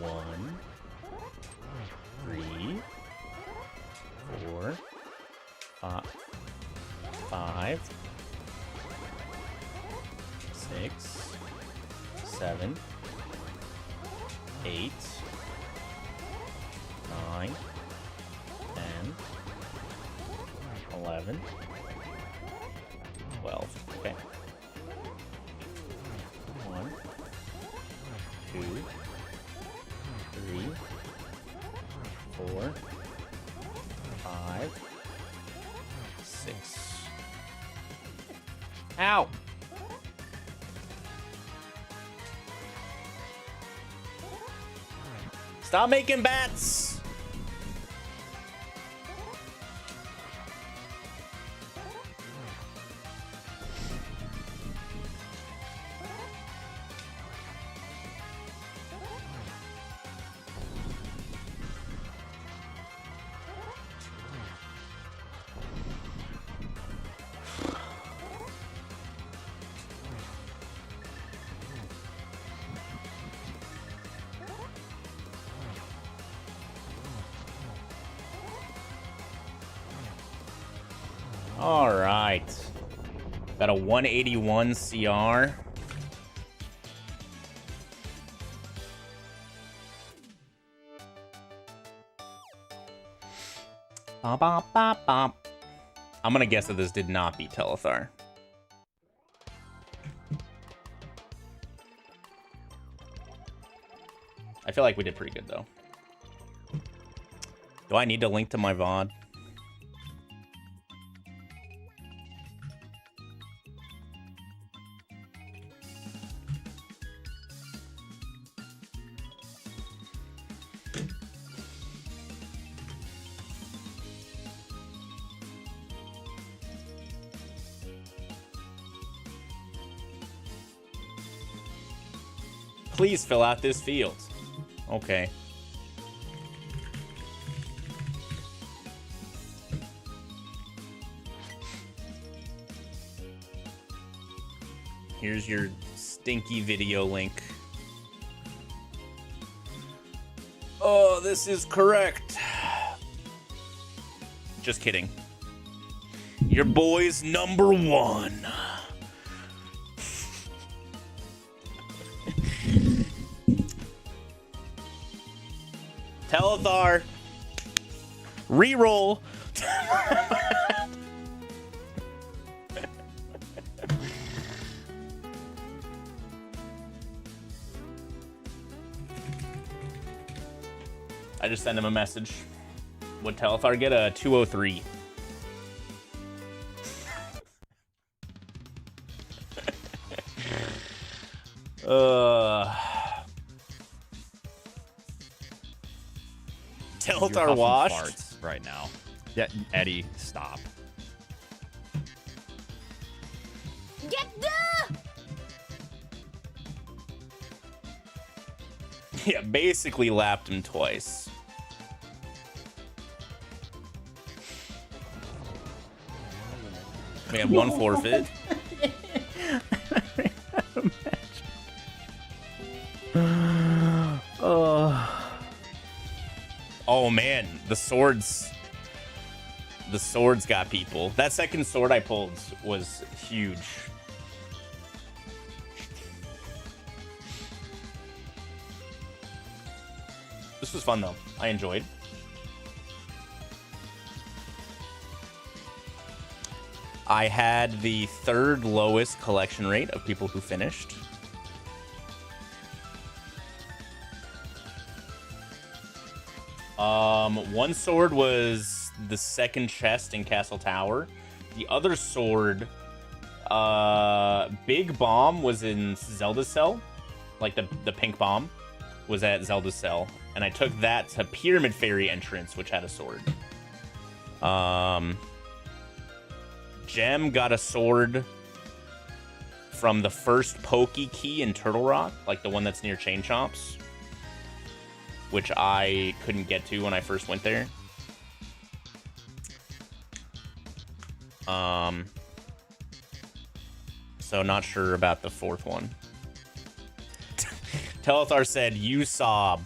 One, 3, 4, 5, 6, 7, 8, 9, 10, 11, 12. Okay. 1, 2, 3, 4, 5, 6. Ow! Stop making bats! All right. Got a 181 CR. Bop, bop, bop, bop. I'm gonna guess that this did not beat Telethar. I feel like we did pretty good, though. Do I need to link to my VOD? Please fill out this field. Okay. Here's your stinky video link. Oh, this is correct. Just kidding. Your boy's #1. Telethar. Reroll. I just sent him a message. Would Telethar get a 203? Telethar washed farts right now. Yeah, Eddie, stop. Get the! Yeah, basically lapped him twice. We have one forfeit. Oh man, the swords got people. That second sword I pulled was huge. This was fun though. I enjoyed. I had the 3rd lowest collection rate of people who finished. One sword was the 2nd chest in Castle Tower. The other sword, Big Bomb, was in Zelda's Cell. Like the pink bomb was at Zelda's Cell. And I took that to Pyramid Fairy entrance, which had a sword. Gem got a sword from the first Pokey Key in Turtle Rock, like the one that's near Chain Chomps, which I couldn't get to when I first went there. So not sure about the 4th one. Telethar said, "You sob."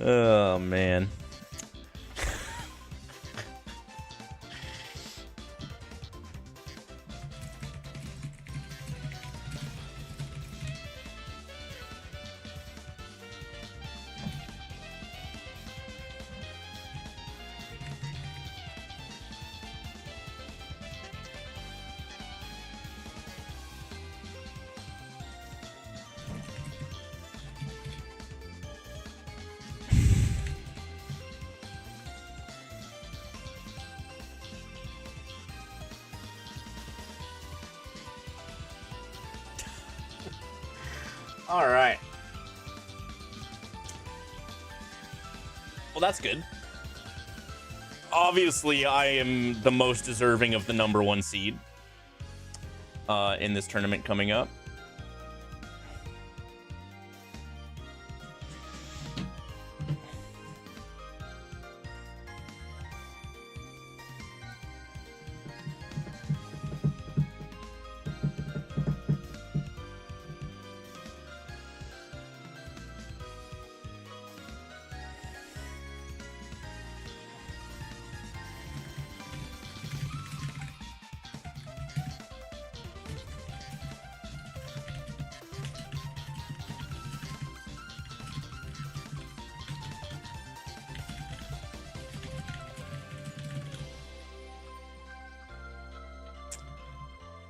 Oh man. All right. Well, that's good. Obviously, I am the most deserving of the #1 seed in this tournament coming up.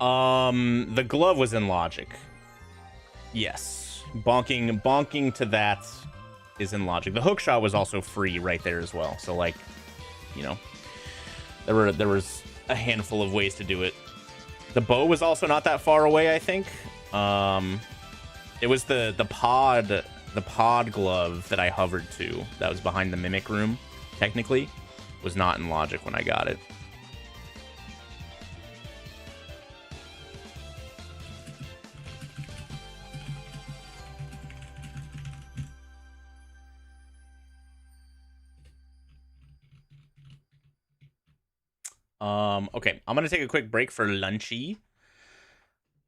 The glove was in logic. Yes. Bonking to that is in logic. The hook shot was also free right there as well. So like, you know, there was a handful of ways to do it. The bow was also not that far away, I think. It was the pod glove that I hovered to that was behind the mimic room, technically, was not in logic when I got it. Okay, I'm gonna take a quick break for lunchy.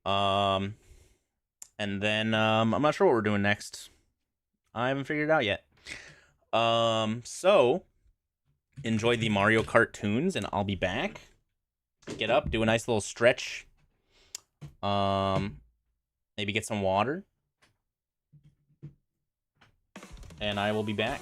And then I'm not sure what we're doing next. I haven't figured it out yet. So enjoy the Mario Kart tunes, and I'll be back. Get up, do a nice little stretch. Maybe get some water, and I will be back.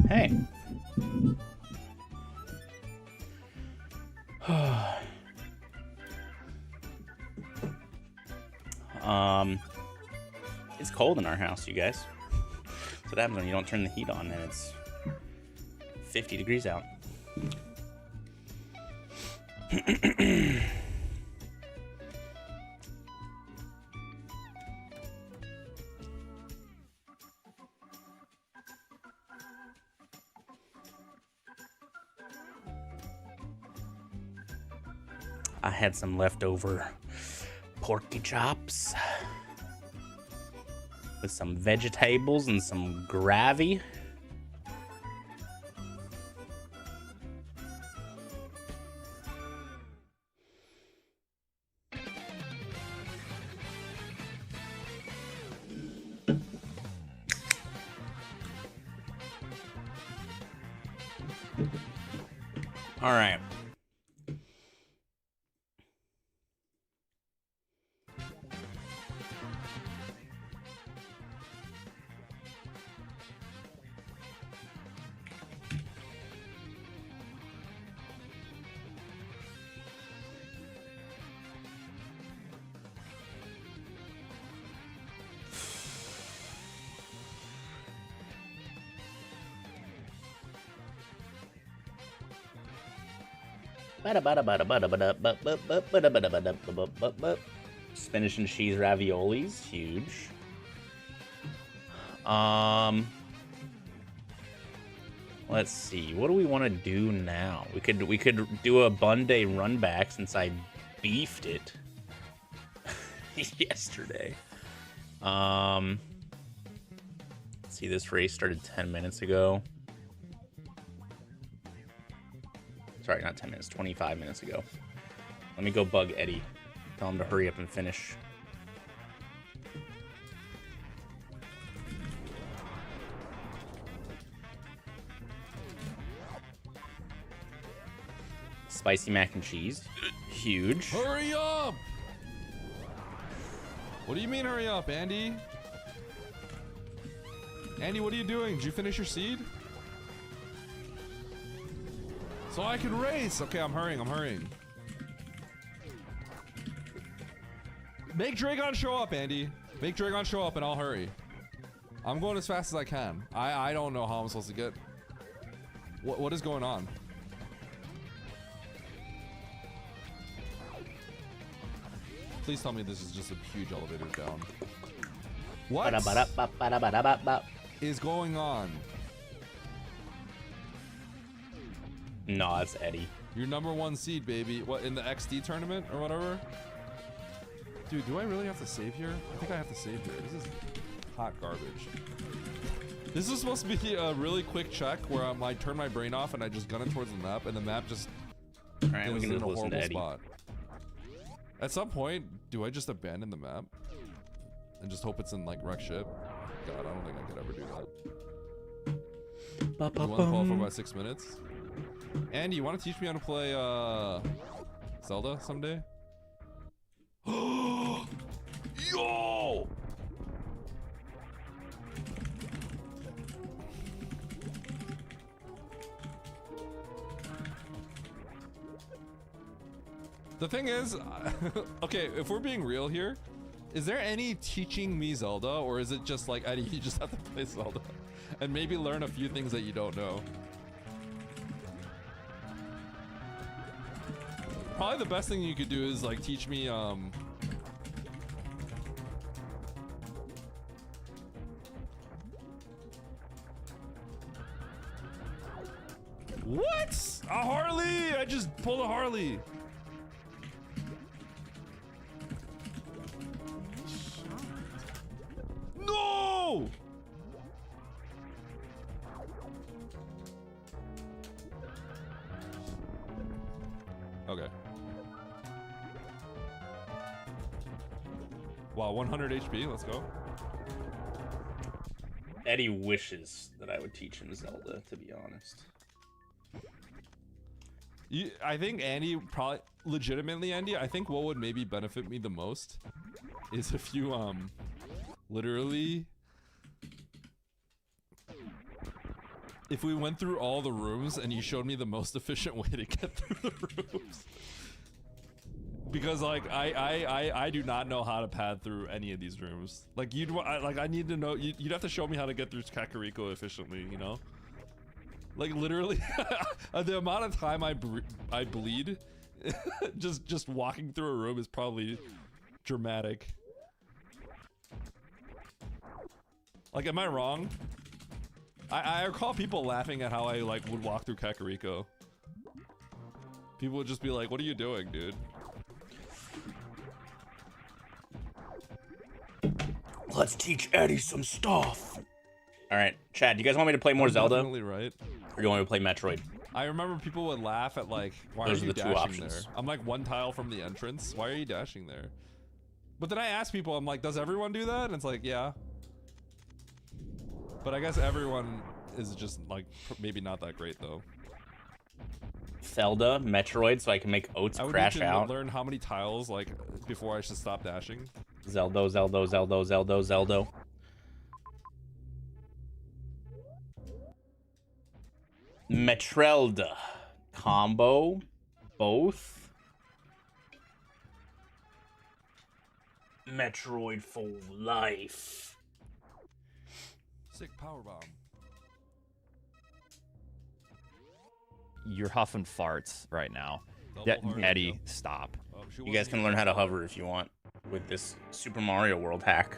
Hey. It's cold in our house, you guys. That's what happens when you don't turn the heat on and it's 50 degrees out. I had some leftover porky chops with some vegetables and some gravy. All right. Spinach and cheese raviolis, huge. Let's see. What do we want to do now? We could do a bun day run back since I beefed it yesterday. Let's see, this race started 10 minutes ago. Sorry, not 10 minutes, 25 minutes ago. Let me go bug Eddie. Tell him to hurry up and finish. Spicy mac and cheese. Huge. Hurry up! What do you mean hurry up, Andy? Andy, what are you doing? Did you finish your seed? So I can race. Okay, I'm hurrying. Make Dragon show up, Andy. Make Dragon show up and I'll hurry. I'm going as fast as I can. I don't know how I'm supposed to get... What is going on? Please tell me this is just a huge elevator down. What is going on? No, it's Eddie. Your #1 seed, baby. What, in the XD tournament or whatever? Dude, do I really have to save here? I think I have to save here. This is hot garbage. This is supposed to be a really quick check where I turn my brain off and I just gun it towards the map, and the map just Alright, we can in just a listen to horrible Eddie. spot. At some point, do I just abandon the map and just hope it's in like wreck ship? God, I don't think I could ever do that. You want to qualify by 6 minutes? Andy, you want to teach me how to play Zelda someday? Yo! The thing is, okay, if we're being real here, is there any teaching me Zelda, or is it just like, Eddie, you just have to play Zelda and maybe learn a few things that you don't know? Probably the best thing you could do is like teach me what? A Harley! I just pulled a Harley. No! Okay. Wow, 100 HP, let's go. Eddie wishes that I would teach him Zelda, to be honest. I think Andy probably, legitimately Andy, I think what would maybe benefit me the most is if you literally if we went through all the rooms and you showed me the most efficient way to get through the rooms. Because like I do not know how to pad through any of these rooms. Like I need to know. You'd have to show me how to get through Kakariko efficiently. You know, like literally, the amount of time I bleed, just walking through a room is probably dramatic. Like, am I wrong? I recall people laughing at how I like would walk through Kakariko. People would just be like, "What are you doing, dude?" Let's teach Eddie some stuff. All right, Chad, do you guys want me to play more Zelda? Definitely right. Or do you want me to play Metroid? I remember people would laugh at like, "Why Those are are you the two dashing options. there?" I'm like, one tile from the entrance. Why are you dashing there? But then I ask people, I'm like, "Does everyone do that?" And it's like, "Yeah." But I guess everyone is just like maybe not that great though. Zelda, Metroid, so I can make Oats I would crash need to out. learn how many tiles like before I should stop dashing. Zelda, Zelda, Zelda, Zelda, Zelda. Metrelda. Combo. Both. Metroid for life. Sick power bomb. You're huffing farts right now. Double hard. Eddie, stop. Oh, she You wasn't guys can even learn how to double. hover if you want with this Super Mario World hack.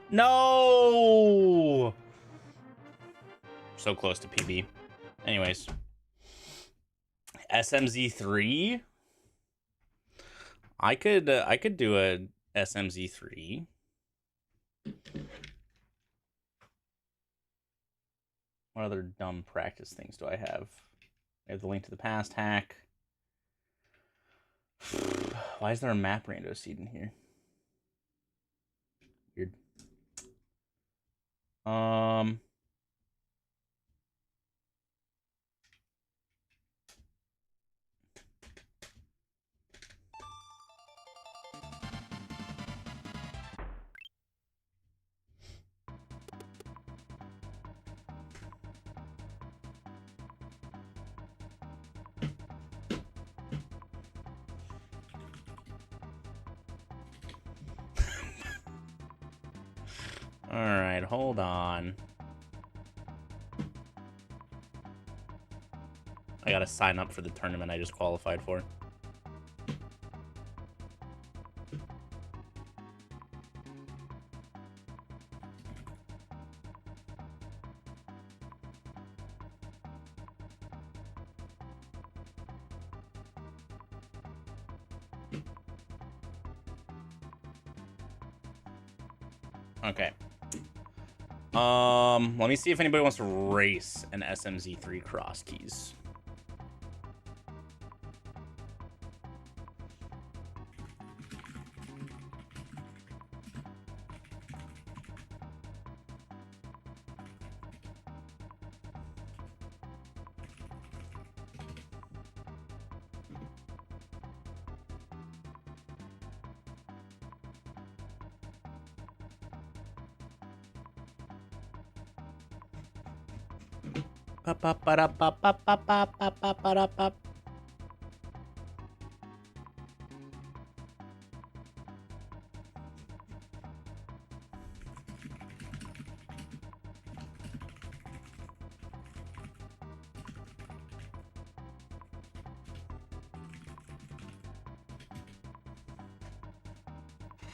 No! So close to PB. Anyways. SMZ3? I could do a SMZ3. What other dumb practice things do I have? I have the link to the past hack. Why is there a map rando seed in here? Weird. All right, hold on. I gotta sign up for the tournament I just qualified for. Okay. Let me see if anybody wants to race an SMZ3 cross keys.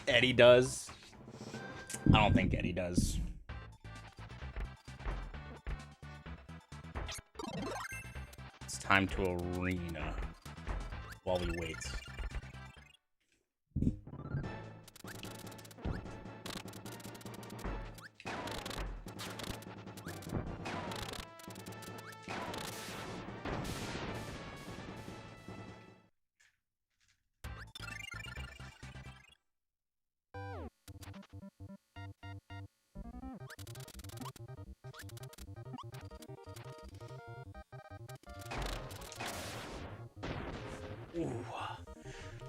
Eddie does. I don't think Eddie does. It's time to arena while we wait. Ooh,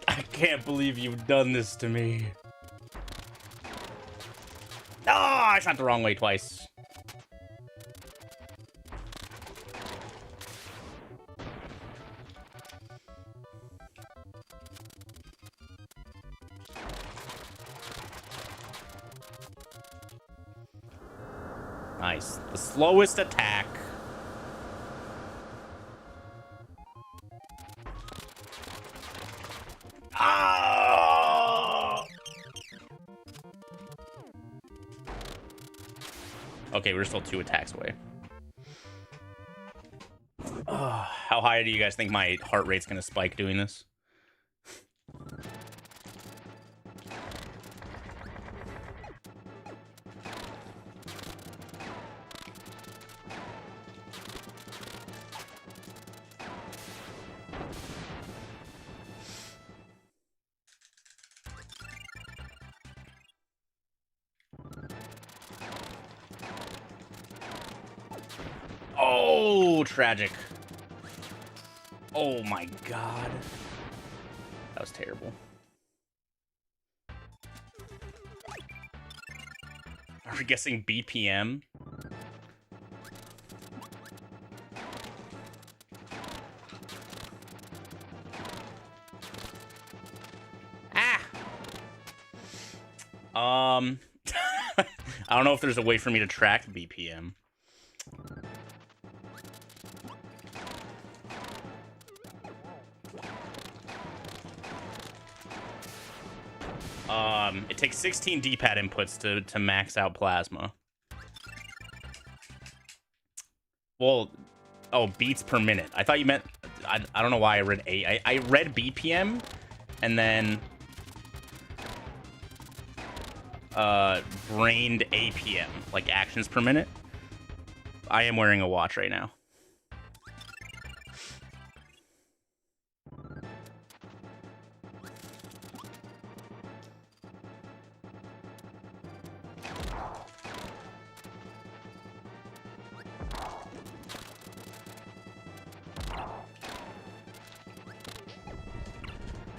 I can't believe you've done this to me. No, I shot the wrong way twice. Nice. The slowest attack. Ah! Okay, we're still 2 attacks away. How high do you guys think my heart rate's gonna spike doing this? Oh, tragic. Oh my god. That was terrible. Are we guessing BPM? Ah! I don't know if there's a way for me to track BPM. It takes 16 D-pad inputs to max out plasma. Well, oh, beats per minute. I thought you meant, I don't know why I read A. I read BPM, and then brained APM, like actions per minute. I am wearing a watch right now.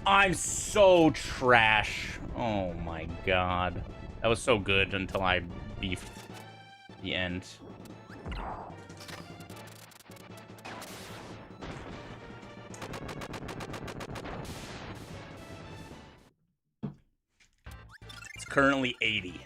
I'm so trash. Oh my god. That was so good until I beefed the end. It's currently 80.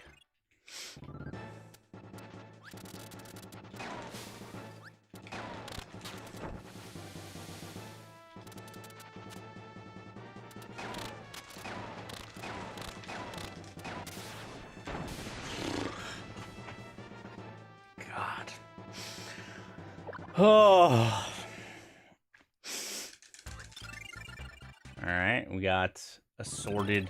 Oh. All right, we got assorted.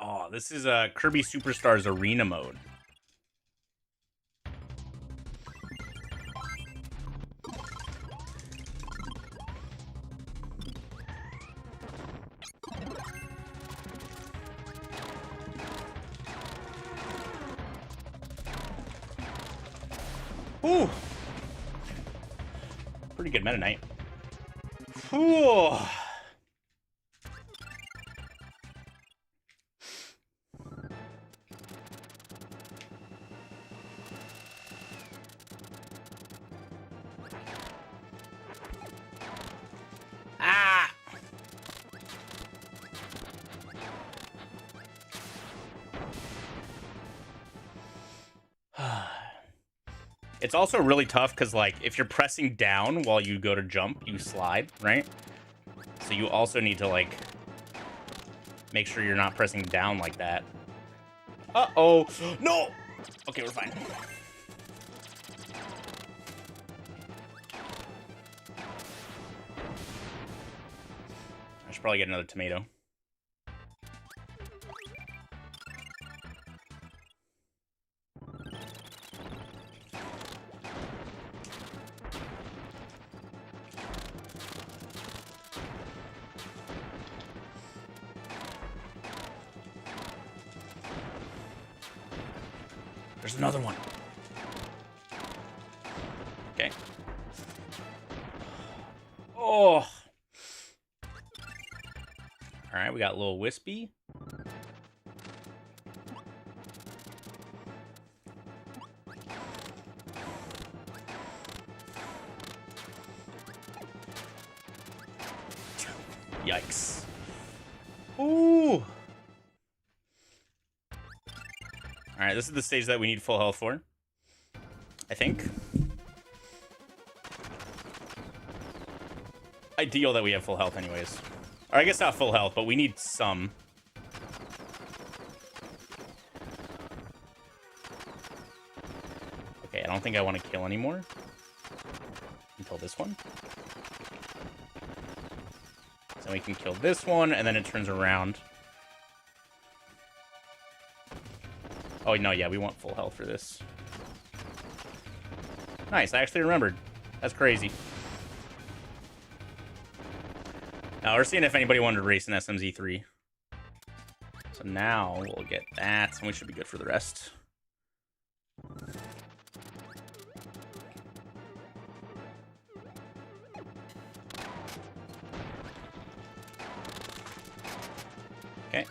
Oh, this is a Kirby Superstars Arena mode. Ooh. Pretty good Meta Knight. Ooh. It's also really tough because, like, if you're pressing down while you go to jump, you slide, right? So you also need to, like, make sure you're not pressing down like that. Uh-oh. No! Okay, we're fine. I should probably get another tomato. There's another one. Okay. Oh. All right, we got a little wispy. Yikes. Ooh. All right, this is the stage that we need full health for, I think. Ideal that we have full health anyways. Or I guess not full health, but we need some. Okay, I don't think I want to kill anymore. Until this one. So we can kill this one, and then it turns around. Oh, no, yeah, we want full health for this. Nice, I actually remembered. That's crazy. Now, we're seeing if anybody wanted to race an SMZ3. So now we'll get that, and we should be good for the rest. Okay.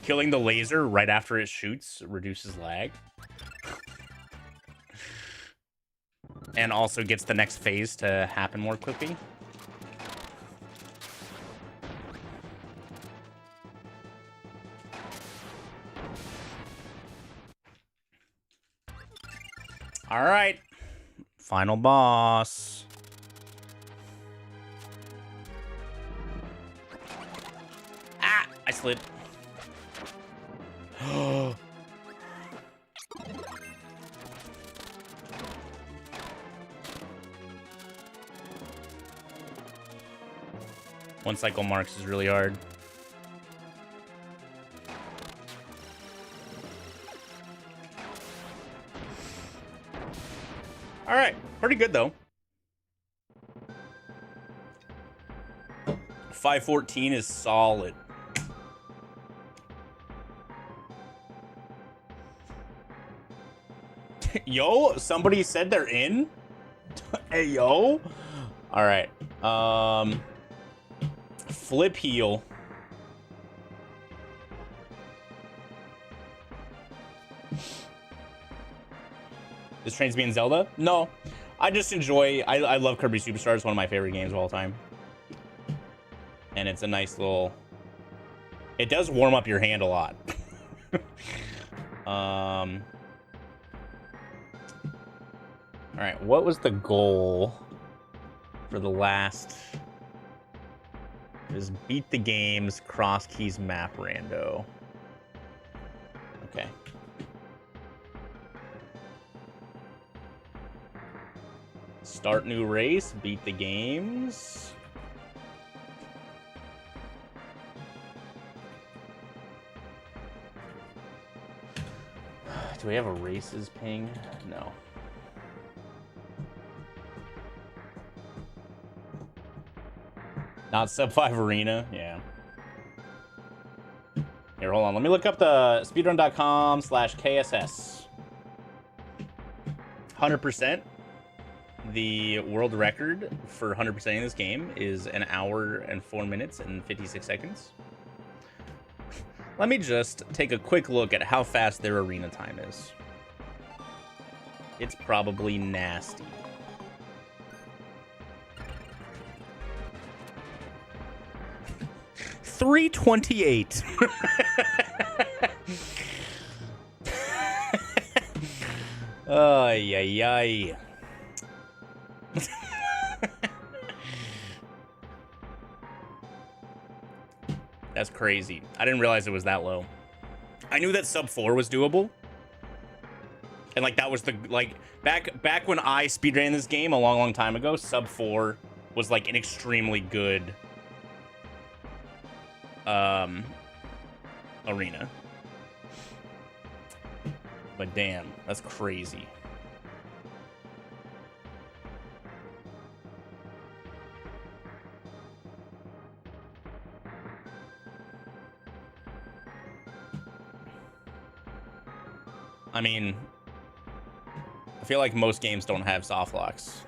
Killing the laser right after it shoots reduces lag. And also gets the next phase to happen more quickly. All right. Final boss. Ah, I slid. One cycle marks is really hard. All right, pretty good though. 514 is solid. Yo, somebody said they're in? Hey, yo. All right. Flip heel. This train's being Zelda? No. I just enjoy... I love Kirby Superstar. It's one of my favorite games of all time. And it's a nice little... It does warm up your hand a lot. All right, what was the goal for the last? It was beat the games, cross keys, map rando. Okay. Start new race, beat the games. Do we have a races ping? No. Not sub 5 arena, yeah. Here, hold on. Let me look up the speedrun.com/KSS. 100%. The world record for 100%ing this game is 1 hour and 4 minutes and 56 seconds. Let me just take a quick look at how fast their arena time is. It's probably nasty. 328. Ay, ay, ay. That's crazy. I didn't realize it was that low. I knew that sub 4 was doable. And like that was the like back when I speedran this game a long time ago, sub 4 was like an extremely good arena. But damn, that's crazy. I mean, I feel like most games don't have soft locks.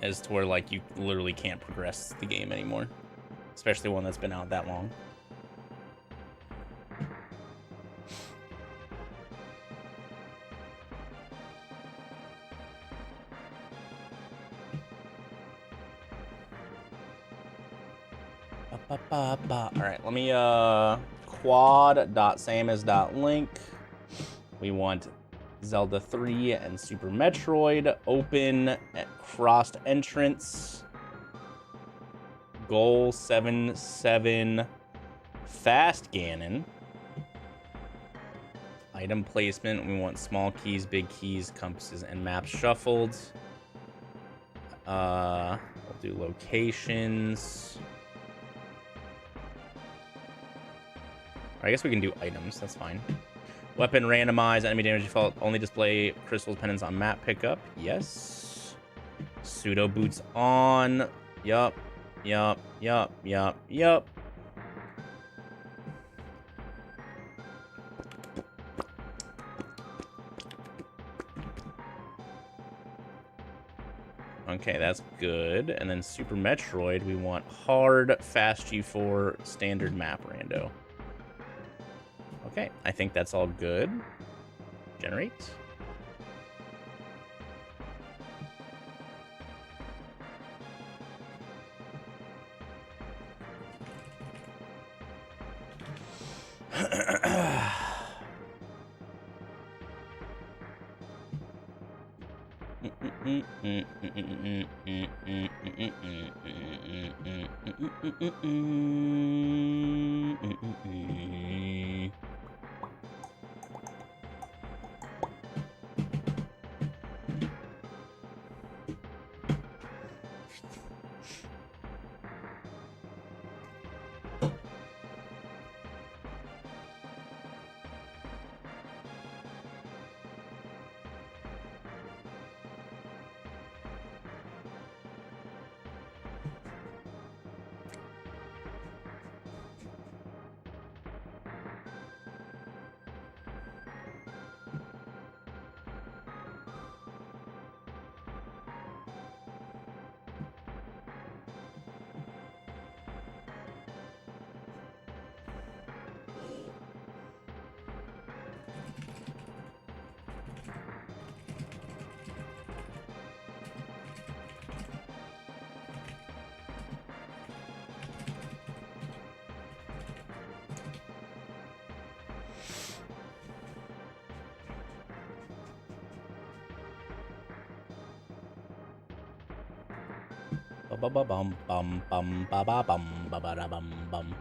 As to where, like, you literally can't progress the game anymore. Especially one that's been out that long. Alright, let me, quad.samus.link. We want Zelda 3 and Super Metroid. Open at crossed entrance. Goal 7-7. Fast Ganon. Item placement. We want small keys, big keys, compasses, and maps shuffled. We'll do locations. I guess we can do items. That's fine. Weapon randomize. Enemy damage default. Only display crystals pendants on map pickup. Yes. Pseudo boots on. Yup. Yup. Yup. Yup. Yup. Okay, that's good. And then Super Metroid, we want hard, fast G4, standard map rando. Okay, I think that's all good. Generate. Ba-ba-bum, bum, bum, ba-ba-bum, ba-ba-da-bum, bum.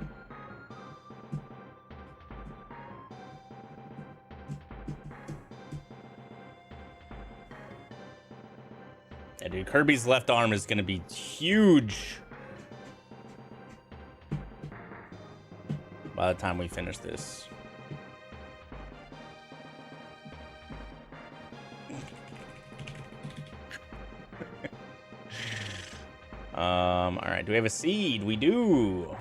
Yeah, dude, Kirby's left arm is gonna be huge by the time we finish this. All right, do we have a seed? We do.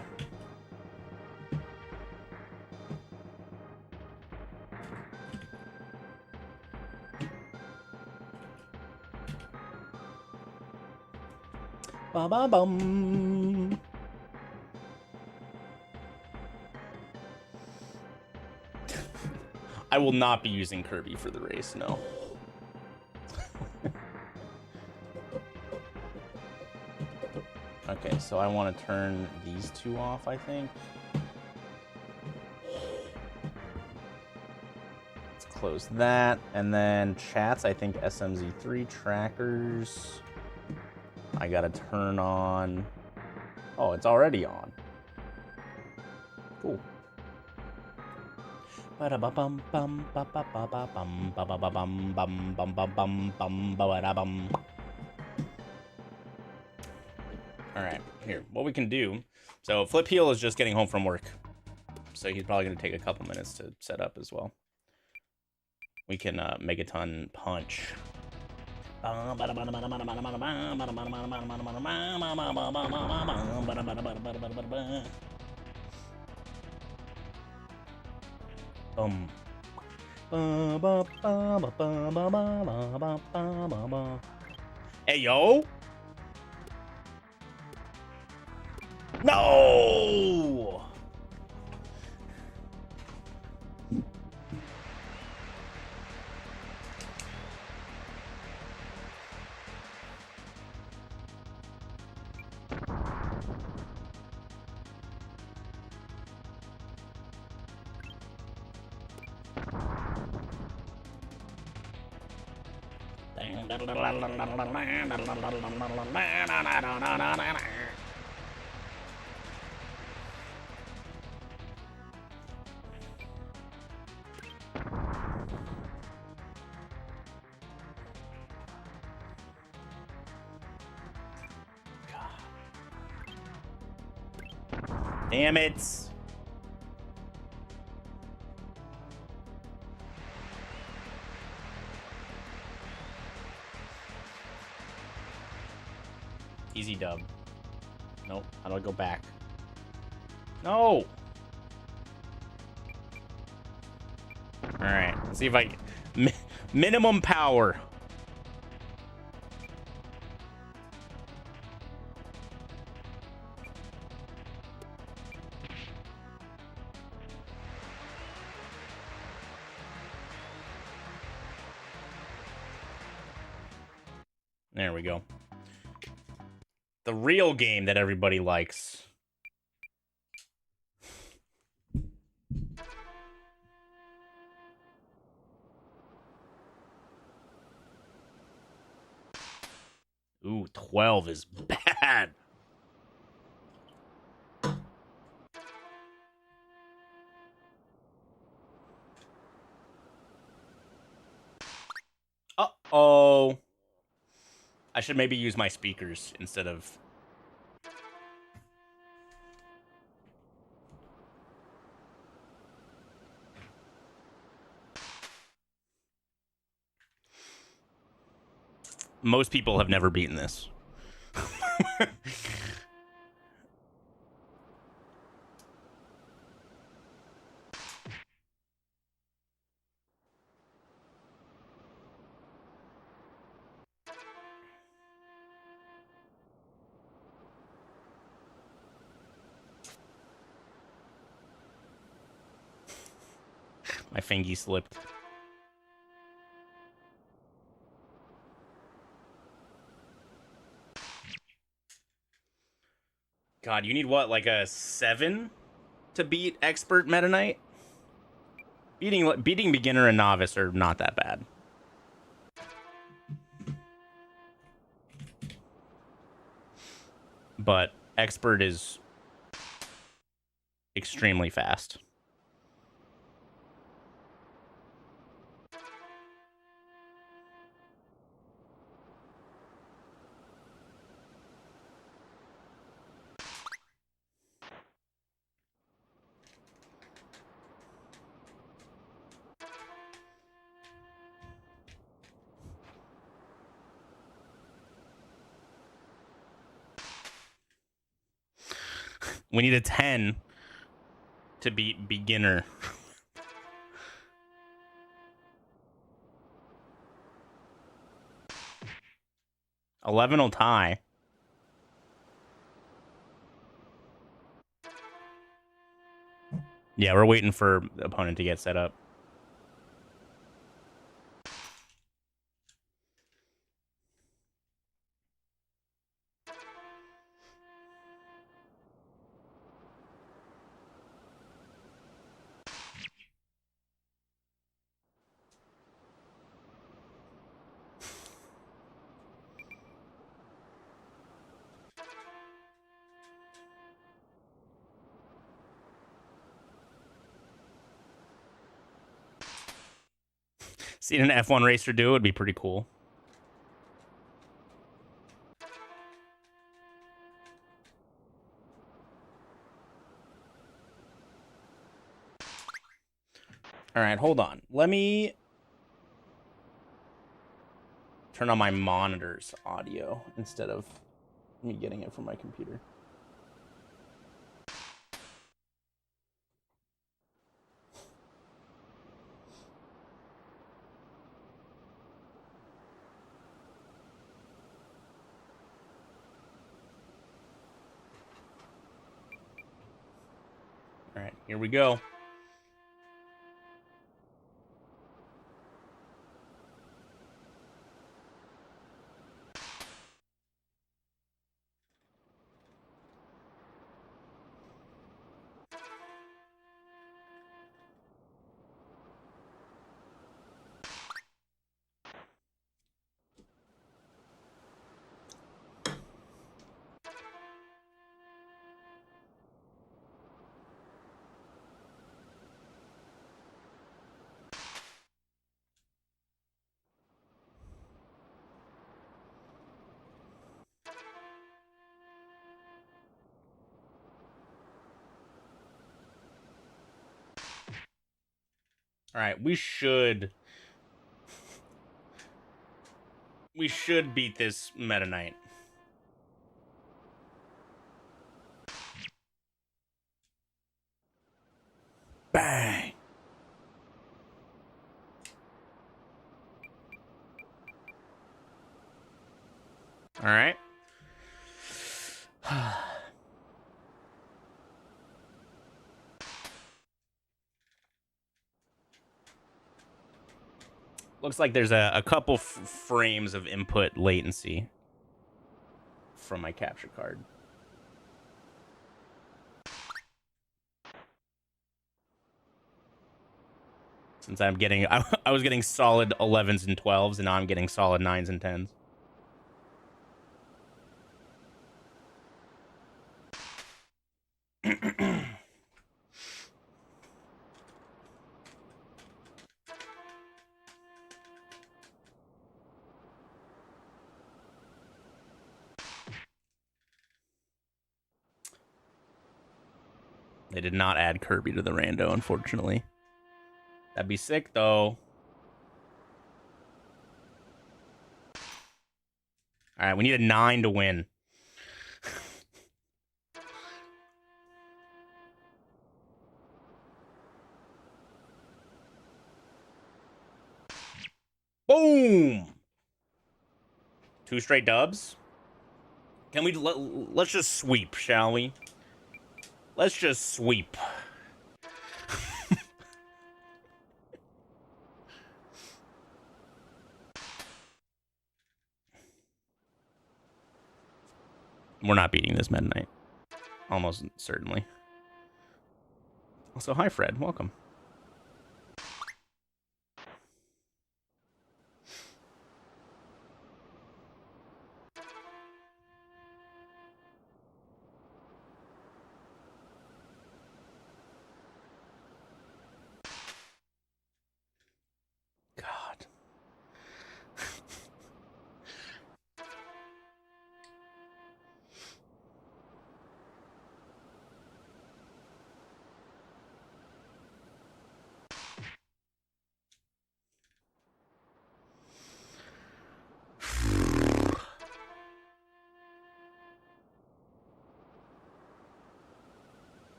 Ba-ba-bum. I will not be using Kirby for the race, no. Okay, so I want to turn these two off, I think. Let's close that. And then chats, I think SMZ3 trackers. I got to turn on... Oh, it's already on. Cool. All right, here, what we can do. So Flip Heel is just getting home from work. So he's probably going to take a couple minutes to set up as well. We can Megaton punch. Hey, yo! No! Damn it. Easy dub. Nope. How do I go back? No! Alright. Let's see if I... minimum power. There we go. The real game that everybody likes. Ooh, 12 is bad. Uh-oh. I should maybe use my speakers instead of... Most people have never beaten this. My fingy slipped. God, you need what, like a 7 to beat Expert Meta Knight? Beating Beginner and Novice are not that bad. But Expert is extremely fast. We need a 10 to beat Beginner. 11 will tie. Yeah, we're waiting for the opponent to get set up. Seeing an F1 racer do it would be pretty cool. All right, hold on. Let me turn on my monitor's audio instead of me getting it from my computer. All right, here we go. All right, we should beat this Meta Knight. Bang. All right. Looks like there's a couple frames of input latency from my capture card. Since I'm getting, I was getting solid 11s and 12s, and now I'm getting solid 9s and 10s. They did not add Kirby to the rando, unfortunately. That'd be sick, though. All right, we need a 9 to win. Boom! 2 straight dubs. Can we let's just sweep, shall we? Let's just sweep. We're not beating this Meta Knight. Almost certainly. Also, hi Fred, welcome. God.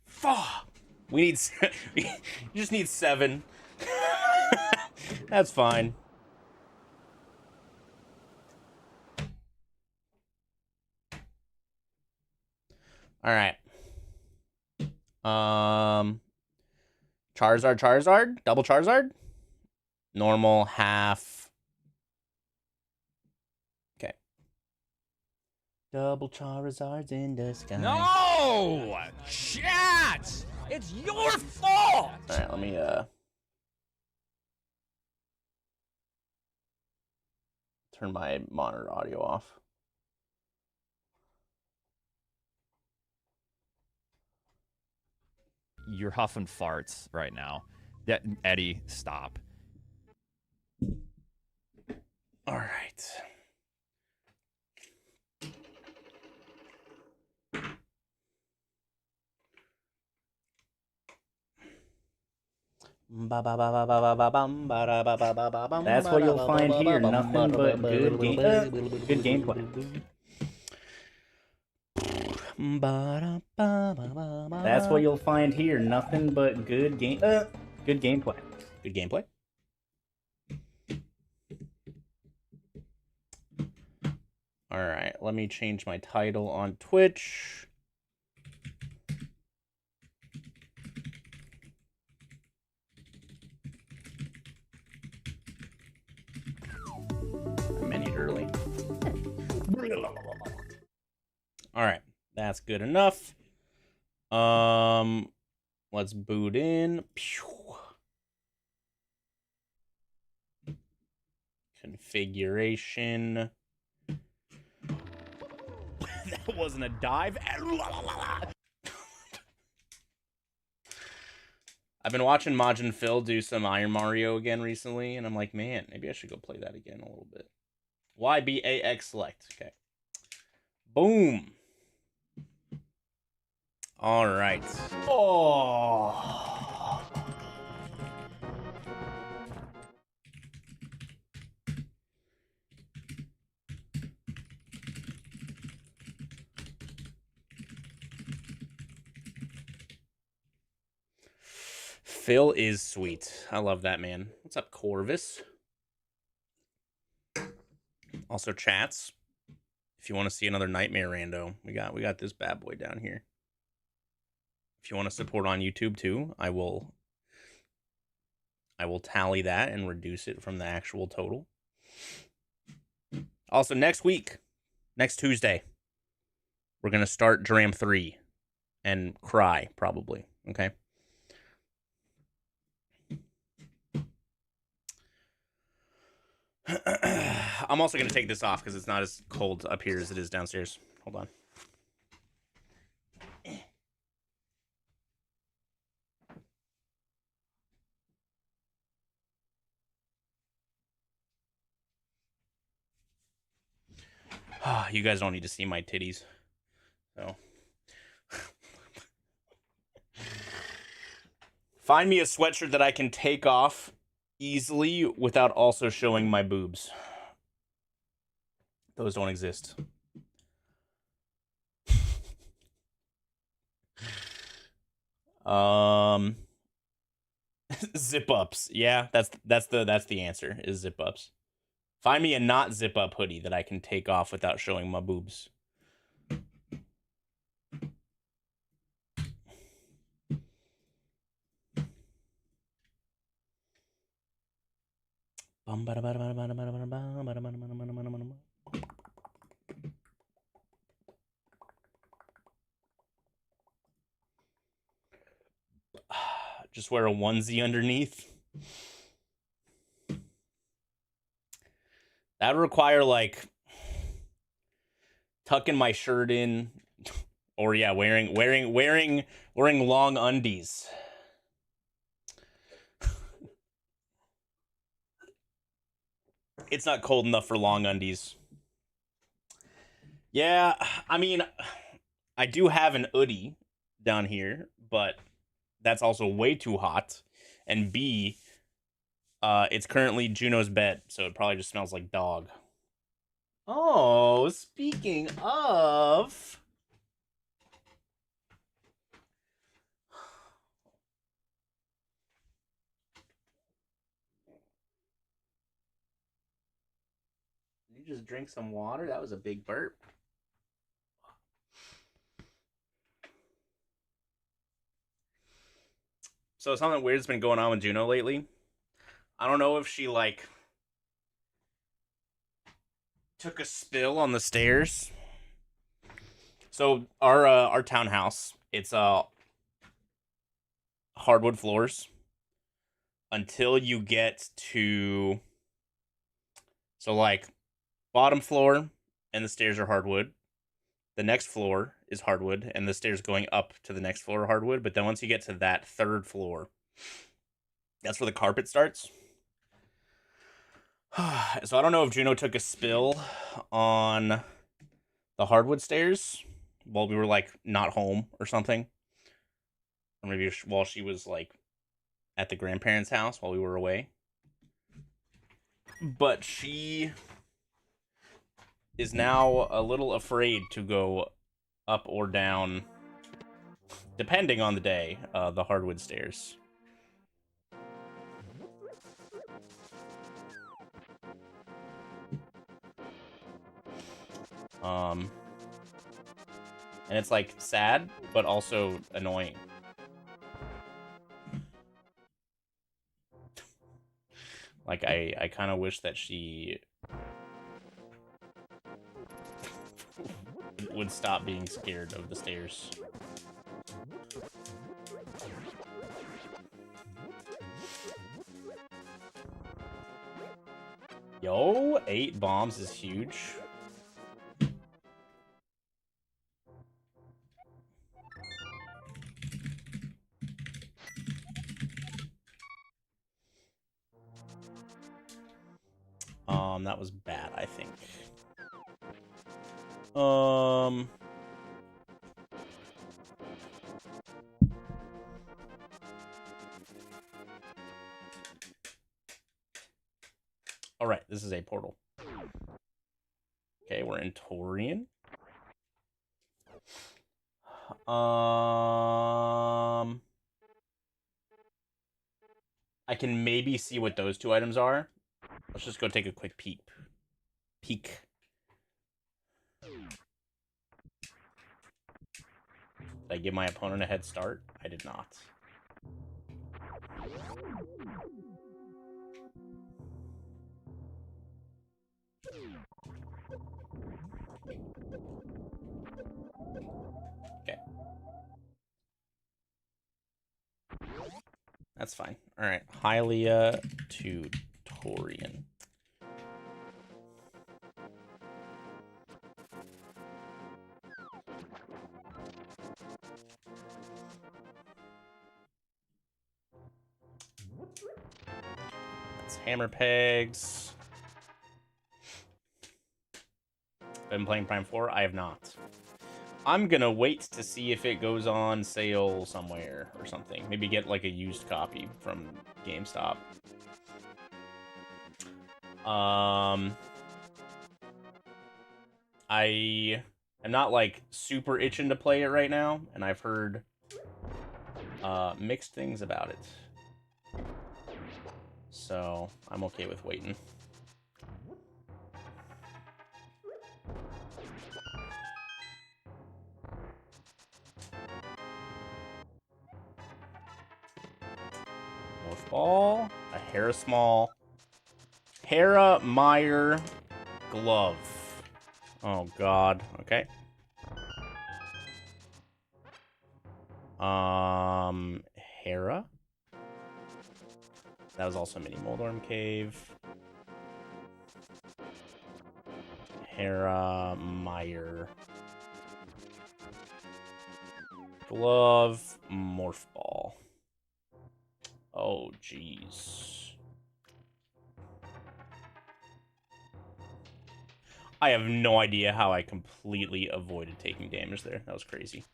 Fuck. We need. We just need 7. That's fine. All right. Charizard, double Charizard, normal half. Okay. Double Charizards in the sky. No! Chat! It's your fault! All right, let me, turn my monitor audio off. You're huffing farts right now. Yeah, Eddie, stop. All right. That's what you'll find here. Nothing but good gameplay. That's what you'll find here. Nothing but good gameplay. Good gameplay. All right, let me change my title on Twitch. I meant early. All right, that's good enough. Let's boot in. Configuration. That wasn't a dive. I've been watching Majin Phil do some Iron Mario again recently, and I'm like, man, maybe I should go play that again a little bit. YBAX select. Okay. Boom. All right. Oh. Phil is sweet. I love that man. What's up, Corvus? Also, chats. If you want to see another Nightmare rando, we got this bad boy down here. If you want to support on YouTube too, I will tally that and reduce it from the actual total. Also, next Tuesday, we're gonna start Dram 3 and cry probably. Okay. I'm also going to take this off because it's not as cold up here as it is downstairs. Hold on. You guys don't need to see my titties. So. Find me a sweatshirt that I can take off easily without also showing my boobs. Those don't exist. Zip ups. Yeah, that's the answer, is zip ups. Find me a not zip up hoodie that I can take off without showing my boobs. Just wear a onesie underneath. That would require like tucking my shirt in, or yeah, wearing long undies. It's not cold enough for long undies. Yeah, I mean, I do have an hoodie down here, but that's also way too hot. And B, it's currently Juno's bed, so it probably just smells like dog. Oh, speaking of... Did you just drink some water? That was a big burp. So something weird's been going on with Juno lately. I don't know if she like took a spill on the stairs. So our townhouse, it's hardwood floors until you get to, so like bottom floor and the stairs are hardwood. The next floor is hardwood, and the stairs going up to the next floor are hardwood. But then once you get to that third floor, That's where the carpet starts. So I don't know if Juno took a spill on the hardwood stairs while we were like not home or something, or maybe while she was like at the grandparents' house while we were away. But she is now a little afraid to go up or down, depending on the day, the hardwood stairs. And it's like sad, but also annoying. Like I kind of wish that she would stop being scared of the stairs. Yo, 8 bombs is huge. That was bad, I think. All right, this is a portal. Okay, we're in Torian. I can maybe see what those 2 items are. Let's just go take a quick peek. Did I give my opponent a head start? I did not. Okay. That's fine. All right. Hylia to Torian. That's hammer pegs. Been playing Prime 4? I have not. I'm gonna wait to see if it goes on sale somewhere or something. Maybe get like a used copy from GameStop. I am not like super itching to play it right now, and I've heard mixed things about it. So I'm okay with waiting. Morph ball, a Hera small, Hera Meyer glove. Oh god. Okay. Hera. That was also mini Moldorm Cave. Hera Meyer glove, morph ball. Oh jeez. I have no idea how I completely avoided taking damage there. That was crazy.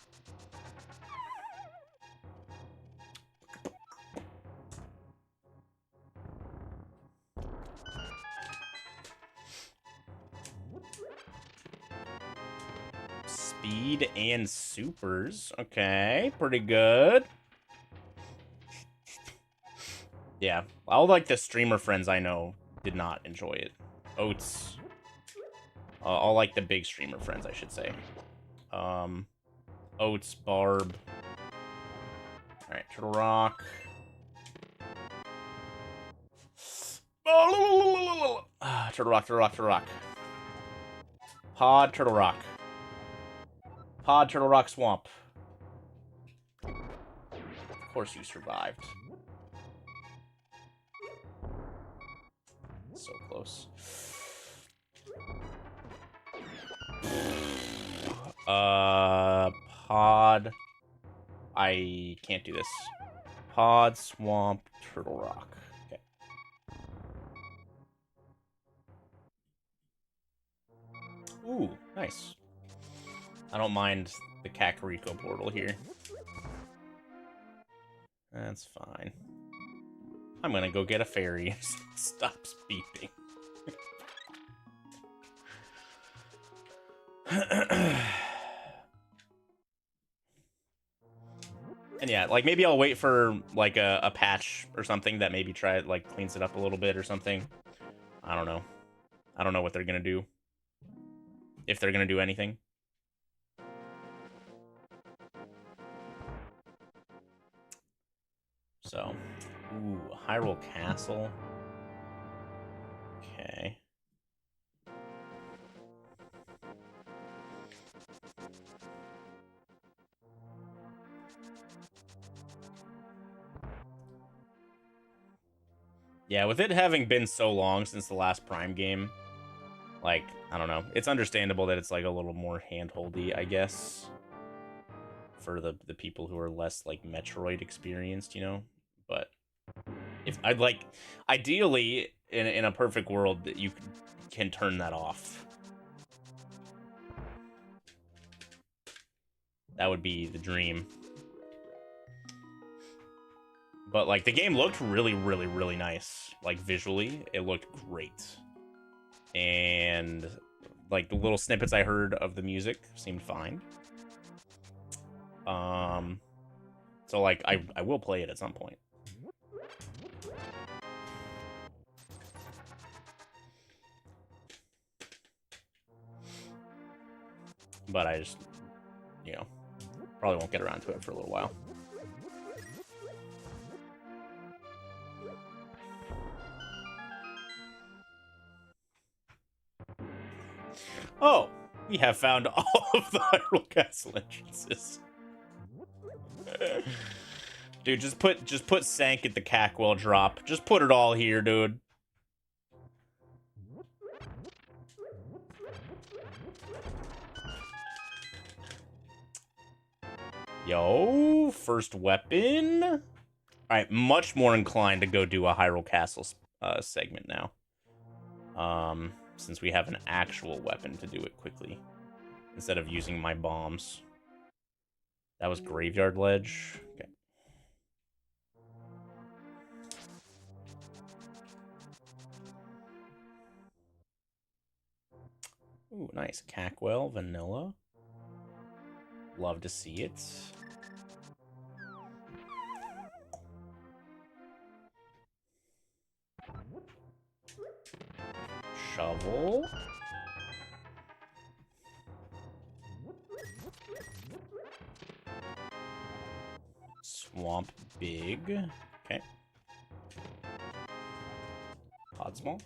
Speed and supers. Okay, pretty good. Yeah, all like the streamer friends I know did not enjoy it. Oats. All like the big streamer friends, I should say. Oats, Barb. Alright, Turtle Rock. Turtle Rock, Turtle Rock, Turtle Rock. Pod, Turtle Rock. Pod, Turtle Rock, Swamp. Of course you survived. So close. Pod. I can't do this. Pod, Swamp, Turtle Rock. Okay. Ooh, nice. I don't mind the Kakariko portal here. That's fine. I'm gonna go get a fairy. Stops beeping. And yeah, like maybe I'll wait for like a patch or something that maybe cleans it up a little bit or something. I don't know. I don't know what they're gonna do. If they're gonna do anything. So, ooh, Hyrule Castle. Okay. Yeah, with it having been so long since the last Prime game, like, I don't know. It's understandable that it's like a little more handholdy, I guess, for the people who are less like Metroid experienced, you know. But if I'd like, ideally, in a perfect world, that you can turn that off. That would be the dream. But, like, the game looked really, really, really nice. Like, visually, it looked great. And, like, the little snippets I heard of the music seemed fine. So, like, I will play it at some point. But I just, you know, probably won't get around to it for a little while. Oh, we have found all of the Hyrule Castle entrances. Dude, just put Sank at the Cackwell drop. Just put it all here, dude. Yo, first weapon. All right, much more inclined to go do a Hyrule Castle segment now. Since we have an actual weapon to do it quickly, instead of using my bombs. That was Graveyard Ledge. Okay. Ooh, nice. Cackwell, vanilla. Love to see it. Shovel. Swamp Big. Okay. Pod Small.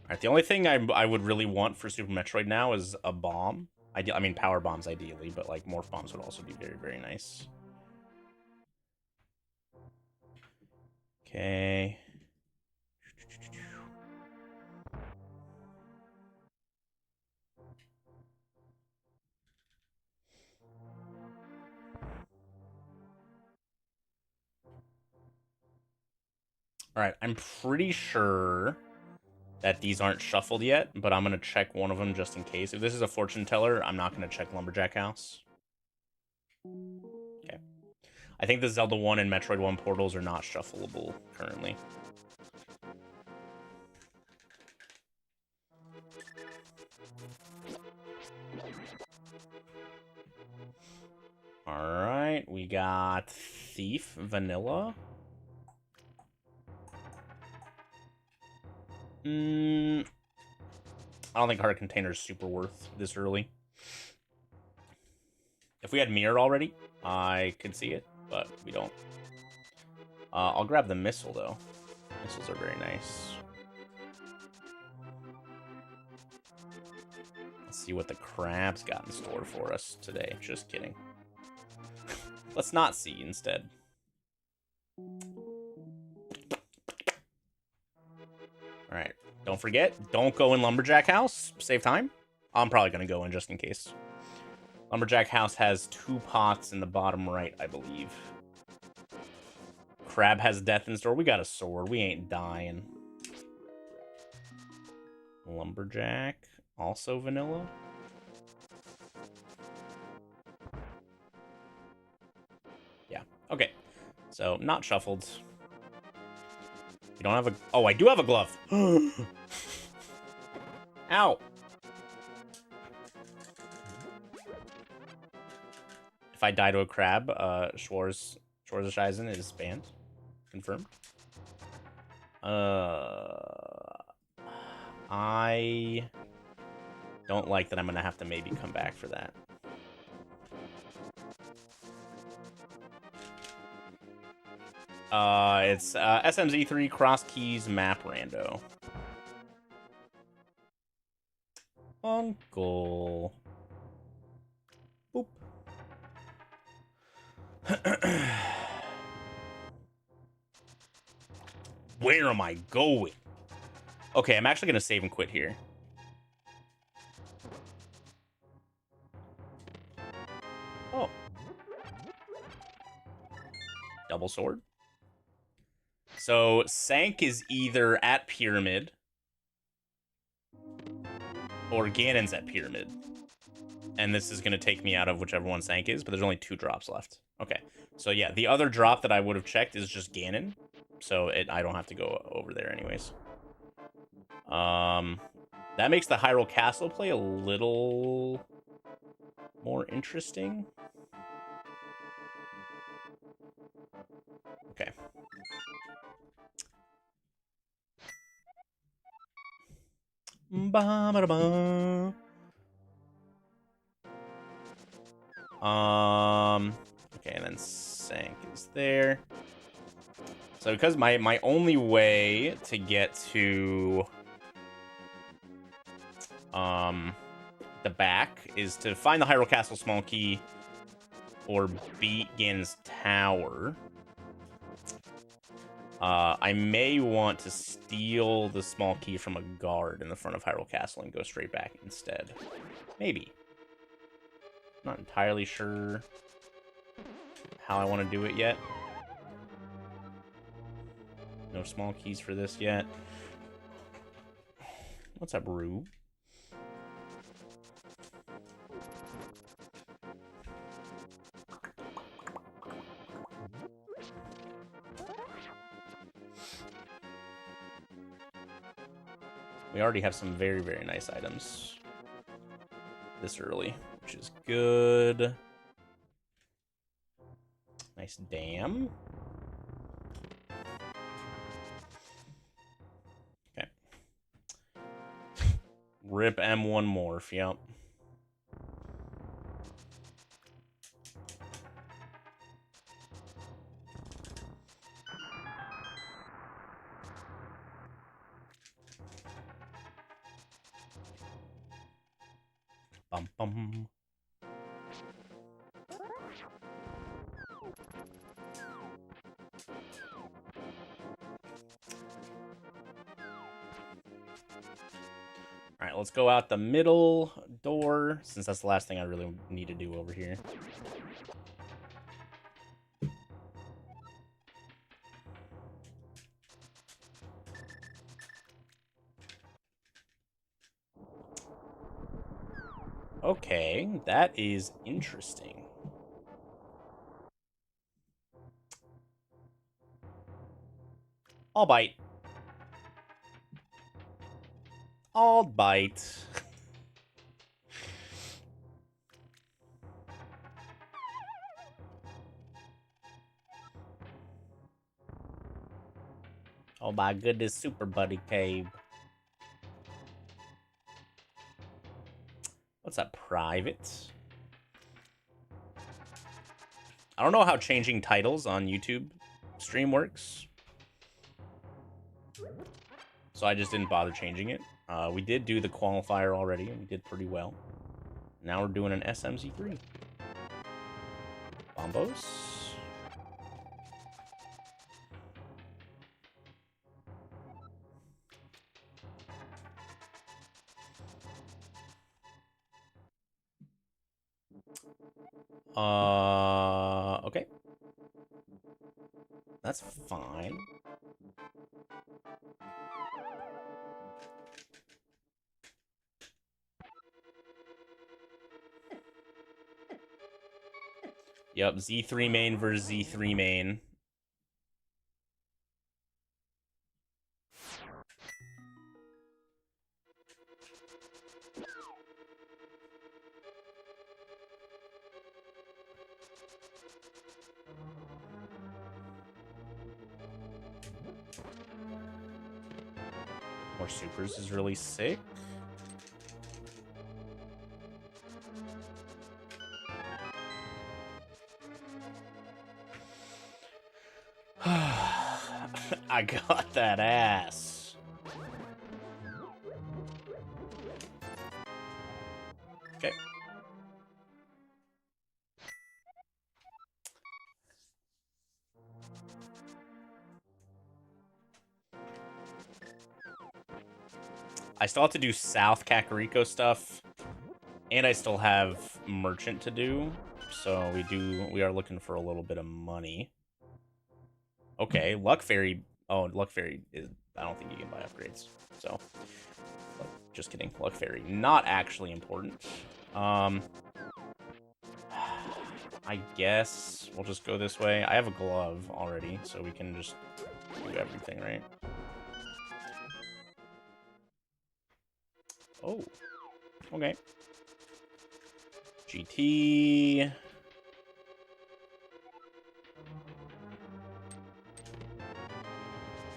Alright, the only thing I would really want for Super Metroid now is a bomb. I mean, power bombs ideally, but like morph bombs would also be very, very nice. Okay. Alright, I'm pretty sure that these aren't shuffled yet, but I'm going to check one of them just in case. If this is a fortune teller, I'm not going to check Lumberjack House. Okay. I think the Zelda 1 and Metroid 1 portals are not shuffleable currently. Alright, we got Thief Vanilla. I don't think Heart Container is super worth this early. If we had Mirror already, I could see it, but we don't. I'll grab the Missile, though. Missiles are very nice. Let's see what the crab's got in store for us today. Just kidding. Let's not see instead. Alright, don't forget, don't go in Lumberjack House. Save time. I'm probably going to go in just in case. Lumberjack House has 2 pots in the bottom right, I believe. Crab has death in store. We got a sword. We ain't dying. Lumberjack, also vanilla. Yeah, okay. So, not shuffled. You don't have a... Oh, I do have a glove. Ow. If I die to a crab, Schwarzenscheisen is banned. Confirmed. I don't like that I'm gonna have to maybe come back for that. It's SMZ3 Cross Keys Map Rando. Uncle. Boop. Where am I going? Okay, I'm actually gonna save and quit here. Oh. Double sword. So, Sank is either at Pyramid or Ganon's at Pyramid. And this is going to take me out of whichever one Sank is, but there's only 2 drops left. Okay, so yeah, the other drop that I would have checked is just Ganon. So I don't have to go over there anyways. That makes the Hyrule Castle play a little more interesting. Okay. Ba-ba-da-ba. Okay, and then Sank is there. So because my only way to get to the back is to find the Hyrule Castle small key or beat Ganon's tower. I may want to steal the small key from a guard in the front of Hyrule Castle and go straight back instead. Maybe. Not entirely sure how I want to do it yet. No small keys for this yet. What's up, Rube? We already have some very, very nice items this early, which is good. Nice dam. Okay. Rip M1 morph, yep. Bum bum. All right, let's go out the middle door, since that's the last thing I really need to do over here. Okay, that is interesting. I'll bite. I'll bite. Oh my goodness, Super Buddy Cave. What's that, private? I don't know how changing titles on YouTube stream works. So I just didn't bother changing it. We did do the qualifier already, and we did pretty well. Now we're doing an SMZ3. Bombos. Okay. That's fine. Yep, Z3 main versus Z3 main. More supers is really sick. I got that ass. Okay. I still have to do South Kakariko stuff, and I still have merchant to do, so we are looking for a little bit of money. Okay, Luck Fairy. Oh, Luck Fairy is. I don't think you can buy upgrades. So, just kidding. Luck Fairy, not actually important. I guess we'll just go this way. I have a glove already, so we can just do everything, right? Oh, okay. GT.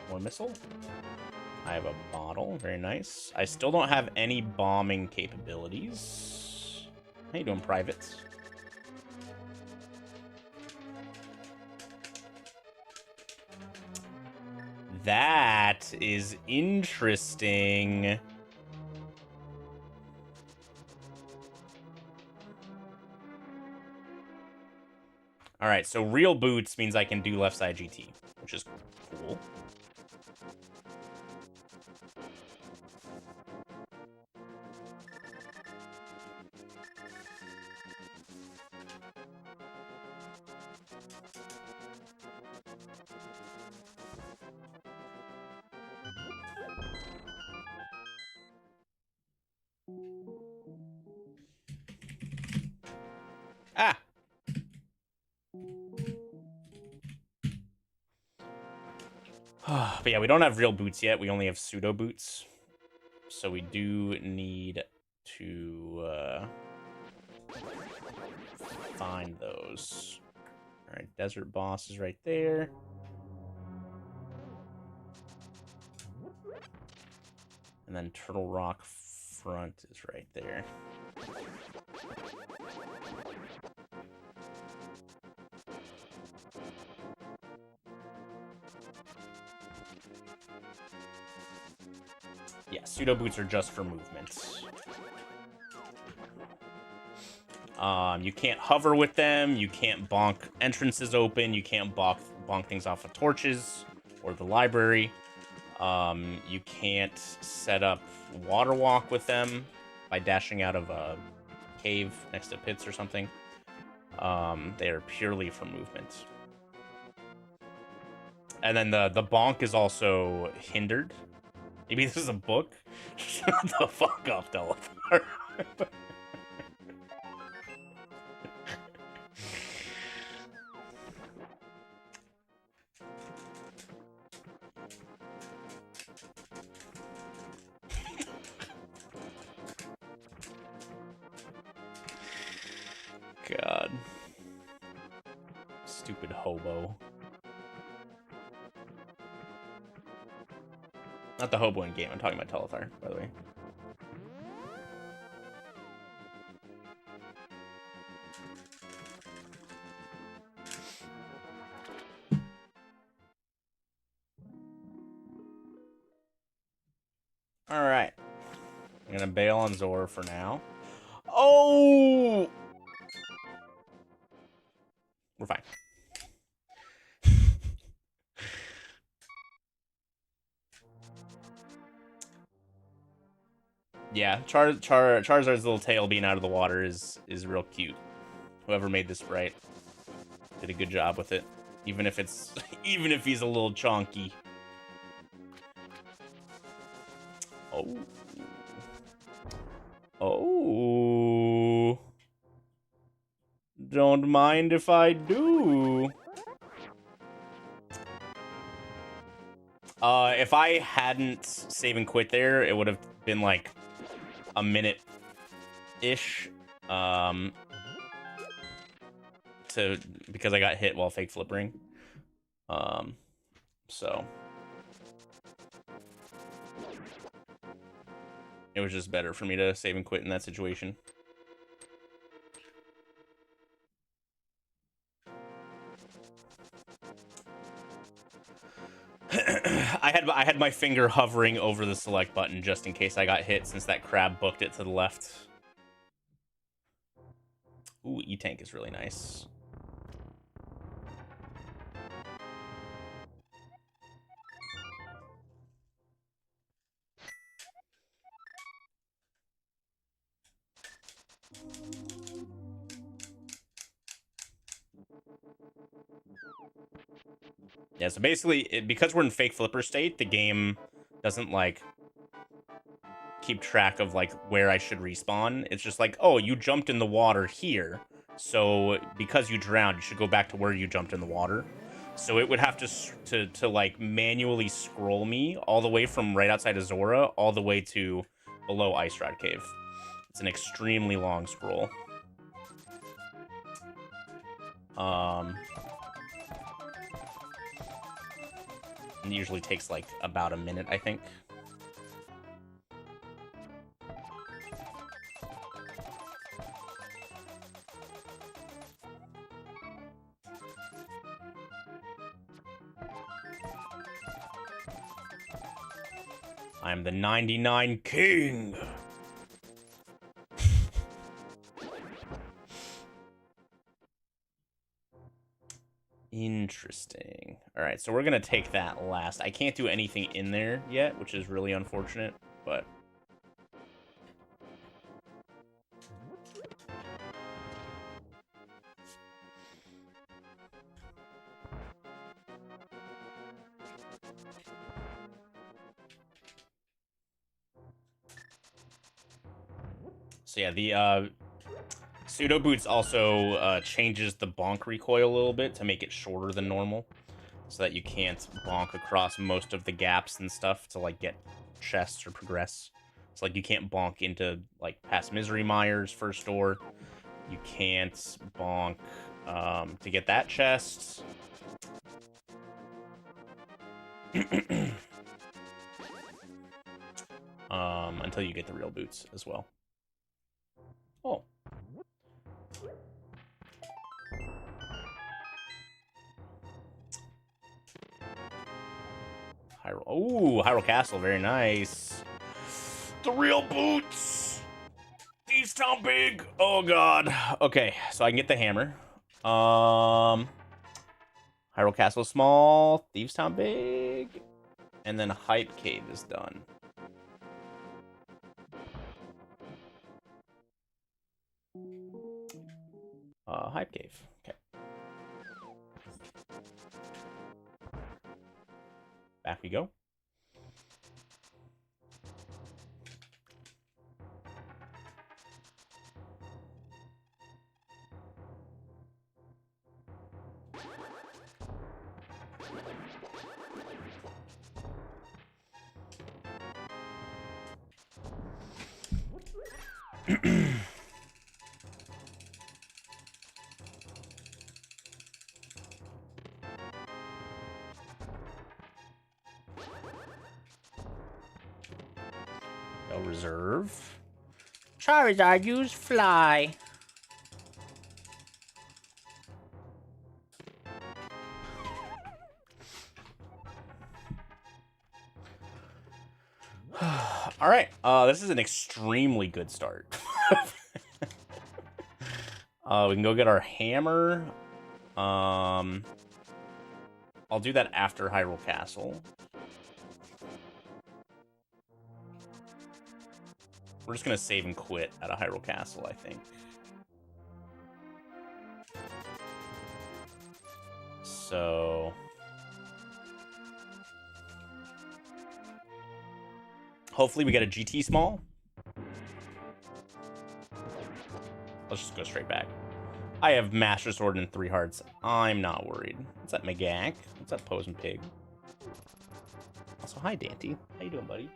More missile. I have a bottle. Very nice. I still don't have any bombing capabilities. How you doing, privates? That is interesting. All right, so real boots means I can do left side GT, which is cool. Ah! But yeah, we don't have real boots yet. We only have pseudo boots. So we do need to find those. All right, desert boss is right there. And then Turtle Rock front is right there. Yeah, pseudo boots are just for movements. You can't hover with them. You can't bonk entrances open. You can't bonk things off of torches or the library. You can't set up water walk with them by dashing out of a cave next to pits or something. They are purely for movement. And then the bonk is also hindered. Maybe this is a book? Shut the fuck up, Delethar. God. Stupid hobo. Not the hobo in game, I'm talking about Telethar, by the way. Alright. I'm gonna bail on Zor for now. Oh! We're fine. Yeah, Charizard's little tail being out of the water is real cute. Whoever made this sprite did a good job with it. Even if it's even if he's a little chonky. Oh. Oh. Don't mind if I do. If I hadn't save and quit there, it would have been like a minute-ish. Because I got hit while fake flippering. So it was just better for me to save and quit in that situation. I had my finger hovering over the select button just in case I got hit, since that crab booked it to the left. Ooh, E-Tank is really nice. Yeah, so basically, because we're in fake flipper state, the game doesn't, like, keep track of, like, where I should respawn. It's just like, oh, you jumped in the water here, so because you drowned, you should go back to where you jumped in the water. So it would have to like, manually scroll me all the way from right outside of Zora all the way to below Ice Rod Cave. It's an extremely long scroll. It usually takes like about a minute, I think. I'm the 99 King. Interesting. All right, so we're gonna take that last. I can't do anything in there yet, which is really unfortunate, but so yeah, the pseudo boots also changes the bonk recoil a little bit to make it shorter than normal, so that you can't bonk across most of the gaps and stuff to like get chests or progress. So like you can't bonk into like past Misery Mire's first door. You can't bonk to get that chest. Until you get the real boots as well. Oh. Hyrule. Oh, Hyrule Castle, very nice. The real boots. Thieves Town big. Oh god. Okay, so I can get the hammer. Hyrule Castle small, Thieves Town big, and then Hype Cave is done. Hype Cave. Okay. Back we go. Go reserve. Charizard, use fly. All right, this is an extremely good start. We can go get our hammer. I'll do that after Hyrule Castle. We're just gonna save and quit at a Hyrule Castle, I think. So hopefully we get a GT small. Let's just go straight back. I have Master Sword and 3 hearts. I'm not worried. What's up, Megak? What's up, Posen Pig? Also, hi, Dante. How you doing, buddy?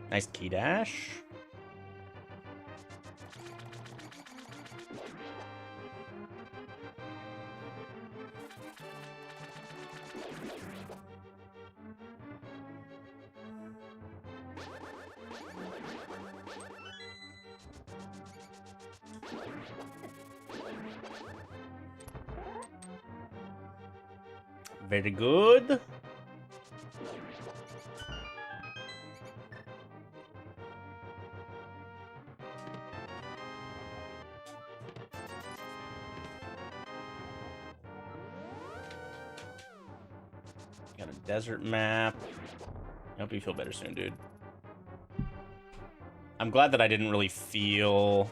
Nice key dash. Very good. Got a desert map. I hope you feel better soon, dude. I'm glad that I didn't really feel,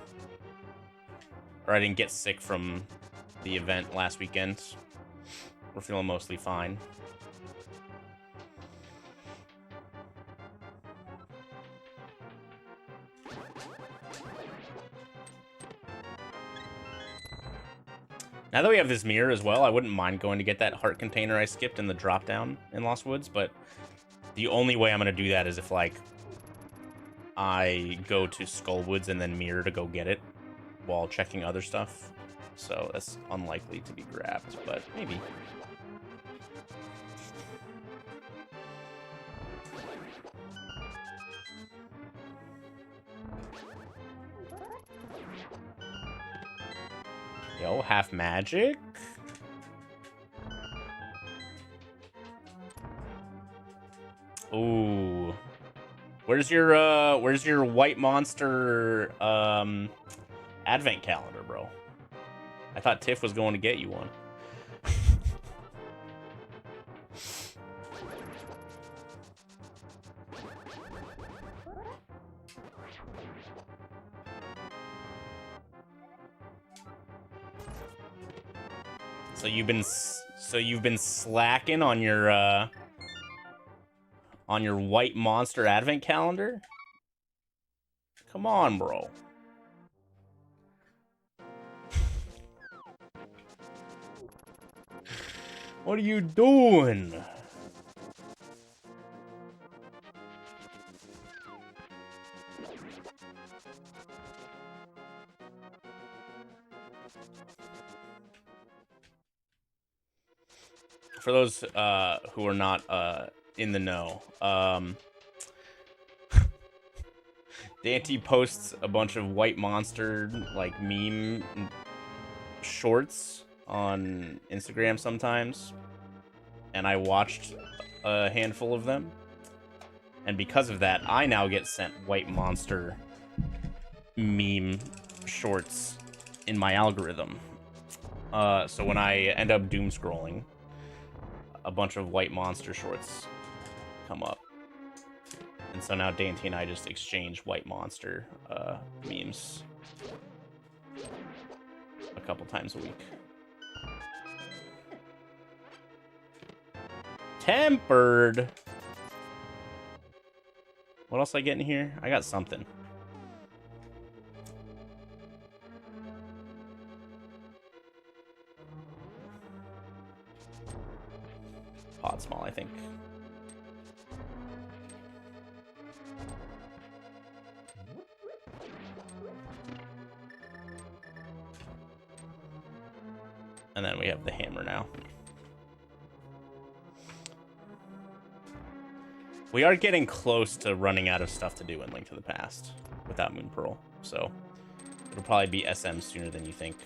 or I didn't get sick from the event last weekend. We're feeling mostly fine. Now that we have this mirror as well, I wouldn't mind going to get that heart container I skipped in the drop down in Lost Woods, but the only way I'm going to do that is if, like, I go to Skullwoods and then mirror to go get it while checking other stuff. So that's unlikely to be grabbed, but maybe. Yo, half magic. Ooh. Where's your white monster advent calendar, bro? I thought Tiff was going to get you one. So you've been slacking on your white monster advent calendar? Come on, bro. What are you doing? For those who are not in the know, Dante posts a bunch of white monster like meme shorts on Instagram sometimes, and I watched a handful of them, and because of that, I now get sent white monster meme shorts in my algorithm. So when I end up doom scrolling, a bunch of white monster shorts come up. And so now Dante and I just exchange white monster memes a couple times a week. Tempered. What else I get in here? I got something. Pod small, I think. And then we have the hammer now. We are getting close to running out of stuff to do in Link to the Past without Moon Pearl, so it'll probably be SM sooner than you think.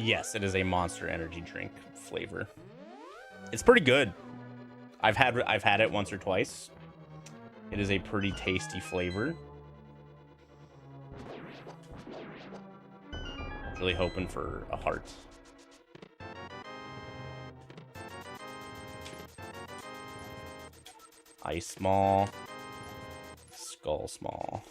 Yes, it is a Monster Energy drink flavor. It's pretty good. I've had it once or twice. It is a pretty tasty flavor. Really hoping for a heart. Ice small. Skull small.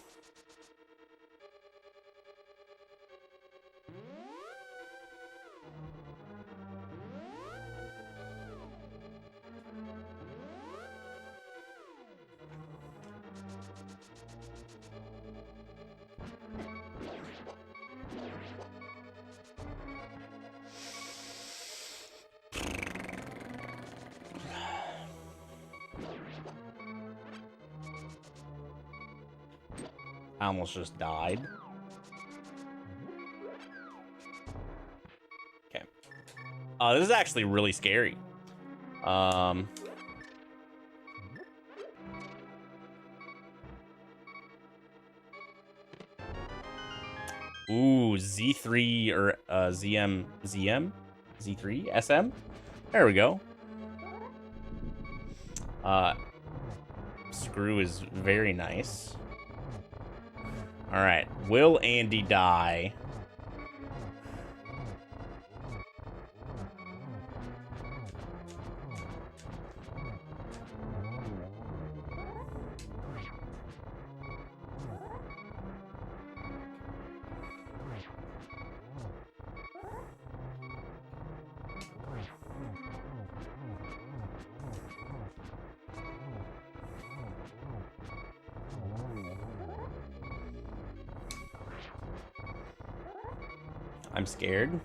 I almost just died. Okay. This is actually really scary. Ooh, Z3 or ZM, Z3, SM? There we go. Screw is very nice. All right, will Andy die? I'm scared.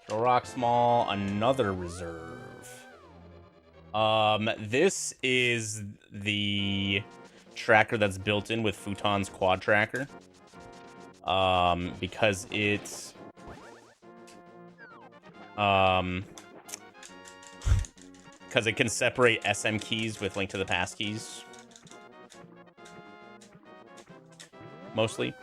Throw rock small, another reserve. This is the tracker that's built in with Futon's quad tracker. Because it's because it can separate SM keys with Link to the Past keys. Mostly.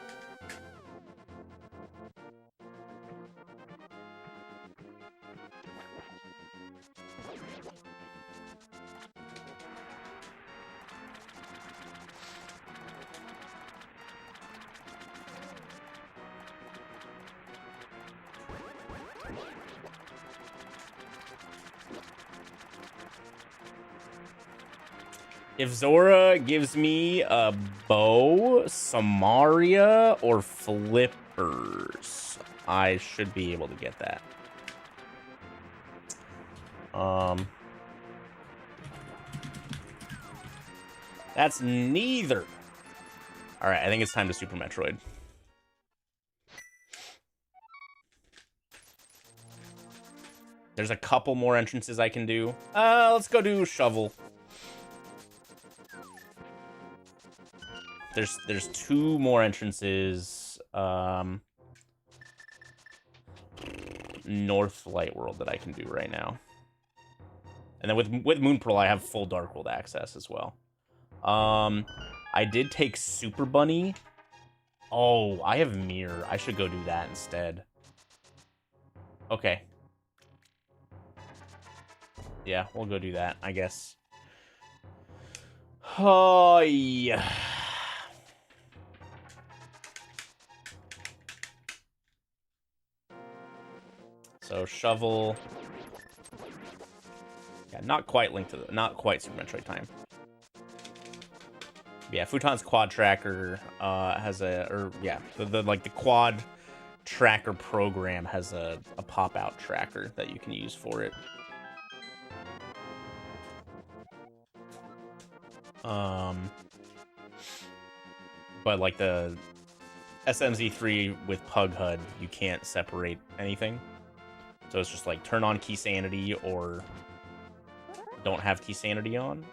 If Zora gives me a bow, Samaria, or flippers, I should be able to get that. That's neither. All right, I think it's time to Super Metroid. There's a couple more entrances I can do. Let's go do Shovel. There's two more entrances, North Light World that I can do right now. And then with Moon Pearl, I have full Dark World access as well. I did take Super Bunny. Oh, I have Mirror. I should go do that instead. Okay. Yeah, we'll go do that, I guess. Oh, yeah. So, Shovel. Yeah, not quite Link to the, not quite Super Metroid time. Yeah, Futon's quad tracker has a, or yeah, the like the quad tracker program has a pop out tracker that you can use for it. But like the SMZ3 with Pug HUD, you can't separate anything. So it's just like turn on key sanity or don't have key sanity on.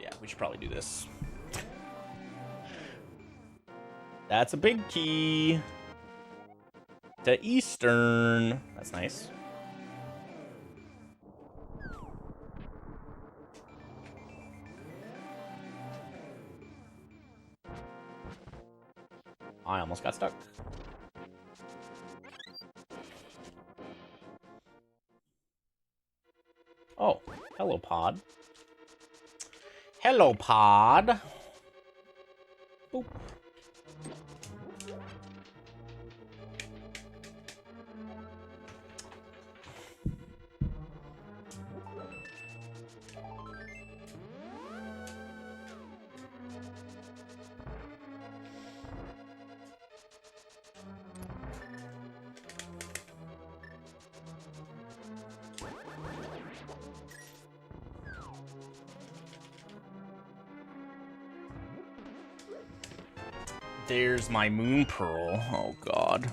Yeah, we should probably do this. That's a big key. To Eastern. That's nice. I almost got stuck. Oh, hello, pod. Hello, pod. Boop. There's my moon pearl. Oh, God.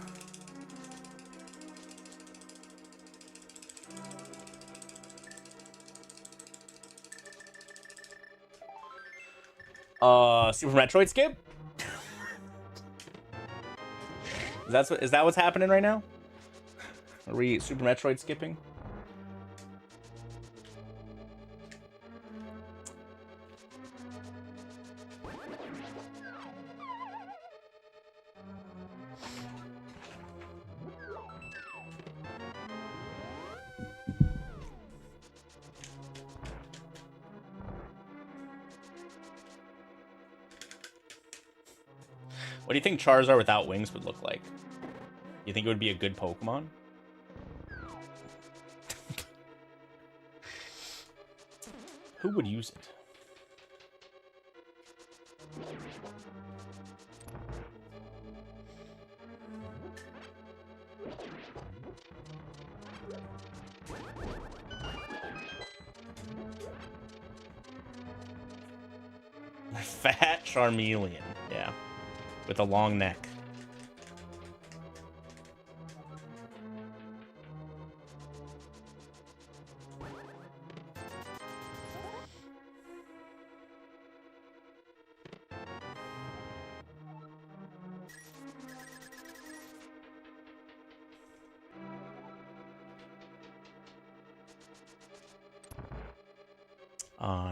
Super Metroid skip? Is that what's happening right now? Are we Super Metroid skipping? What do you think Charizard without wings would look like? You think it would be a good Pokemon? Who would use it? Fat Charmeleon, yeah. With a long neck.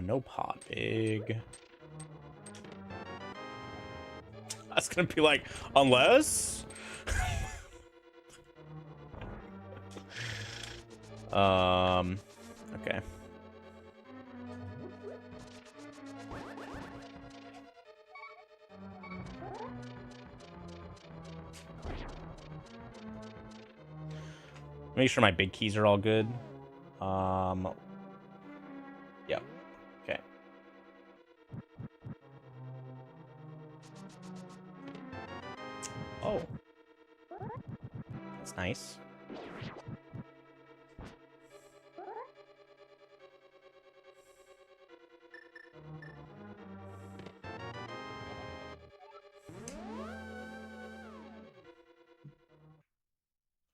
No pot big. That's gonna be like, unless. Okay. Make sure my big keys are all good. Yep. Okay. Oh. That's nice.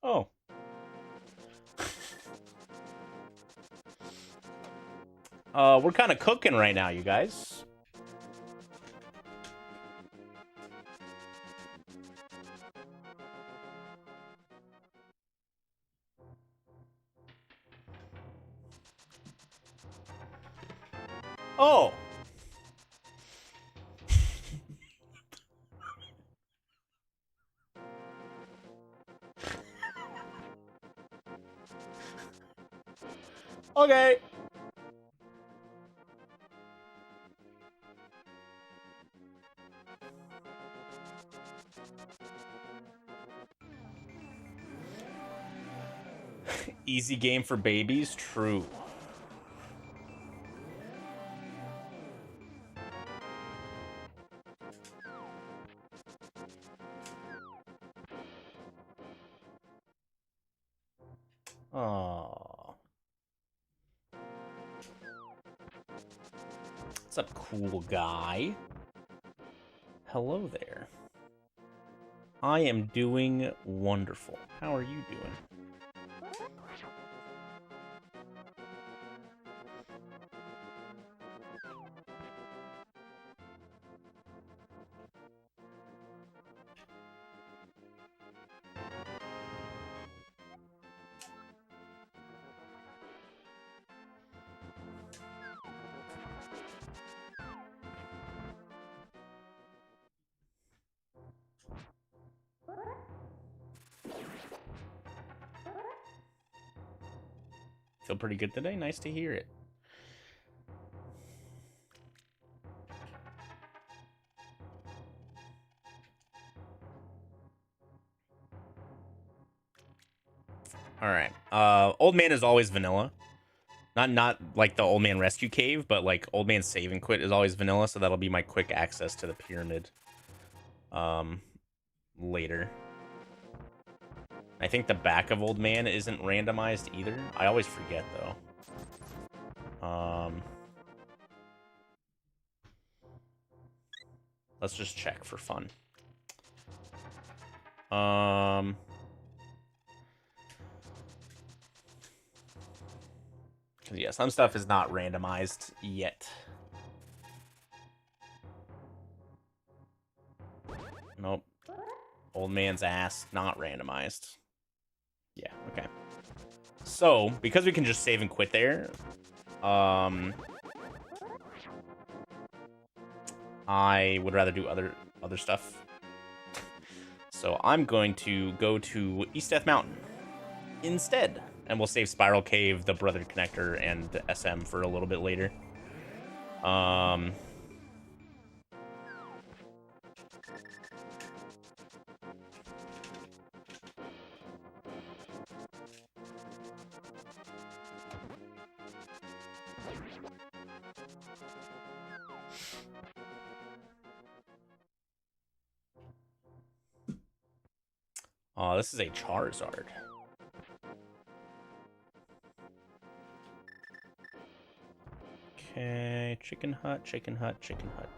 Oh. We're kind of cooking right now, you guys. Oh! Okay. Easy game for babies, true. Aww. What's up, cool guy? Hello there. I am doing wonderful. How are you doing? Feel pretty good today? Nice to hear it. All right. Old Man is always vanilla. Not like the Old Man Rescue Cave, but like Old Man Save and Quit is always vanilla, so that'll be my quick access to the pyramid later. I think the back of Old Man isn't randomized either. I always forget though. Let's just check for fun. Yeah, some stuff is not randomized yet. Nope. Old Man's ass, not randomized. Yeah, okay. So, because we can just save and quit there, I would rather do other stuff. So I'm going to go to East Death Mountain instead. And we'll save Spiral Cave, the Brother Connector, and the SM for a little bit later. Oh, this is a Charizard. Okay, Chicken Hut, Chicken Hut, Chicken Hut.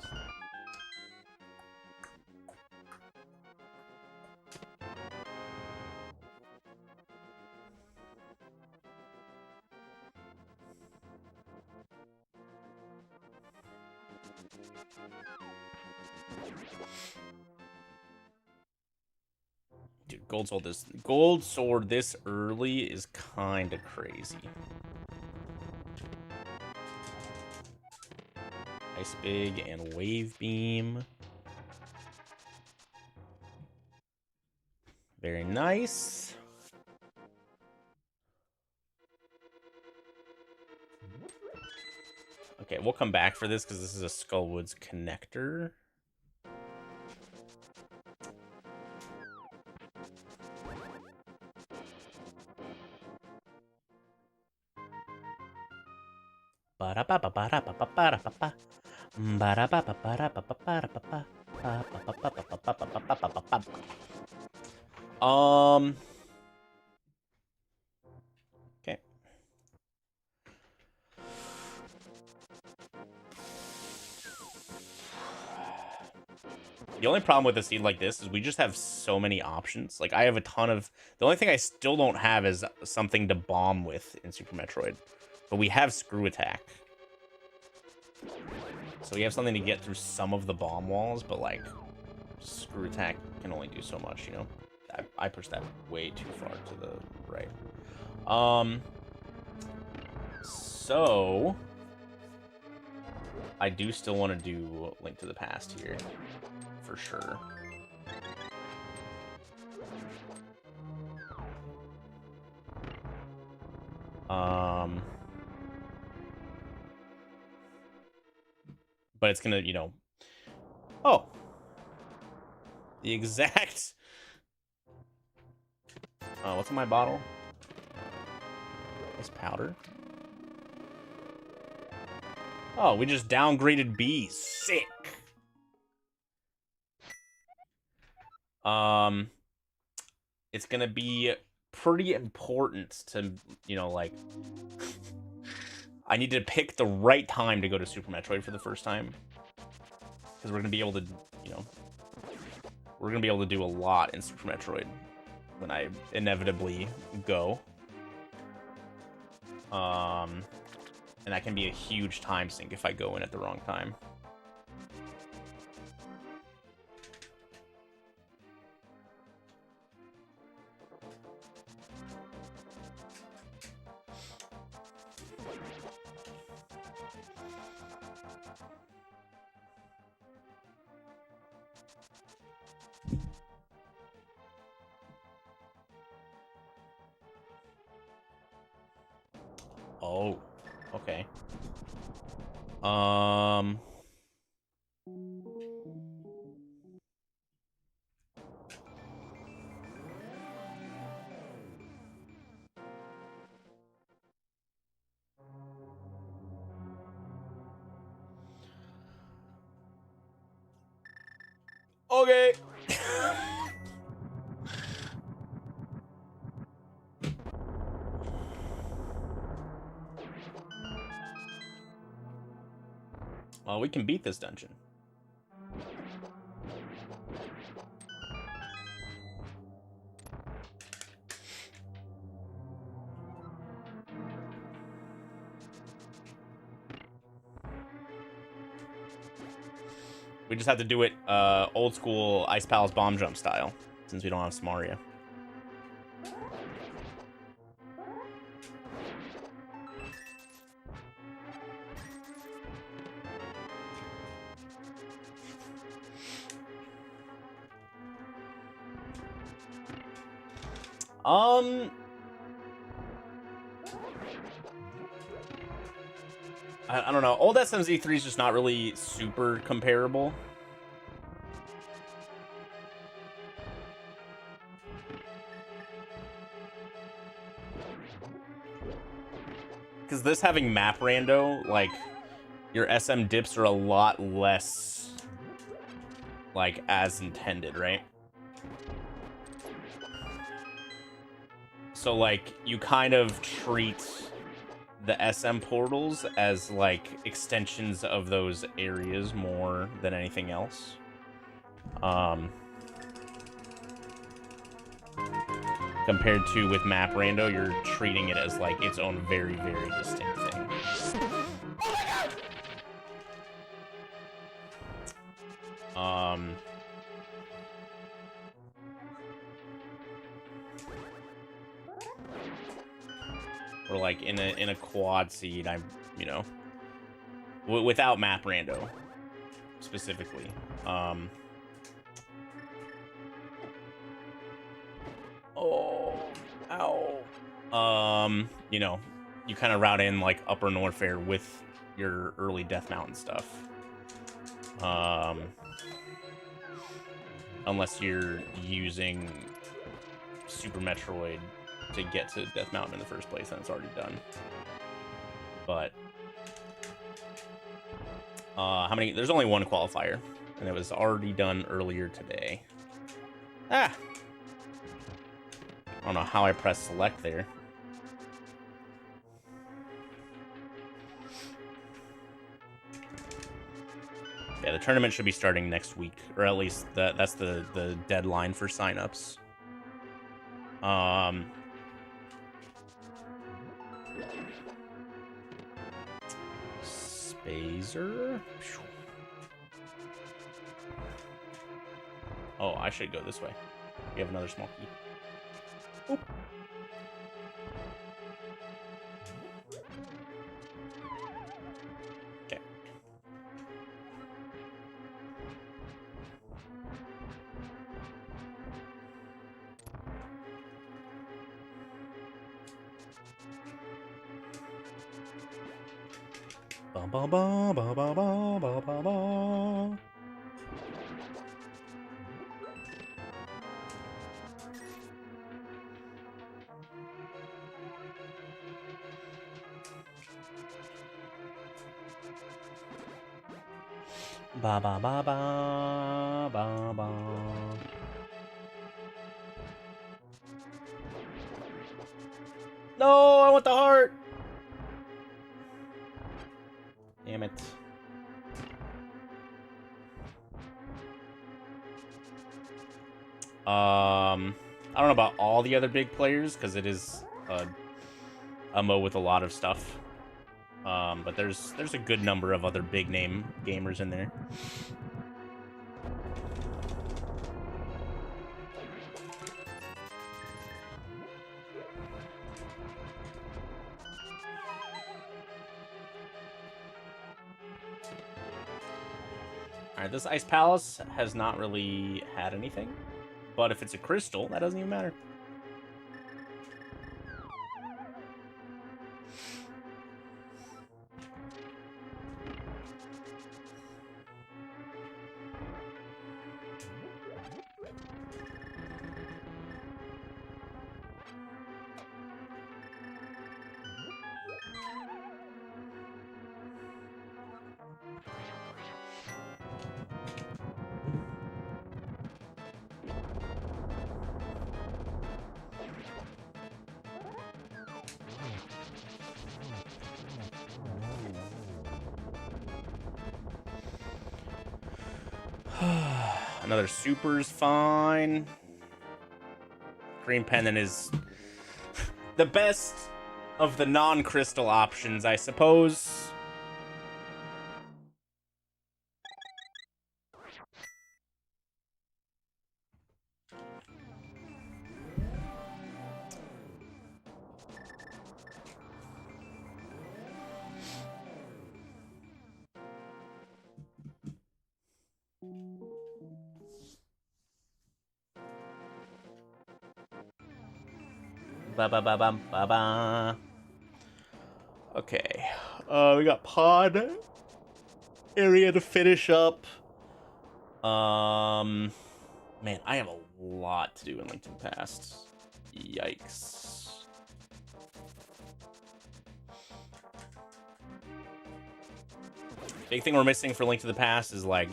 Dude, Gold Sword this early is kind of crazy. Ice Big and Wave Beam. Very nice. Okay, we'll come back for this because this is a Skullwoods connector. Okay. The only problem with a seed like this is we just have so many options. Like, I have a ton of... The only thing I still don't have is something to bomb with in Super Metroid. But we have Screw Attack. So we have something to get through some of the bomb walls, but, like, Screw Attack can only do so much, you know? I pushed that way too far to the right. So... I do still want to do Link to the Past here, for sure. But it's gonna, you know... Oh! The exact... what's in my bottle? It's powder. Oh, we just downgraded bees. Sick! It's gonna be pretty important to, you know, like... I need to pick the right time to go to Super Metroid for the first time. Because we're gonna be able to, you know... We're gonna be able to do a lot in Super Metroid when I inevitably go. And that can be a huge time sink if I go in at the wrong time. Oh, okay. Okay. Well, we can beat this dungeon. We just have to do it old school Ice Palace bomb jump style, since we don't have Samaria. I don't know. Old SMZ3 is just not really super comparable. Because this having map rando, like, your SM dips are a lot less, like, as intended, right? So, like, you kind of treat the SM portals as, like, extensions of those areas more than anything else. Compared to with map rando, you're treating it as, like, its own very, very distinct thing. Or like in a quad seed, I'm, you know, without map rando specifically. Oh, ow. You know, you kind of route in like Upper Norfair with your early Death Mountain stuff. Unless you're using Super Metroid to get to Death Mountain in the first place, then it's already done. But how many? There's only one qualifier, and it was already done earlier today. Ah, I don't know how I pressed select there. Yeah, the tournament should be starting next week, or at least that's the deadline for signups. Spazer? Oh, I should go this way. We have another small key. Oop. Okay. Ba ba ba ba ba ba ba ba ba. Ba ba ba ba ba ba. No, I want the heart. Damn it. I don't know about all the other big players because it is a MO with a lot of stuff. But there's a good number of other big name gamers in there. Alright, this Ice Palace has not really had anything. But if it's a crystal, that doesn't even matter. Another super's fine. Green Pendant is the best of the non-crystal options, I suppose. Ba ba ba ba ba ba. Okay, we got pod area to finish up. Man, I have a lot to do in Link to the Past. Yikes. Big thing we're missing for Link to the Past is like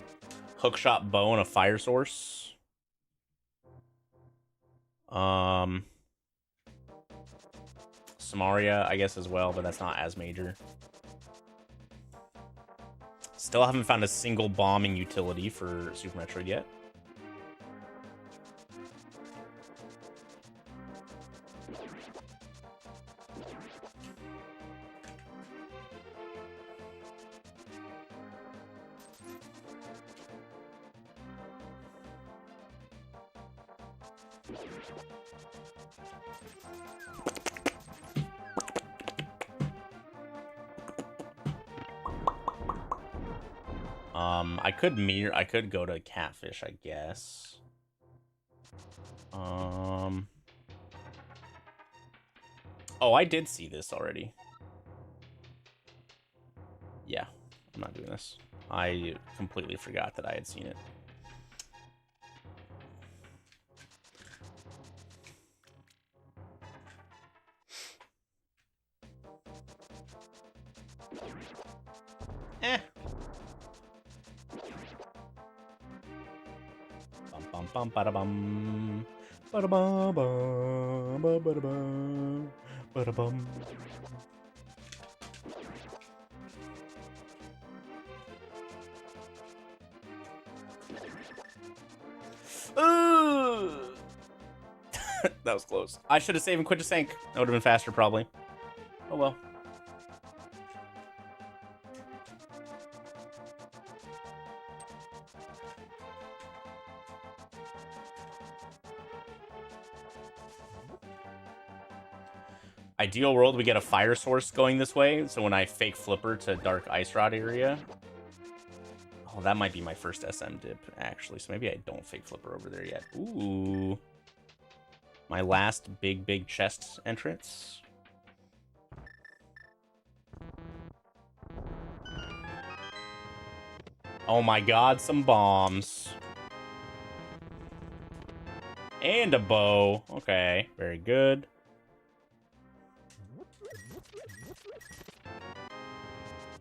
hookshot bow and a fire source. Samaria, I guess, as well, but that's not as major. Still haven't found a single bombing utility for Super Metroid yet. I could go to Catfish, I guess. Oh, I did see this already. Yeah, I'm not doing this. I completely forgot that I had seen it. Bum bada bum bada bum bada bum bada bum. That was close. I should have saved and quit to sync. That would have been faster, probably. Oh well. Ideal world, we get a fire source going this way, so when I fake flipper to Dark Ice Rod area... Oh, that might be my first SM dip, actually, so maybe I don't fake flipper over there yet. Ooh. My last big chest entrance. Oh my god, some bombs. And a bow. Okay, very good.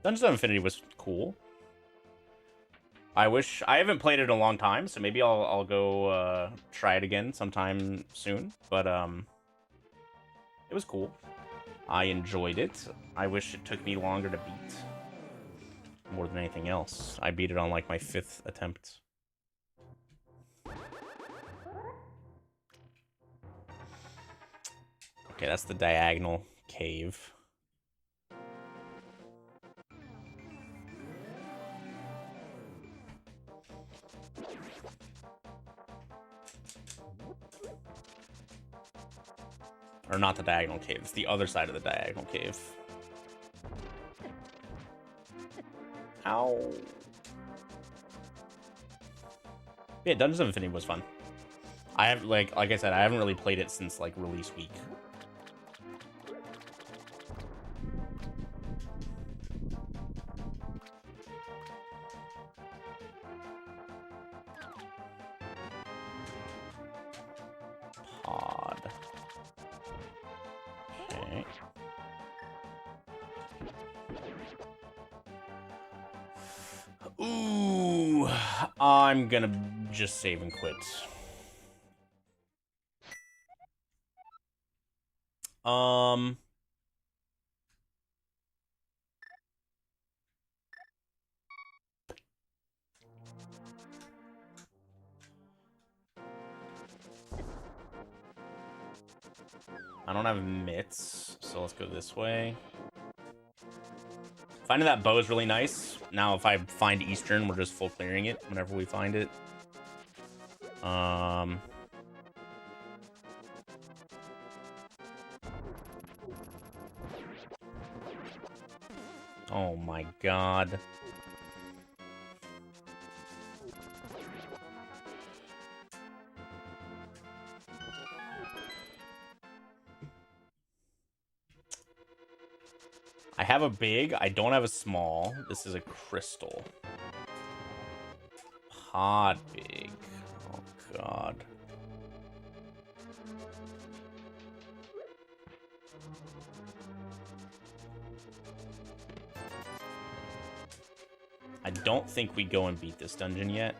Dungeons of Infinity was cool. I haven't played it in a long time, so maybe I'll go try it again sometime soon. But it was cool. I enjoyed it. I wish it took me longer to beat. More than anything else. I beat it on like my 5th attempt. Okay, that's the diagonal cave. Or not the diagonal cave, it's the other side of the diagonal cave. Ow. Yeah, Dungeons of Infinity was fun. I have like I said, I haven't really played it since like release week. Pod. Okay. Ooh, I'm gonna just save and quit. I don't have mitts, so let's go this way. Finding that bow is really nice. Now, if I find Eastern, we're just full clearing it whenever we find it. Oh my god. I have a big, I don't have a small. This is a crystal. Pod big. Oh god. I don't think we go and beat this dungeon yet.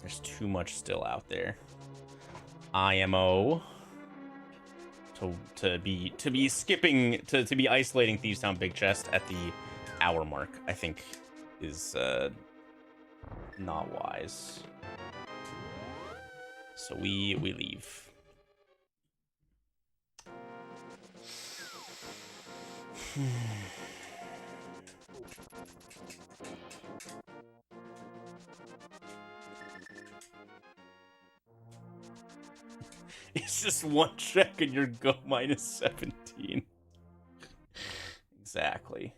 There's too much still out there. IMO to be skipping to be isolating Thieves Town Big Chest at the hour mark, I think is not wise. So we leave. It's just one check and you're go minus 17. Exactly.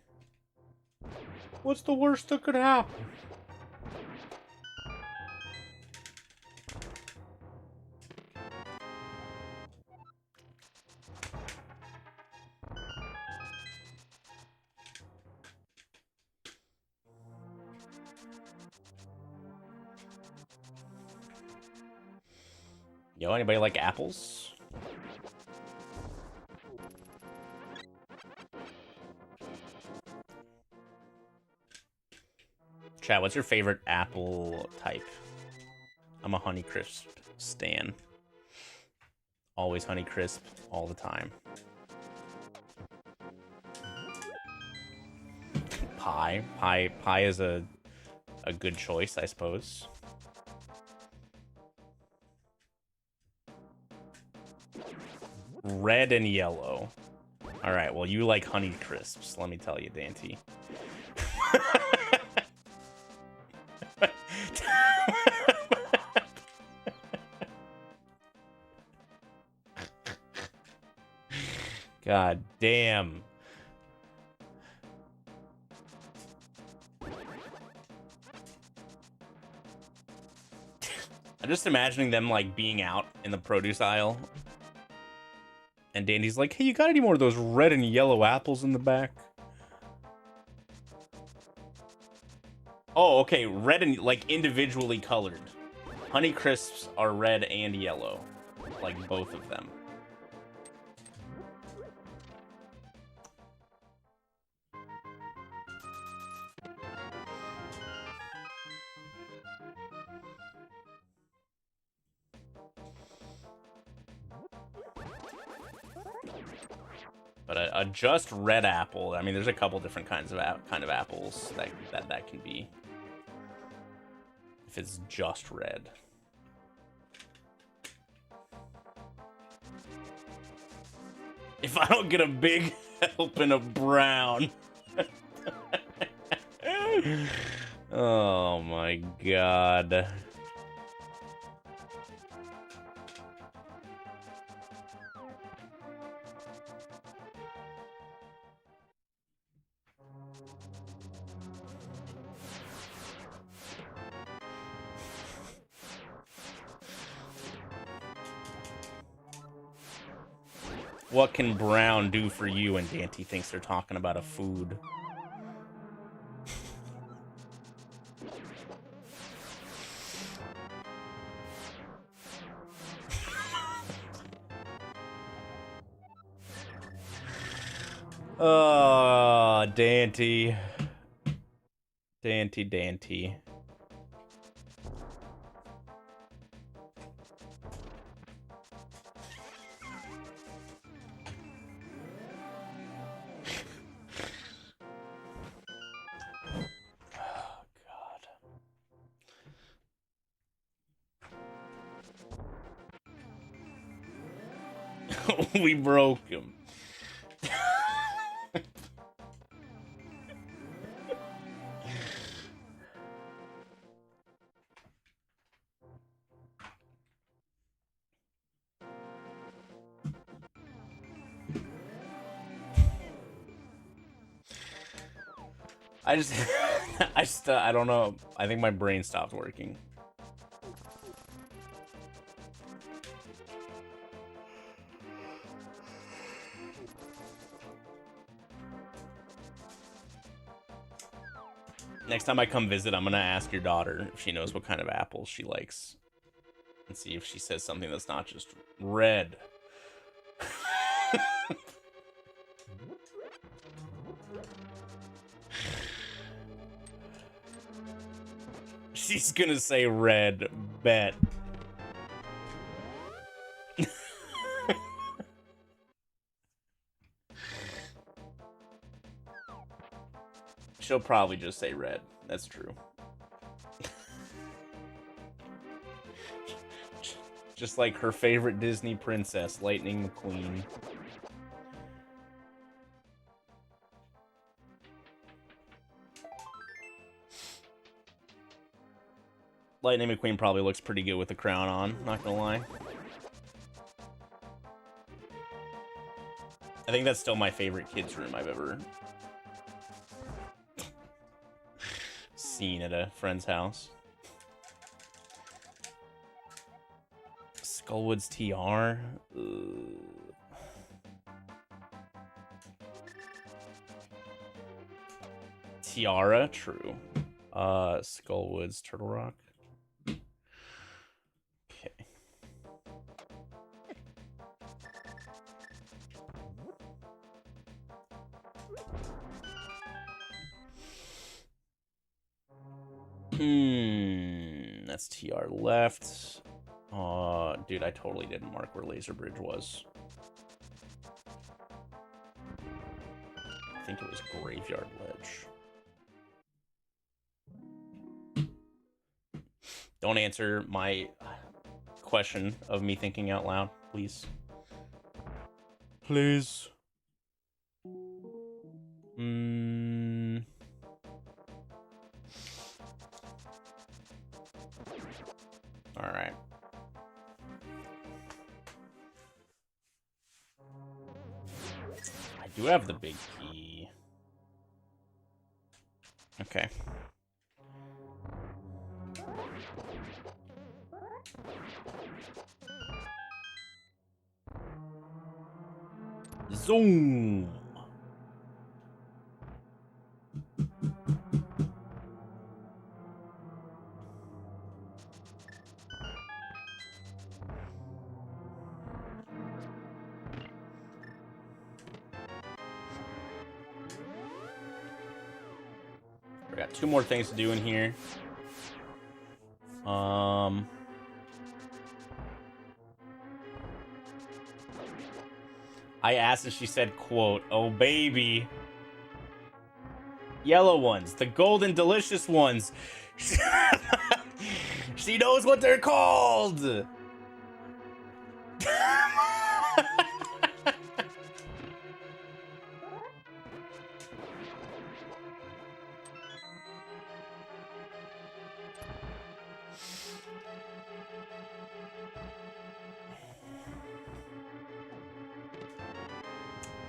What's the worst that could happen? Yo, anybody like apples? Chat, what's your favorite apple type? I'm a Honeycrisp stan. Always Honeycrisp, all the time. Pie is a good choice, I suppose. Red and yellow. All right, well, you like Honey Crisps, let me tell you, Dante. God damn. I'm just imagining them like being out in the produce aisle And Dandy's like, hey, you got any more of those red and yellow apples in the back? Oh, okay, red and, like, individually colored. Honey Crisps are red and yellow. Like, both of them. But a just red apple, I mean, there's a couple different kinds of apples that can be. If it's just red. If I don't get a big helping of brown. Oh my god. What can brown do for you? And Dante thinks they're talking about a food. Oh, Dante. Dante. We broke him. I don't know. I think my brain stopped working. Next time I come visit, I'm gonna ask your daughter if she knows what kind of apples she likes. And see if she says something that's not just red. She's gonna say red, bet. She'll probably just say red. That's true. Just like her favorite Disney princess, Lightning McQueen. Lightning McQueen probably looks pretty good with the crown on, not gonna lie. I think that's still my favorite kids' room I've ever seen at a friend's house. Skullwood's TR. Tiara, true. Skullwood's Turtle Rock. Okay. That's TR left. Dude, I totally didn't mark where Laser Bridge was. I think it was Graveyard Ledge. Don't answer my question of me thinking out loud, please. Please. All right. I do have the big key. Okay. Zoom. We got 2 more things to do in here. I asked and she said, quote, "Oh, baby. Yellow ones, the golden delicious ones." She knows what they're called.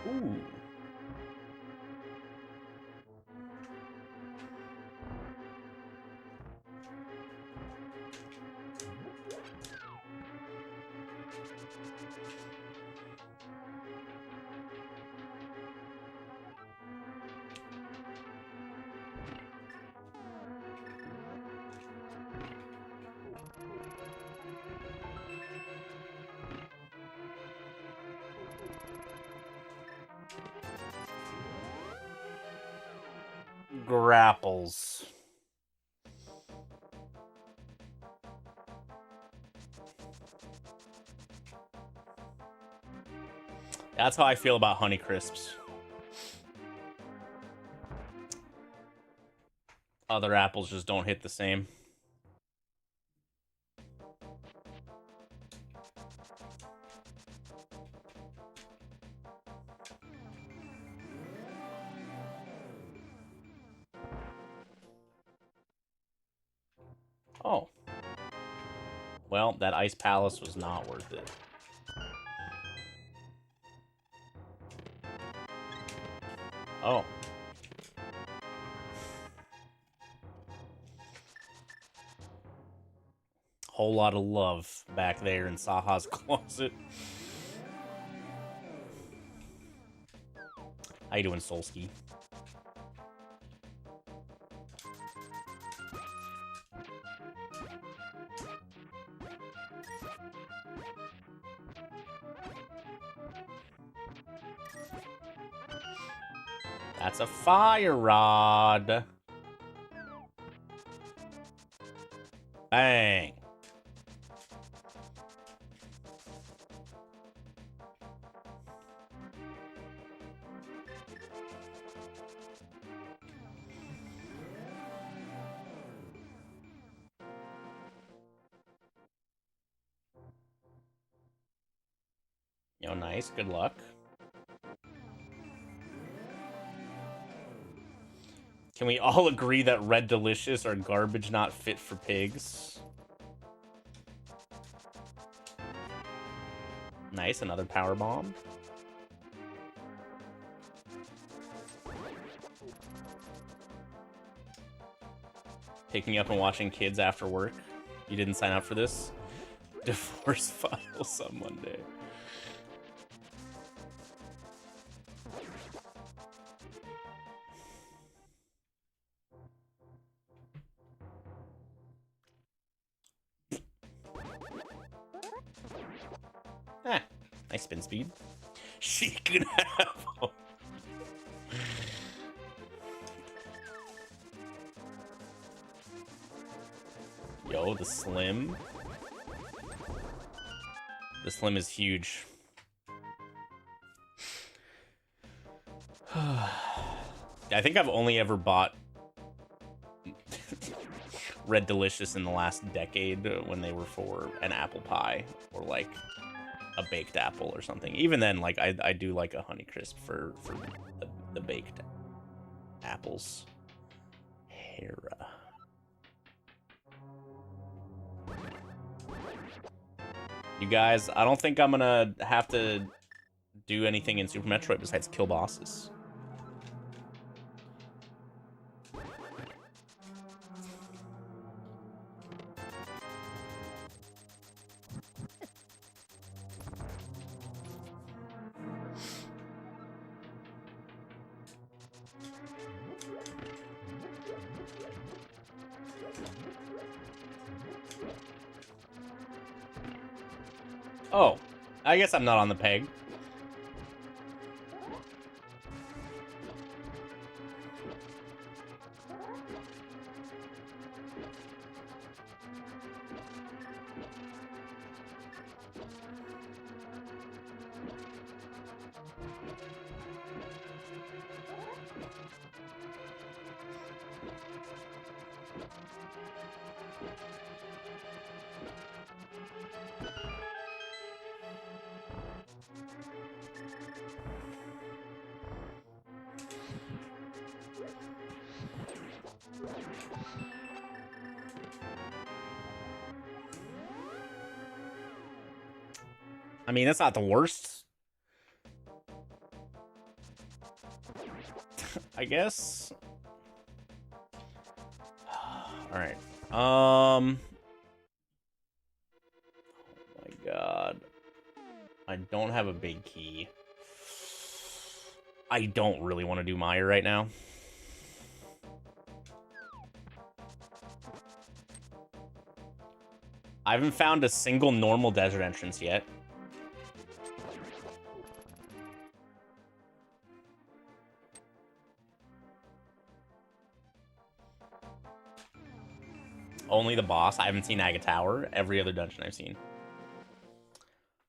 Ooh. Grapples. That's how I feel about Honey Crisps. Other apples just don't hit the same. Oh. Well, that Ice Palace was not worth it. Oh. Whole lot of love back there in Saha's closet. How you doing, Solski? That's a fire rod. Bang. Yo, nice. Good luck. Can we all agree that Red Delicious are garbage not fit for pigs? Nice, another power bomb. Picking up and watching kids after work. You didn't sign up for this? Divorce files on Monday. Ah, nice spin speed. She can have them. Yo, the Slim. The Slim is huge. I think I've only ever bought Red Delicious in the last decade when they were for an apple pie or like a baked apple or something. Even then, like I do like a Honey Crisp for the baked apples. Hera. You guys, I don't think I'm gonna have to do anything in Super Metroid besides kill bosses. Oh, I guess I'm not on the peg. I mean, that's not the worst. I guess. Alright. Oh my god. I don't have a big key. I don't really want to do Maya right now. I haven't found a single normal desert entrance yet. Only the boss. I haven't seen Aga Tower. Every other dungeon I've seen.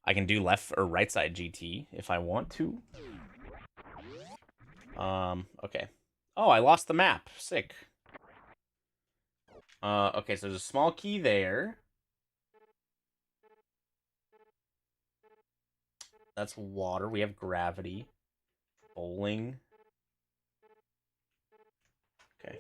I can do left or right side GT if I want to. Okay. Oh, I lost the map. Sick. Okay, so there's a small key there. That's water. We have gravity. Bowling. Okay.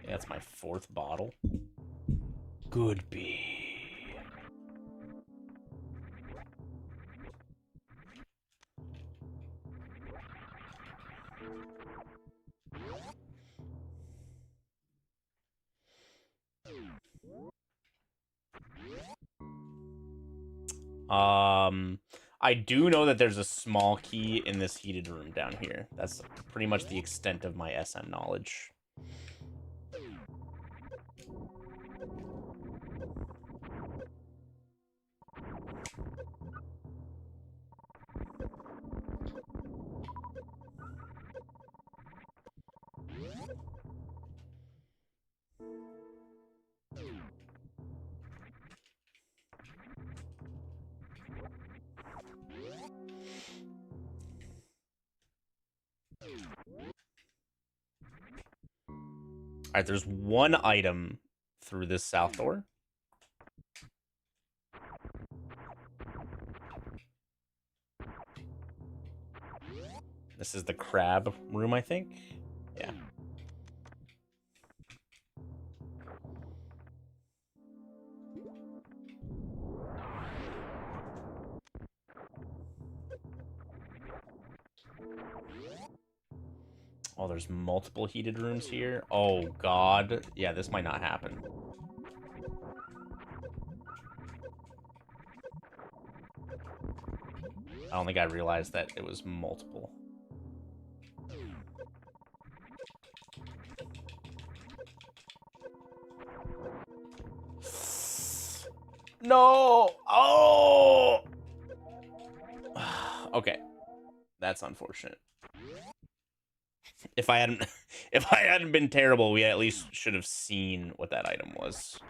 Yeah, that's my 4th bottle. Good bee. I do know that there's a small key in this heated room down here. That's pretty much the extent of my SM knowledge. Alright, there's one item through this south door. This is the crab room, I think. Yeah. Oh, there's multiple heated rooms here. Oh, God. Yeah, this might not happen. I don't think I realized that it was multiple. No! Oh! Okay. That's unfortunate. If I hadn't been terrible, we at least should have seen what that item was.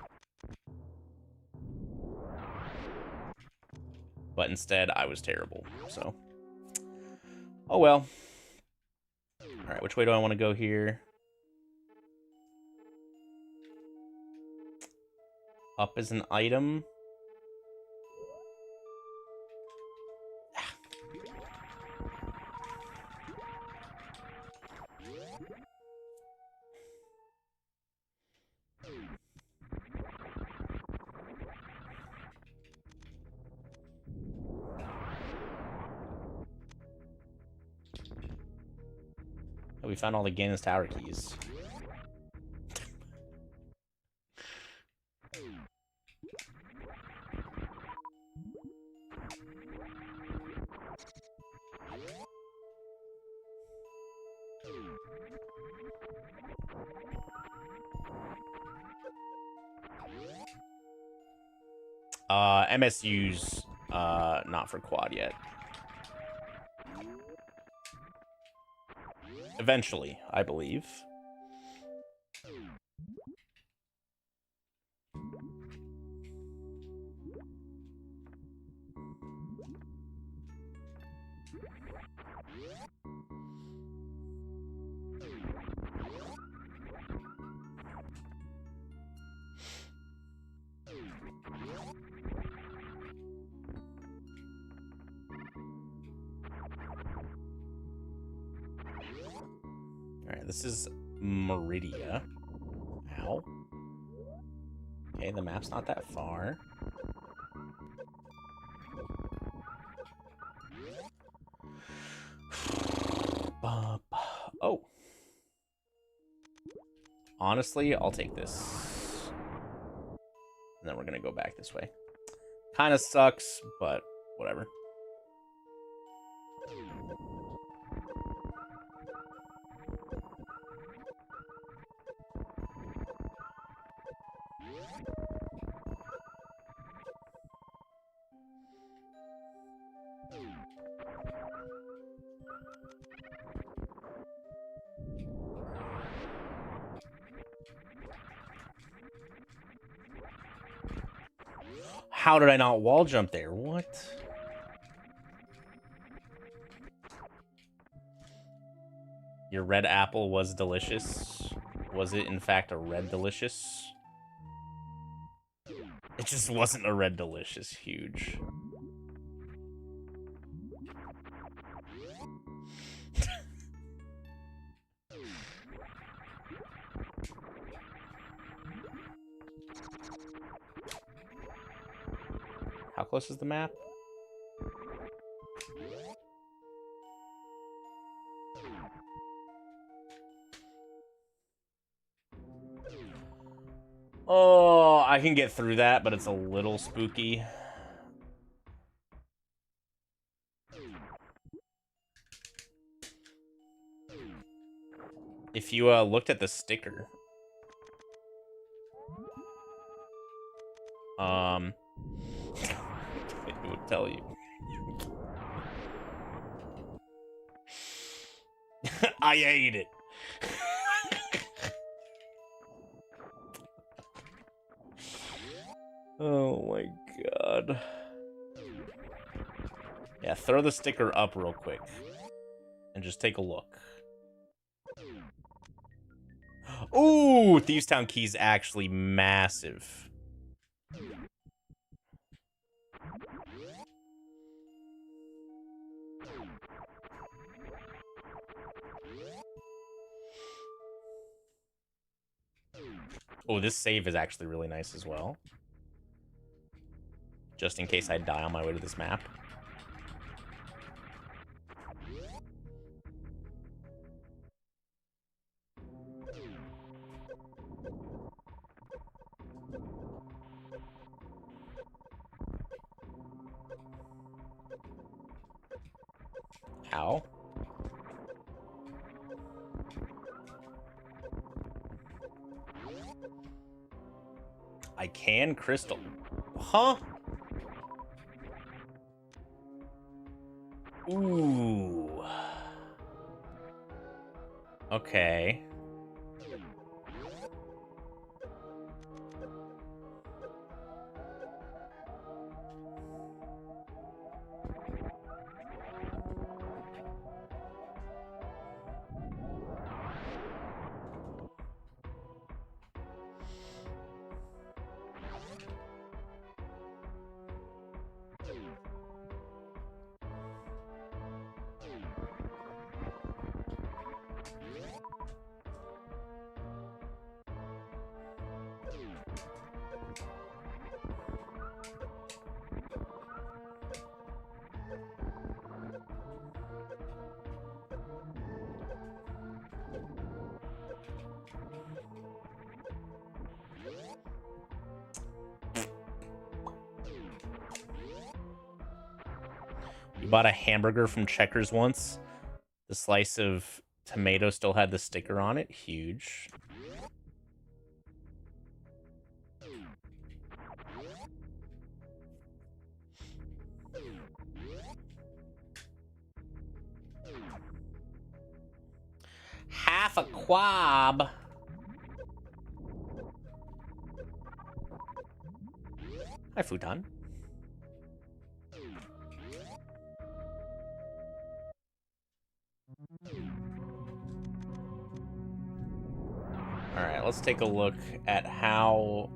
But instead, I was terrible, so. Oh well. Alright, which way do I want to go here? Up is an item. Oh, we found all the Ganon's Tower keys. MSU's not for quad yet. Eventually, I believe. Alright, this is Meridia. Ow. Okay, the map's not that far. Oh. Honestly, I'll take this. And then we're gonna go back this way. Kinda sucks, but whatever. How did I not wall jump there? What? Your red apple was delicious. Was it, in fact, a red delicious? It just wasn't a red delicious. Huge. How close is the map? Oh, I can get through that, but it's a little spooky. If you looked at the sticker, it would tell you. I ate it. Oh my god. Yeah, throw the sticker up real quick. And just take a look. Ooh, Thieves Town Key's actually massive. Oh, this save is actually really nice as well. Just in case I die on my way to this map. How? I can crystal. Huh? Ooh. Okay. You bought a hamburger from Checkers once. The slice of tomato still had the sticker on it. Huge. half a quab. Hi, futon. All right, let's take a look at how...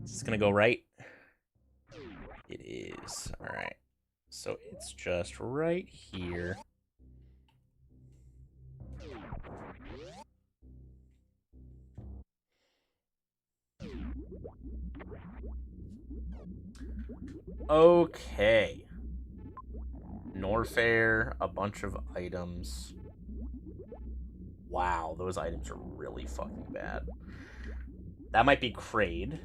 Is this gonna go right? It is. All right. So it's just right here. Okay. Norfair, a bunch of items. Wow, those items are really fucking bad. That might be Kraid.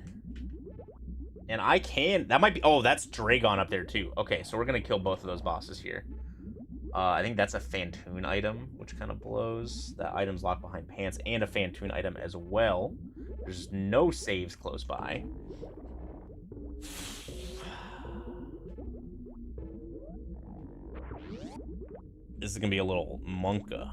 And I can... That might be... Oh, that's Dragon up there, too. Okay, so we're going to kill both of those bosses here. I think that's a Fantoon item, which kind of blows. That item's locked behind pants, and a Fantoon item as well. There's no saves close by. This is going to be a little monka.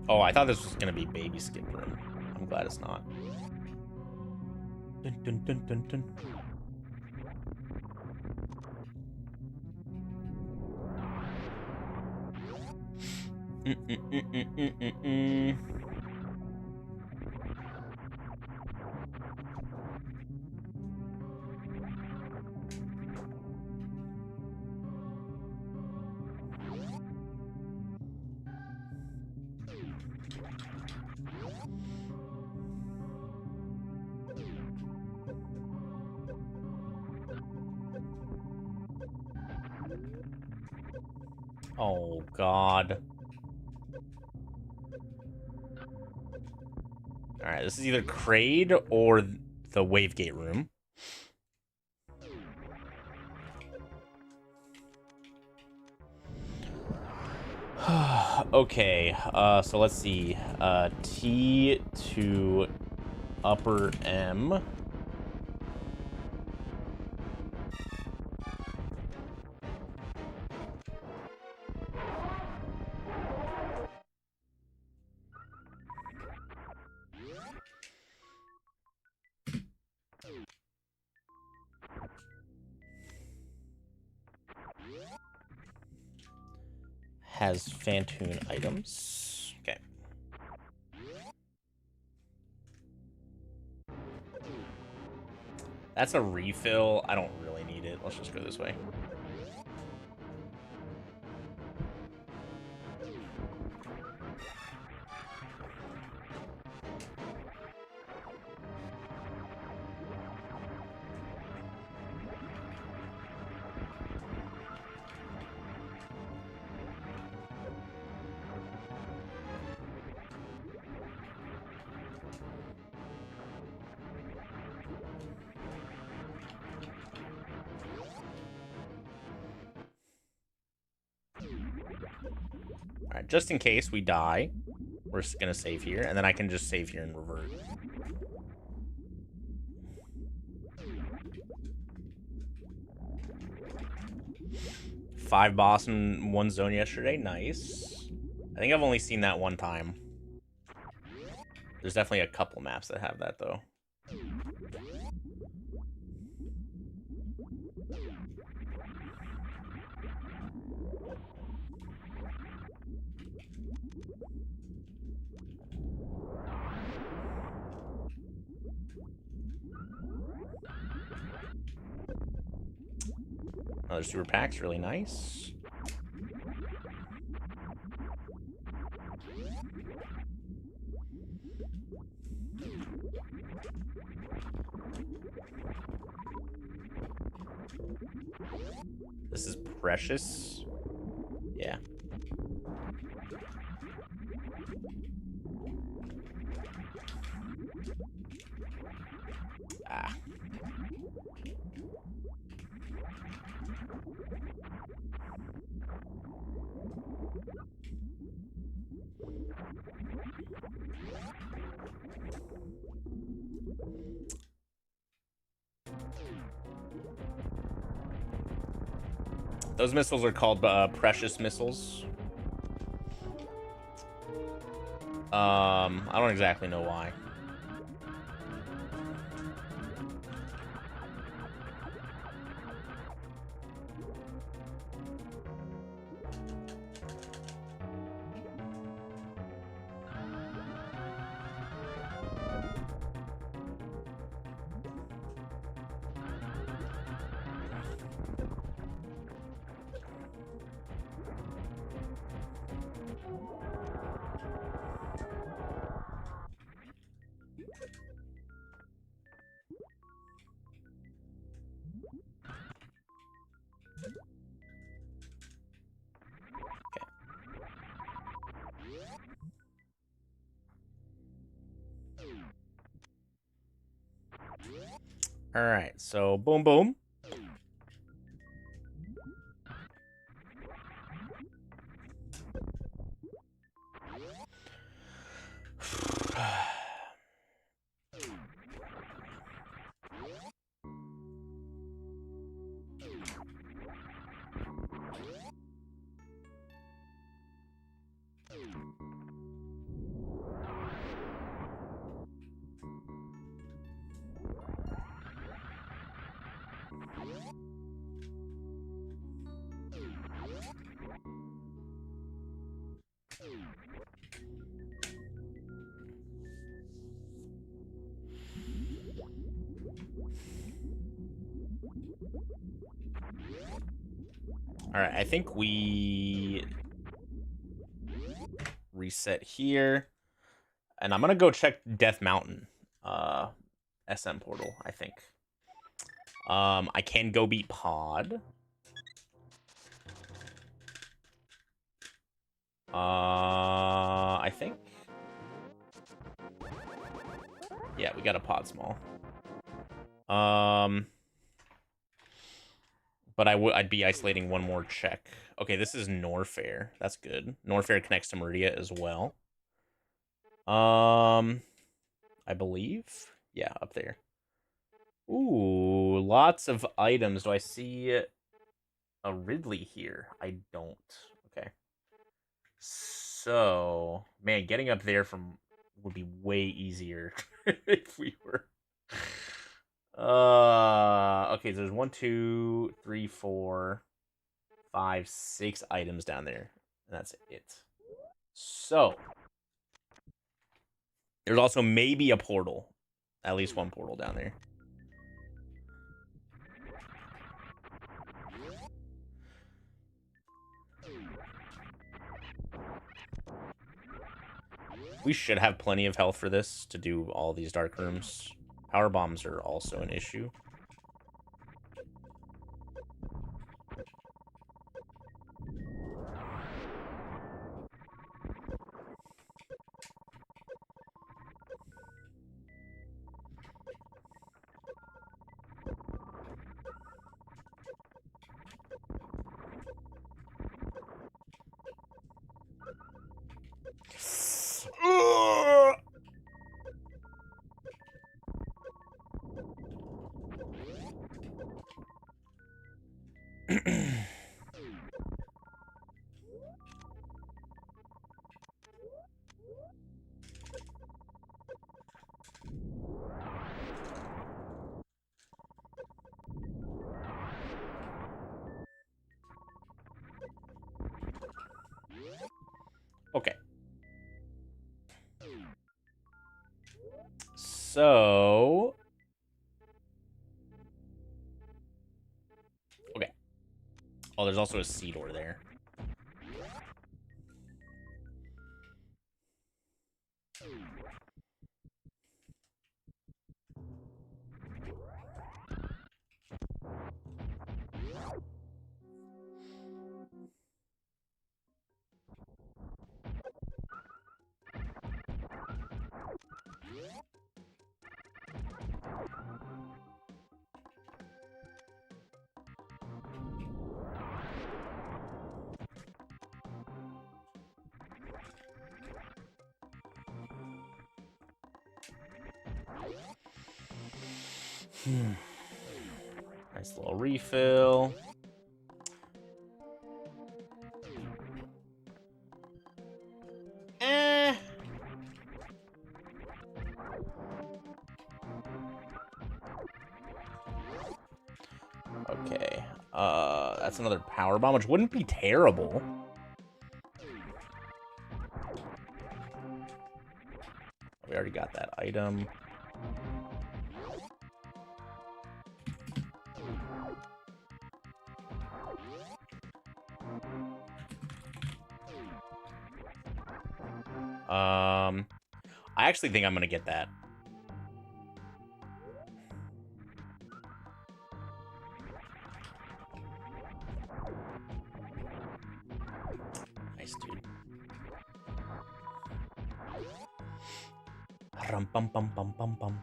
Oh, I thought this was gonna be baby skip room. I'm glad it's not. Dun, dun, dun, dun, dun. Oh, God. Alright, this is either Kraid or the Wavegate room. Okay, so let's see. T to upper M. Has Fantoon items. Okay. That's a refill. I don't really need it. Let's just go this way. Alright, just in case we die, we're just gonna save here, and then I can just save here and revert. Five boss in one zone yesterday, nice. I think I've only seen that one time. There's definitely a couple maps that have that, though. Another super pack's really nice. This is precious. Yeah. Ah. Those missiles are called precious missiles. I don't exactly know why. All right, so boom, boom. All right, I think we reset here. And I'm going to go check Death Mountain SM portal, I think. I can go beat Pod. I think. Yeah, we got a Pod small. But I'd be isolating one more check. Okay, this is Norfair. That's good. Norfair connects to Meridia as well. I believe. Yeah, up there. Ooh, lots of items. Do I see a Ridley here? I don't. Okay. So, man, getting up there from would be way easier if we were. Okay, so there's 1, 2, 3, 4, 5, 6 items down there. And that's it. So, there's also maybe a portal. At least one portal down there. We should have plenty of health for this to do all these dark rooms. Power bombs are also an issue. Okay. So... Okay. Oh, there's also a sea door there. Nice little refill. Okay. That's another power bomb, which wouldn't be terrible. We already got that item. I actually think I'm gonna get that. Nice, dude. Rum bum bum bum bum bum.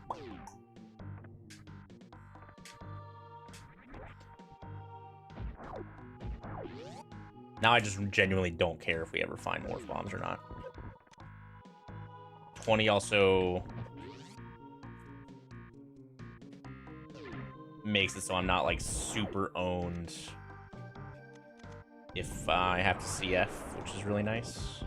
Now I just genuinely don't care if we ever find morph bombs or not. 20 also makes it so I'm not like super owned if I have to CF, which is really nice.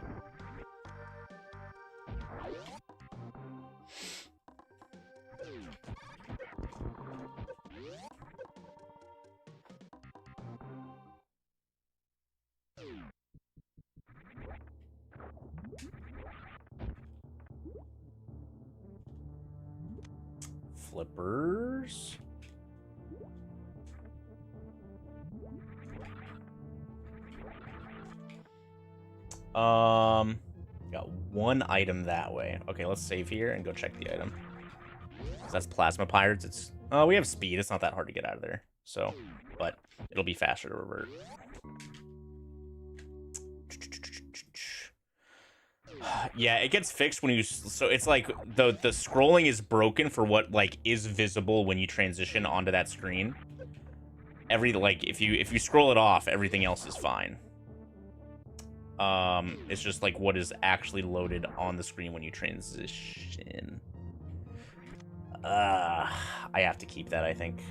Flippers. Got one item that way. Okay, let's save here and go check the item. So that's plasma pirates. It's we have speed. It's not that hard to get out of there. So, but it'll be faster to revert. Yeah, it gets fixed when you, so it's like the scrolling is broken for what like is visible when you transition onto that screen. Like if you scroll it off, everything else is fine. It's just like what is actually loaded on the screen when you transition. I have to keep that, I think.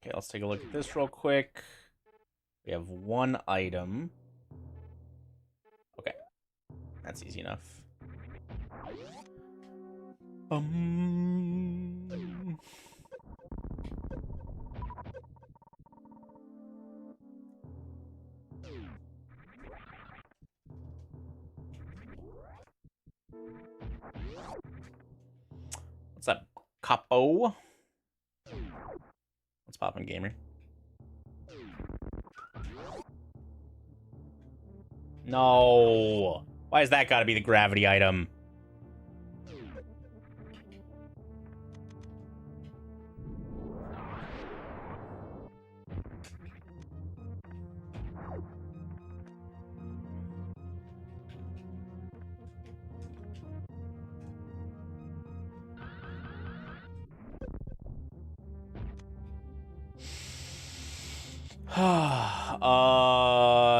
Okay, let's take a look at this real quick. We have one item. Okay, that's easy enough. What's up, Capo? What's poppin', gamer? No. Why has that got to be the gravity item?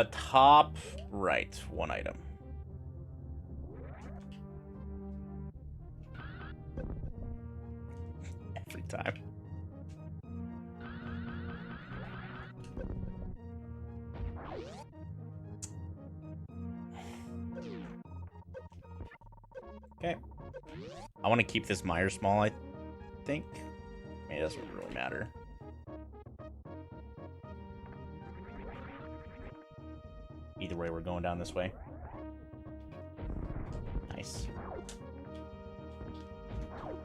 Top right, one item. Every time. Okay. I want to keep this Meyer small, I think. I mean, it doesn't really matter. Either way, we're going down this way. Nice.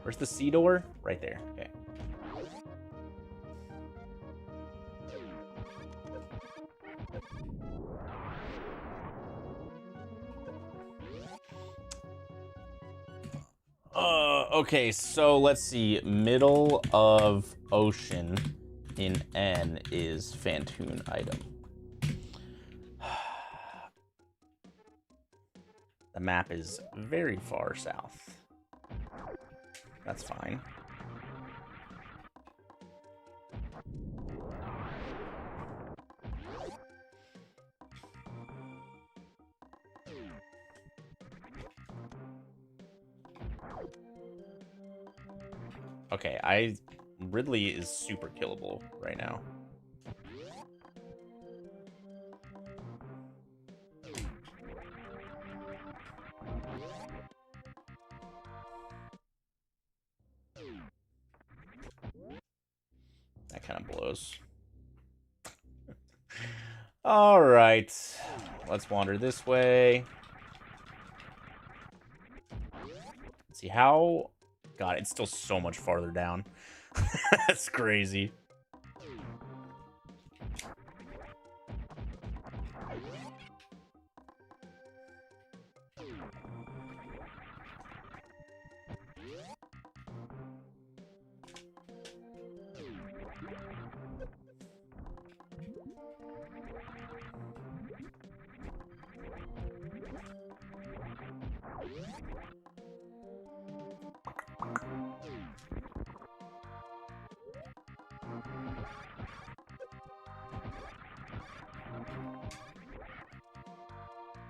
Where's the C door? Right there. Okay. Okay, so let's see. Middle of ocean in N is Fantoon item. The map is very far south. That's fine. Okay, Ridley is super killable right now. That kind of blows. All right, let's wander this way. Let's see how... God, it's still so much farther down. That's crazy.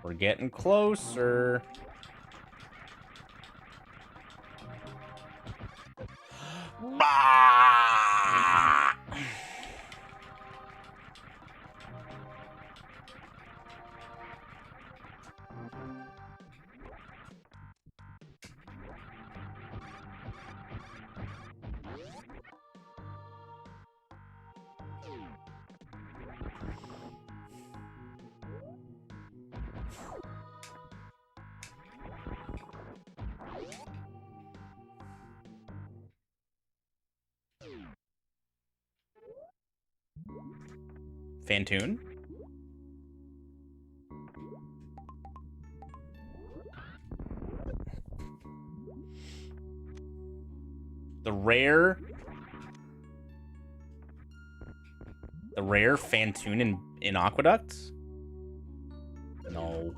We're getting closer. Bah! Fantoon? The rare Fantoon in Aqueduct? No.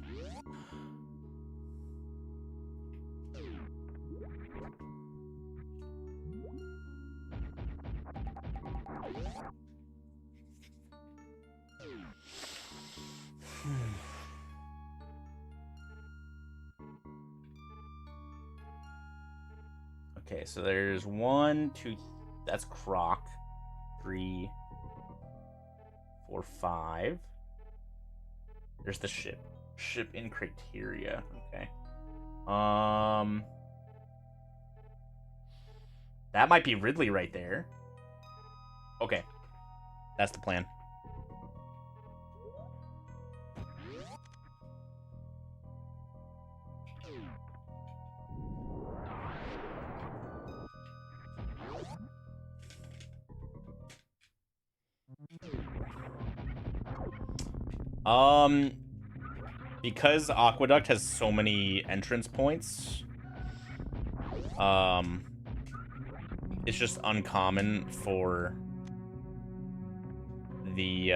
Okay, so there's 1, 2, that's Croc. 3, 4, 5. There's the ship. Ship in criteria. Okay. That might be Ridley right there. Okay. That's the plan. Because Aqueduct has so many entrance points, it's just uncommon for the,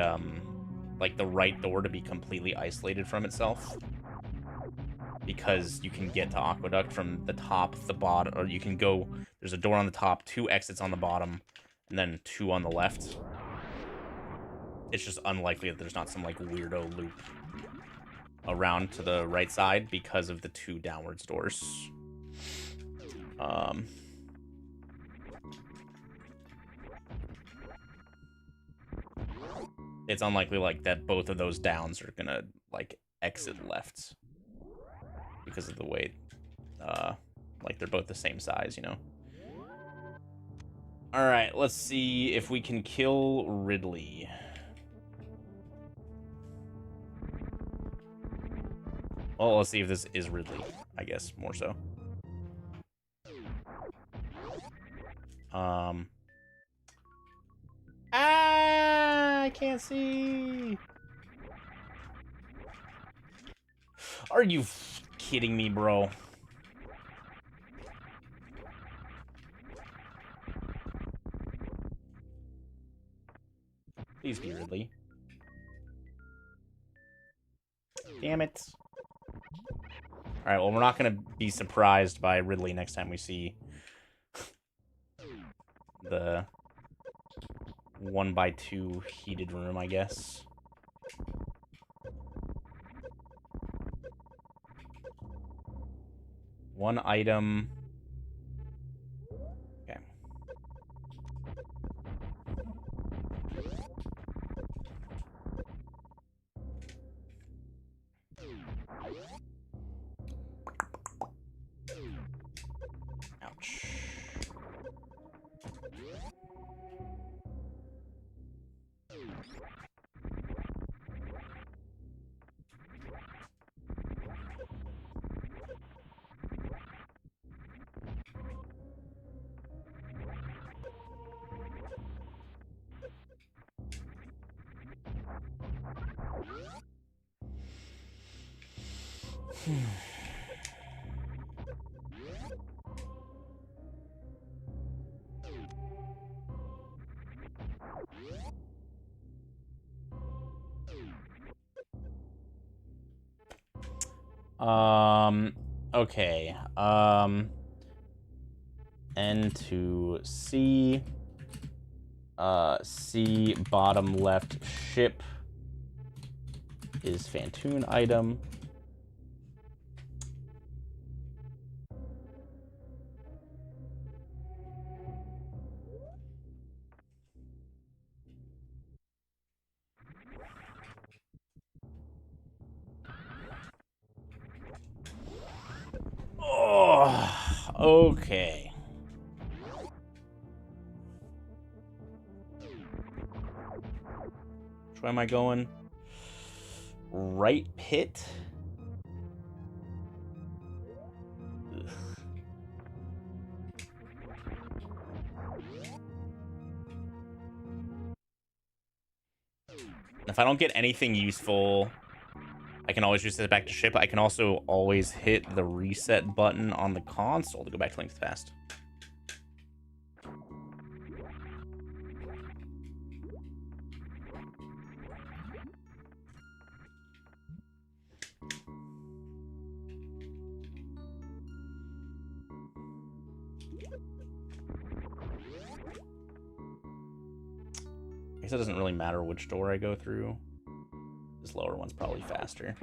like, the right door to be completely isolated from itself. Because you can get to Aqueduct from the top, the bottom, or you can go, there's a door on the top, 2 exits on the bottom, and then 2 on the left. It's just unlikely that there's not some, like, weirdo loop around to the right side because of the 2 downwards doors. It's unlikely, like, that both of those downs are gonna, like, exit left because of the way, like, they're both the same size, you know? Alright, let's see if we can kill Ridley. Well, let's see if this is Ridley, I guess, more so. I can't see. Are you kidding me, bro? Damn it. Alright, well, we're not going to be surprised by Ridley next time we see the 1x2 heated room, I guess. One item. Okay. Ouch. Okay. N to C. C bottom left ship is Fantoon item. Oh, okay. Which way am I going? Right pit? Ugh. If I don't get anything useful, I can always reset it back to ship. I can also always hit the reset button on the console to go back to Link's Past. I guess it doesn't really matter which door I go through. This lower one's probably faster.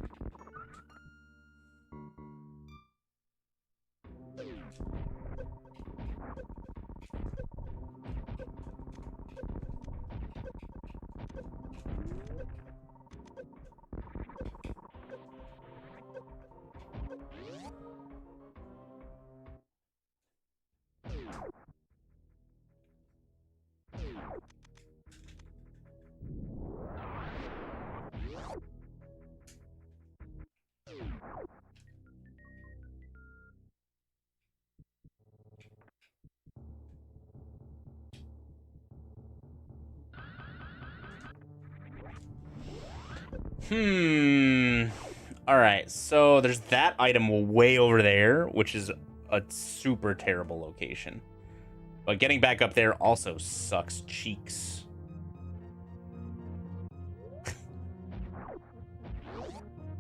Alright, so there's that item way over there, which is a super terrible location. But getting back up there also sucks cheeks.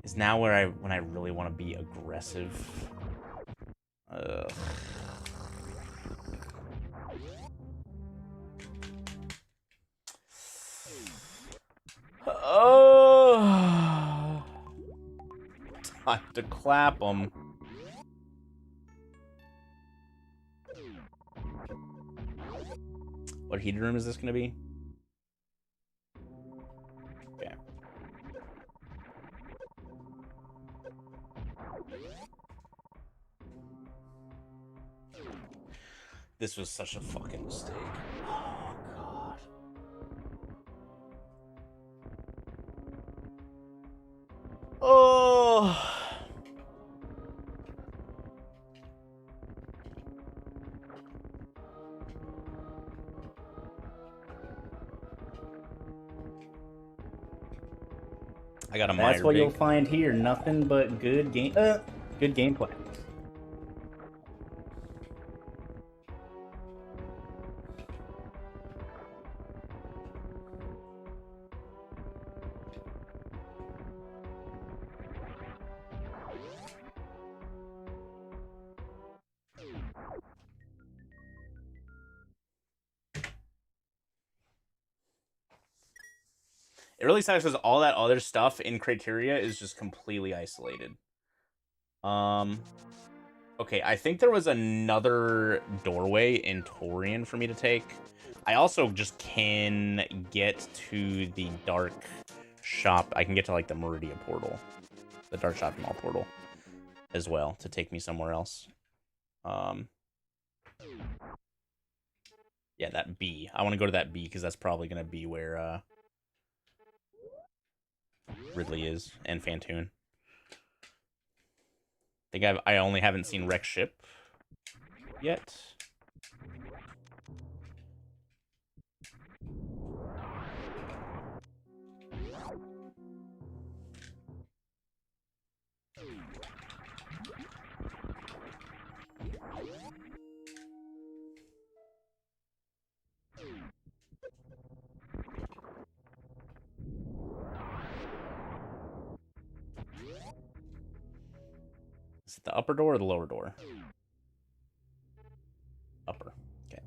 Is now where when I really want to be aggressive. Ugh. Oh, time to clap them. What heated room is this going to be? Okay. This was such a fucking mistake. Oh, God. Oh. I got a minor. That's what big. you'll find here. Nothing but good gameplay. It really sucks because all that other stuff in criteria is just completely isolated. Okay, I think there was another doorway in Torian for me to take. I also just can get to the dark shop. I can get to, like, the Meridia portal. The dark shopping mall portal as well to take me somewhere else. Yeah, that B. I want to go to that B because that's probably going to be where Ridley is and Fantoon. I think I only haven't seen Wreck Ship yet. Is it the upper door or the lower door? Upper. Okay.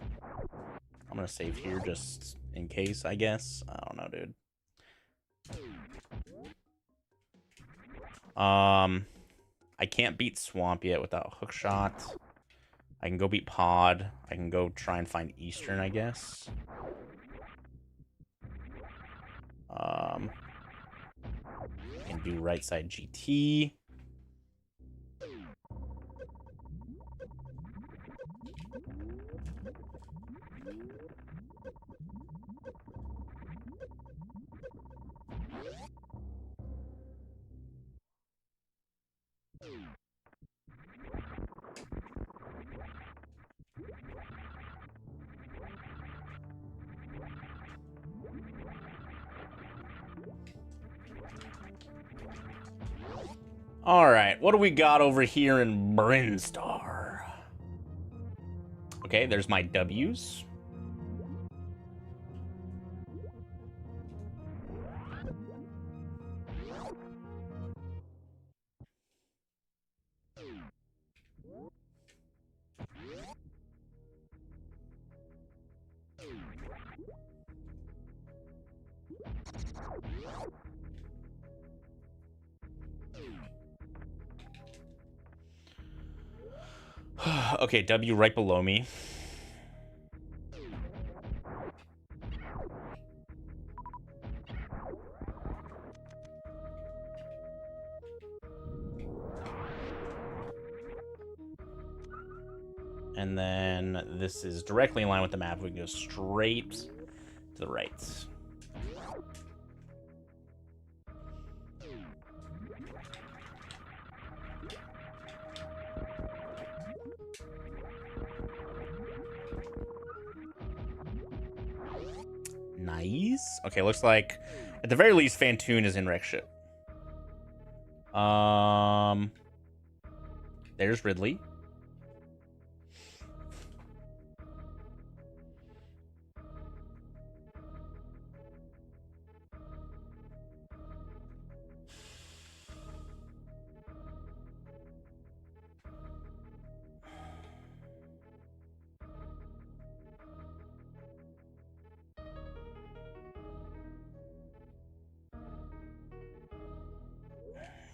I'm gonna save here just in case, I guess. I don't know, dude. I can't beat Swamp yet without Hookshot. I can go beat Pod. I can go try and find Eastern, I guess. I can do right side GT. Alright, what do we got over here in Brinstar? Okay, there's my W's. Okay, W right below me. And then this is directly in line with the map. We can go straight to the right. Nice. Okay, looks like at the very least Fantoon is in Wreck Ship. There's Ridley.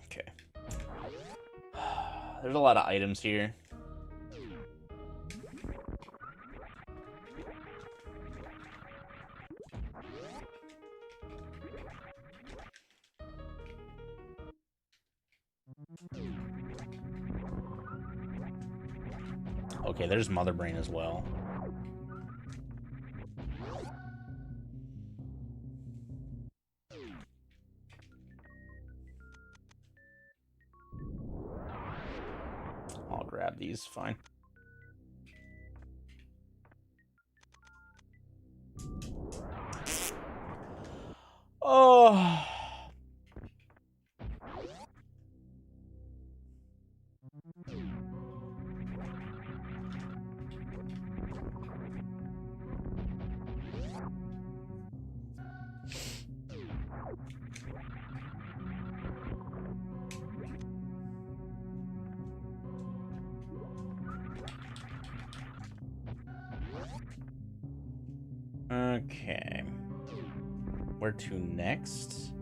Okay. There's a lot of items here. Okay, there's Mother Brain as well. I'll grab these, fine. Oh. Okay. Where to next?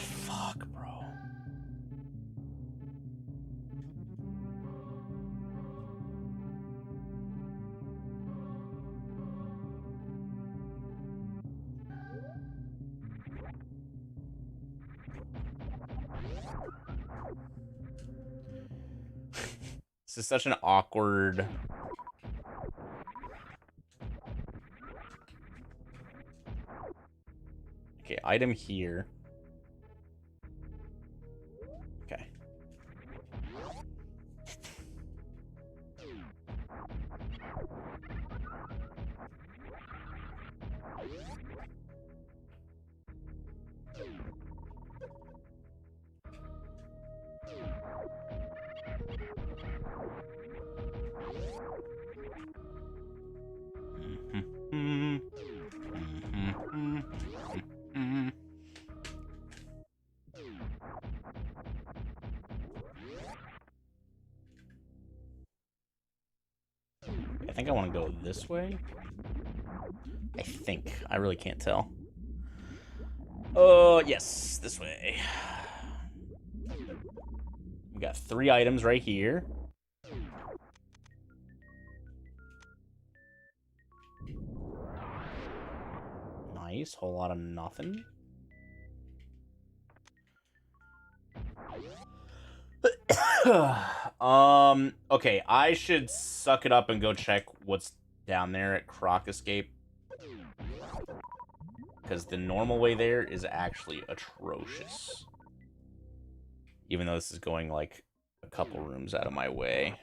Fuck, bro. This is such an awkward... Okay, item here. Okay. I think I want to go this way. I think. I really can't tell. Oh, yes, this way. We got 3 items right here. Nice, whole lot of nothing. Okay, I should suck it up and go check what's down there at Croc Escape. Because the normal way there is actually atrocious. Even though this is going, like, a couple rooms out of my way.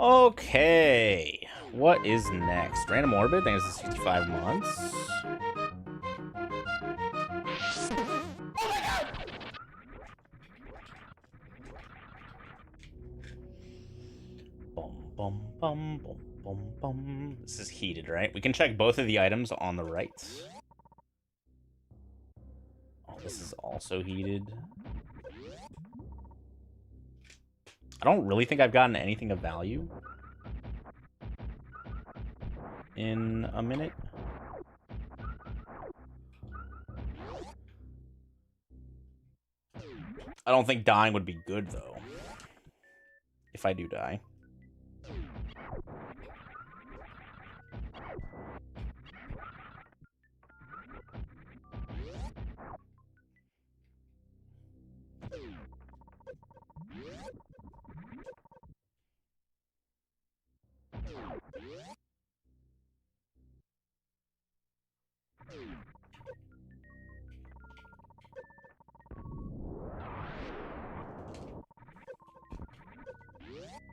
Okay, what is next? Random Orbit, I think it's 65 months. Bum, bum, bum, bum, bum, bum. This is heated, right? We can check both of the items on the right. Oh, this is also heated. I don't really think I've gotten anything of value in a minute. I don't think dying would be good, though. If I do die.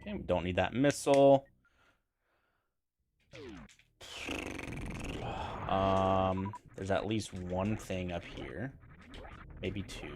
Okay, we don't need that missile. There's at least one thing up here. Maybe 2.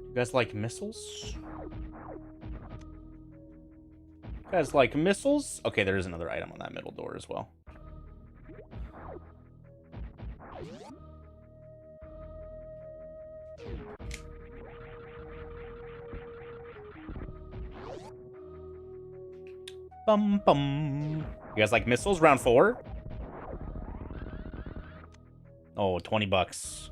You guys like missiles? You guys like missiles? Okay, there is another item on that middle door as well. Bum bum. You guys like missiles? Round 4? Oh, 20 bucks.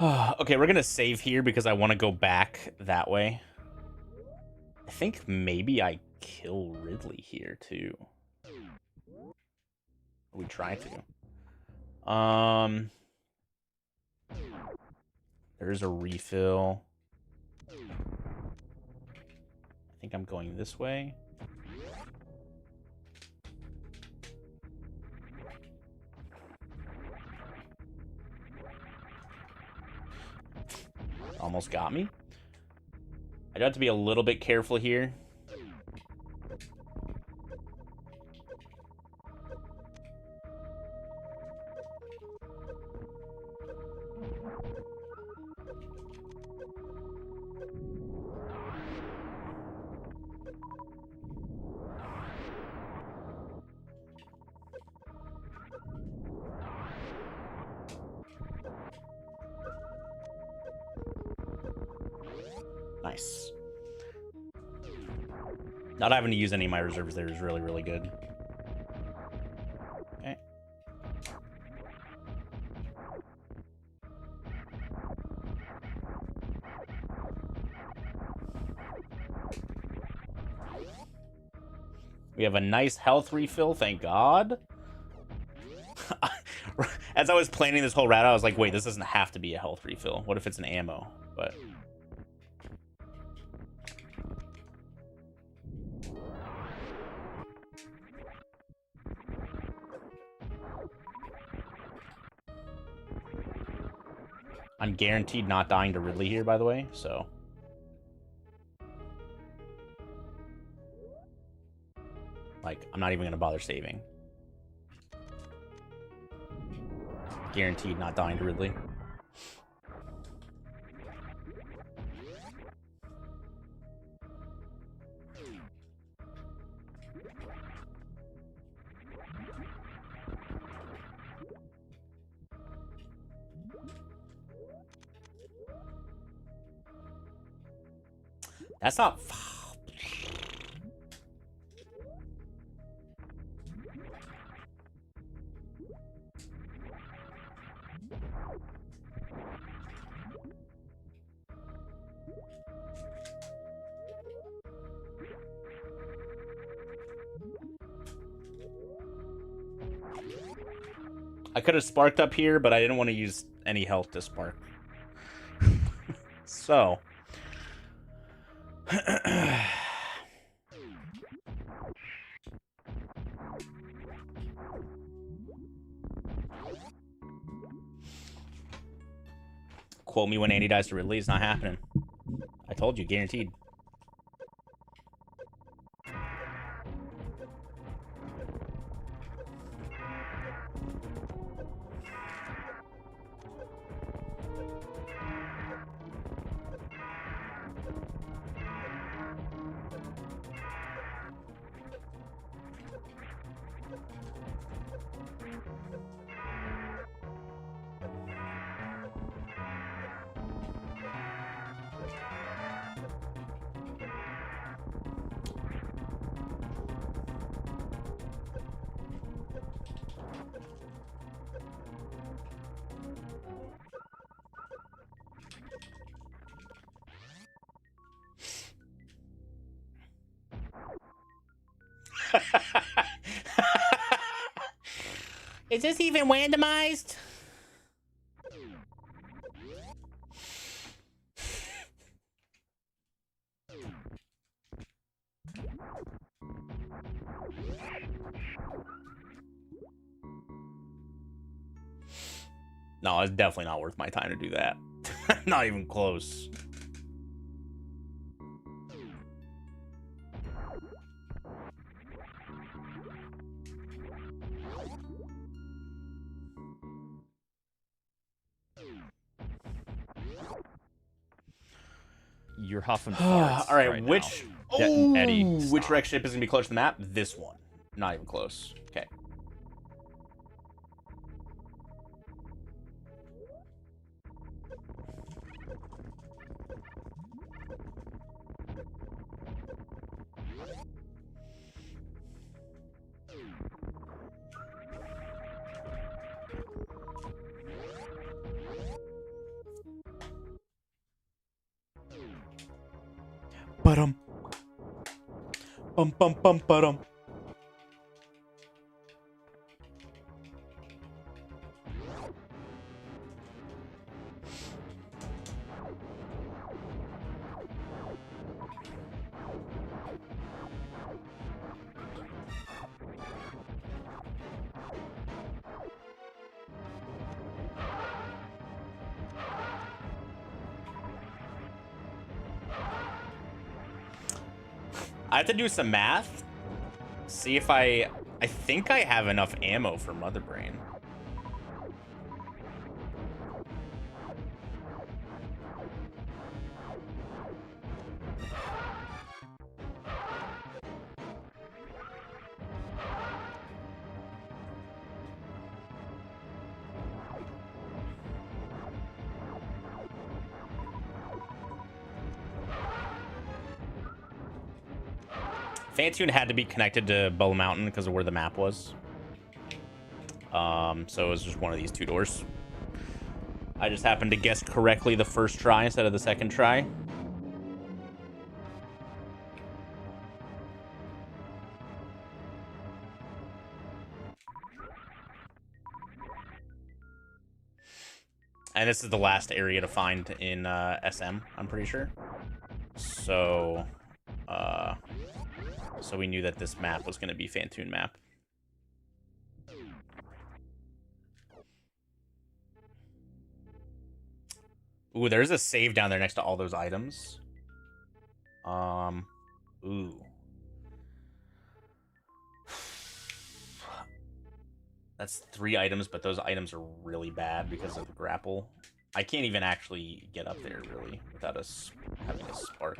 Okay, we're gonna save here because I want to go back that way. I think maybe I kill Ridley here too. We try to. There's a refill. I think I'm going this way. Almost got me. I do have to be a little bit careful here. Nice. Not having to use any of my reserves there is really, really good. Okay. We have a nice health refill, thank God. As I was planning this whole route, I was like, wait, this doesn't have to be a health refill. What if it's an ammo? But... I'm guaranteed not dying to Ridley here, by the way, so... Like, I'm not even going to bother saving. Guaranteed not dying to Ridley. That's not... I could have sparked up here, but I didn't want to use any health to spark. So... Quote me when Andy dies to Ridley. It's not happening. I told you, guaranteed. Is this even randomized? No, it's definitely not worth my time to do that. Not even close. You're huffing farts. All right, right which now. Eddie, which stop. wreck ship is gonna be close to the map? This one. Not even close. Okay. Ba-dum. Bum bum bum ba-dum. I have to do some math. See if I think I have enough ammo for Mother Brain. Fantune had to be connected to Bow Mountain because of where the map was. So it was just one of these two doors. I just happened to guess correctly the first try instead of the second try. And this is the last area to find in SM, I'm pretty sure. So, so we knew that this map was going to be Fantune map. Ooh, there's a save down there next to all those items. Ooh. That's 3 items, but those items are really bad because of the grapple. I can't even actually get up there, really, without us having a spark.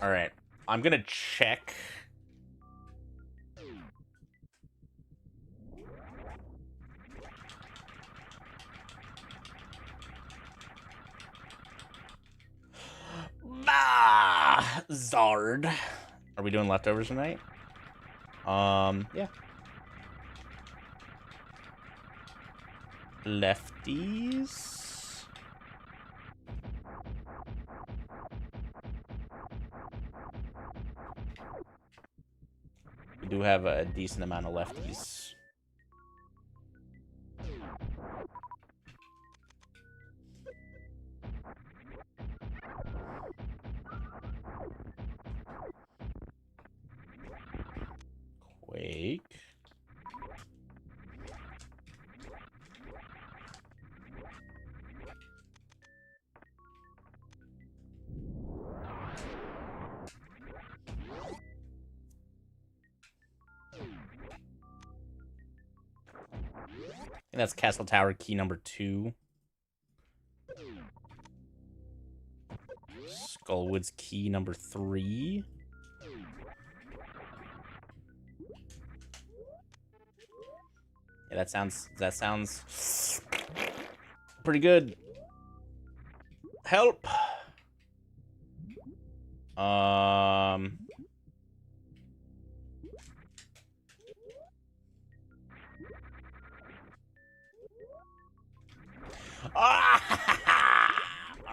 All right, I'm gonna check. Ah, Zard. Are we doing leftovers tonight? Yeah. Lefties. We do have a decent amount of lefties. Quake. And that's Castle Tower key number 2. Skullwood's key number 3. Yeah, that sounds pretty good. Help. All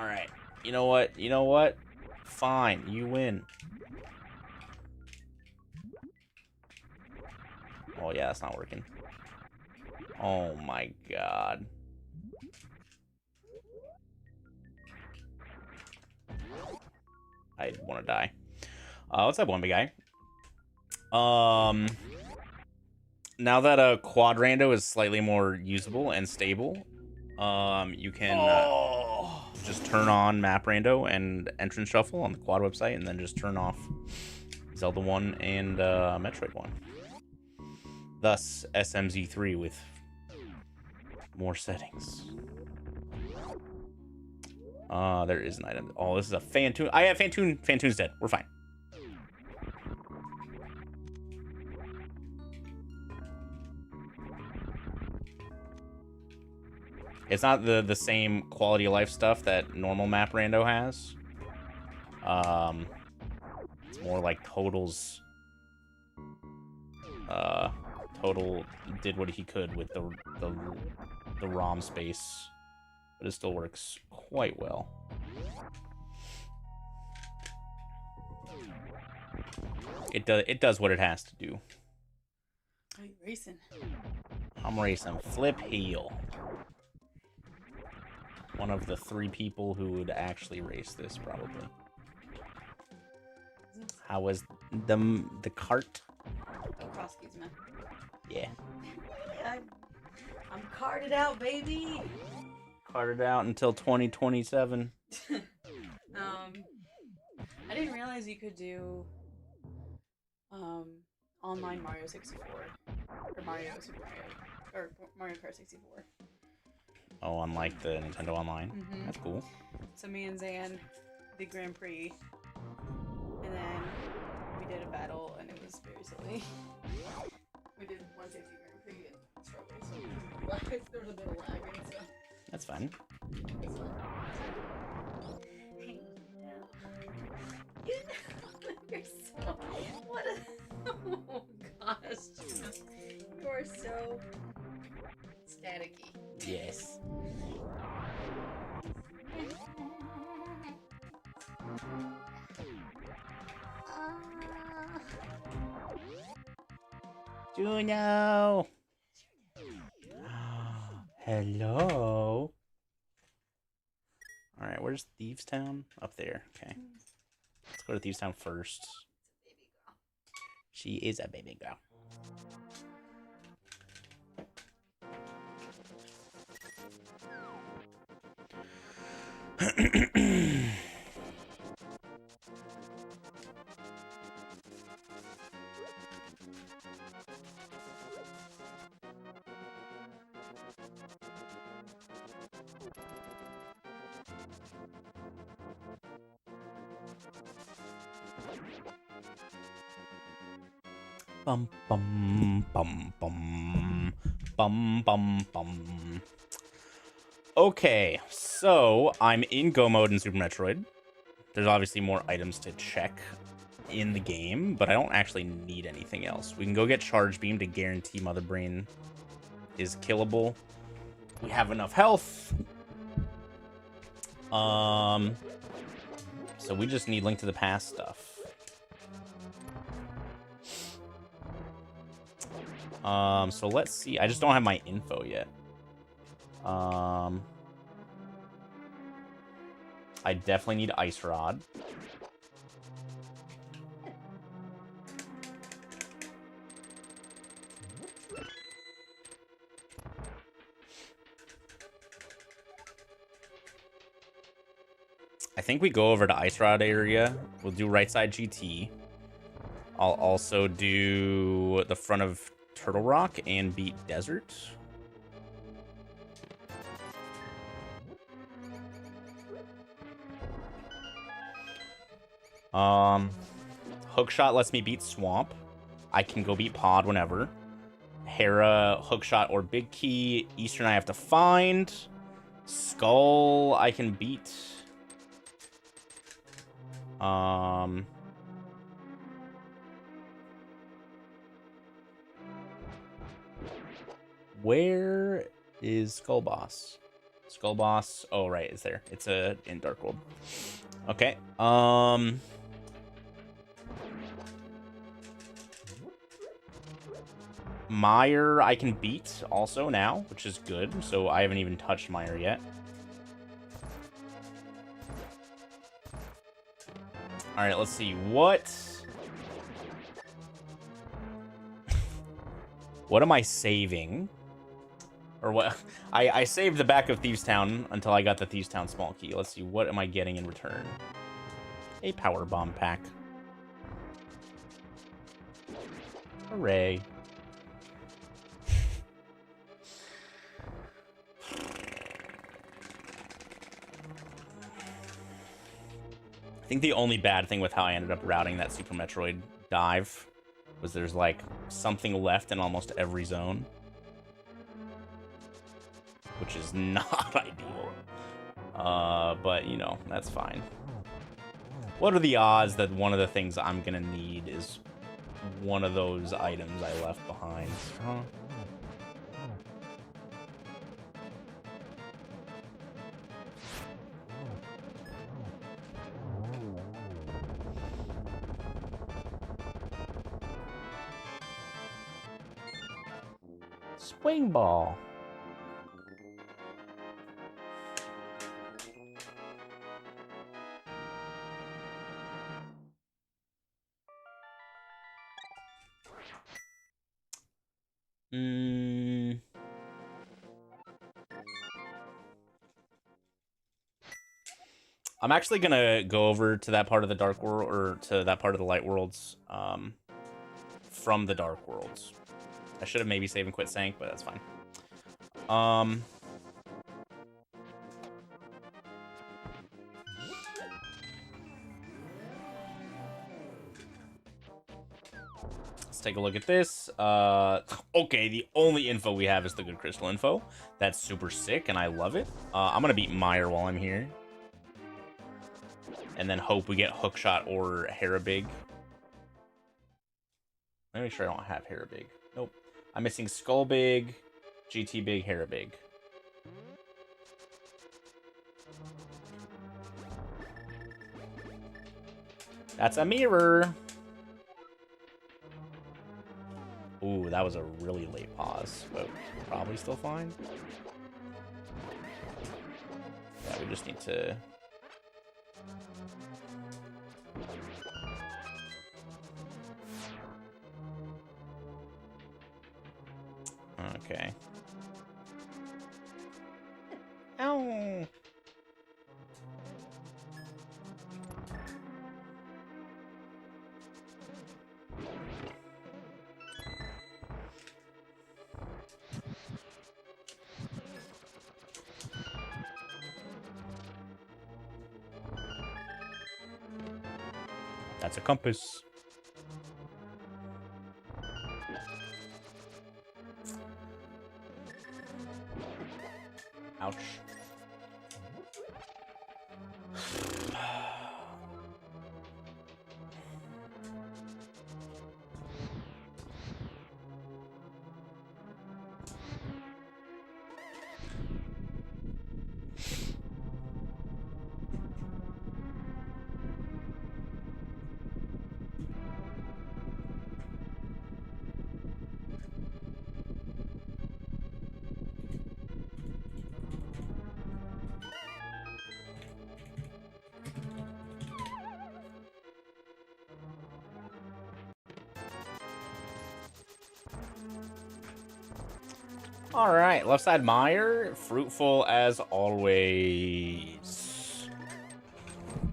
right. You know what? You know what? Fine. You win. Oh, yeah, that's not working. Oh, my God. I want to die. What's up, one big guy? Now that a quad rando is slightly more usable and stable, you can just turn on map rando and entrance shuffle on the quad website, and then just turn off Zelda 1 and Metroid 1. Thus, SMZ3 with more settings. There is an item. Oh, this is a Fantune. I have Fantune. Fantune's dead. We're fine. It's not the same quality of life stuff that normal map rando has. It's more like totals Total did what he could with the ROM space, but it still works quite well. It does what it has to do. Are you racing? I'm racing Flip Heel. One of the 3 people who would actually race this, probably. How was the cart? Oh, cross keys, man. Yeah. I'm carted out, baby. Carted out until 2027. I didn't realize you could do online Mario 64 or Mario Super Mario or Mario Kart 64. Oh, unlike the Nintendo Online. Mm-hmm. That's cool. So me and Zan did Grand Prix, and then we did a battle, and it was very silly. We did 160 Grand Prix and strawberries. There was a bit of lag, and so. That's fun. It's fun. You're so. What a. Oh gosh. You are so staticky. Yes. Juno. Hello. All right, where's Thieves Town? Up there. Okay. Let's go to Thieves Town first. She is a baby girl. Bum bum bum bum bum bum bum. Okay, so I'm in Go mode in Super Metroid. There's obviously more items to check in the game, but I don't actually need anything else. We can go get Charge Beam to guarantee Mother Brain is killable. We have enough health. So we just need Link to the Past stuff. So let's see. I just don't have my info yet. I definitely need Ice Rod. I think we go over to Ice Rod area. We'll do right side GT. I'll also do the front of Turtle Rock and beat Desert. Hookshot lets me beat Swamp. I can go beat Pod whenever. Hera, Hookshot, or Big Key. Eastern I have to find. Skull I can beat. Where is Skull Boss? Skull Boss. Oh, right, it's there. It's in Dark World. Okay. Meyer I can beat also now, which is good. So I haven't even touched Meyer yet. All right, let's see. What am I saving? Or what? I saved the back of Thieves Town until I got the Thieves Town small key. Let's see. What am I getting in return? A power bomb pack. Hooray. I think the only bad thing with how I ended up routing that Super Metroid dive was there's like something left in almost every zone, which is not ideal. But you know, that's fine. What are the odds that one of the things I'm gonna need is one of those items I left behind. Huh? Swing ball. I'm actually gonna go over to that part of the dark world, or to that part of the light worlds, from the dark worlds. I should have maybe saved and quit sank, but that's fine. Let's take a look at this. Okay, the only info we have is the good crystal info. That's super sick, and I love it. I'm gonna beat Meyer while I'm here. And then hope we get Hookshot or Harabig. Let me make sure I don't have Harabig. Nope. I'm missing Skull Big, GT Big, Harabig. That's a mirror. Ooh, that was a really late pause, but probably still fine. Yeah, we just need to... Okay. Ow! That's a compass. Ouch. All right, left side Meyer, fruitful as always.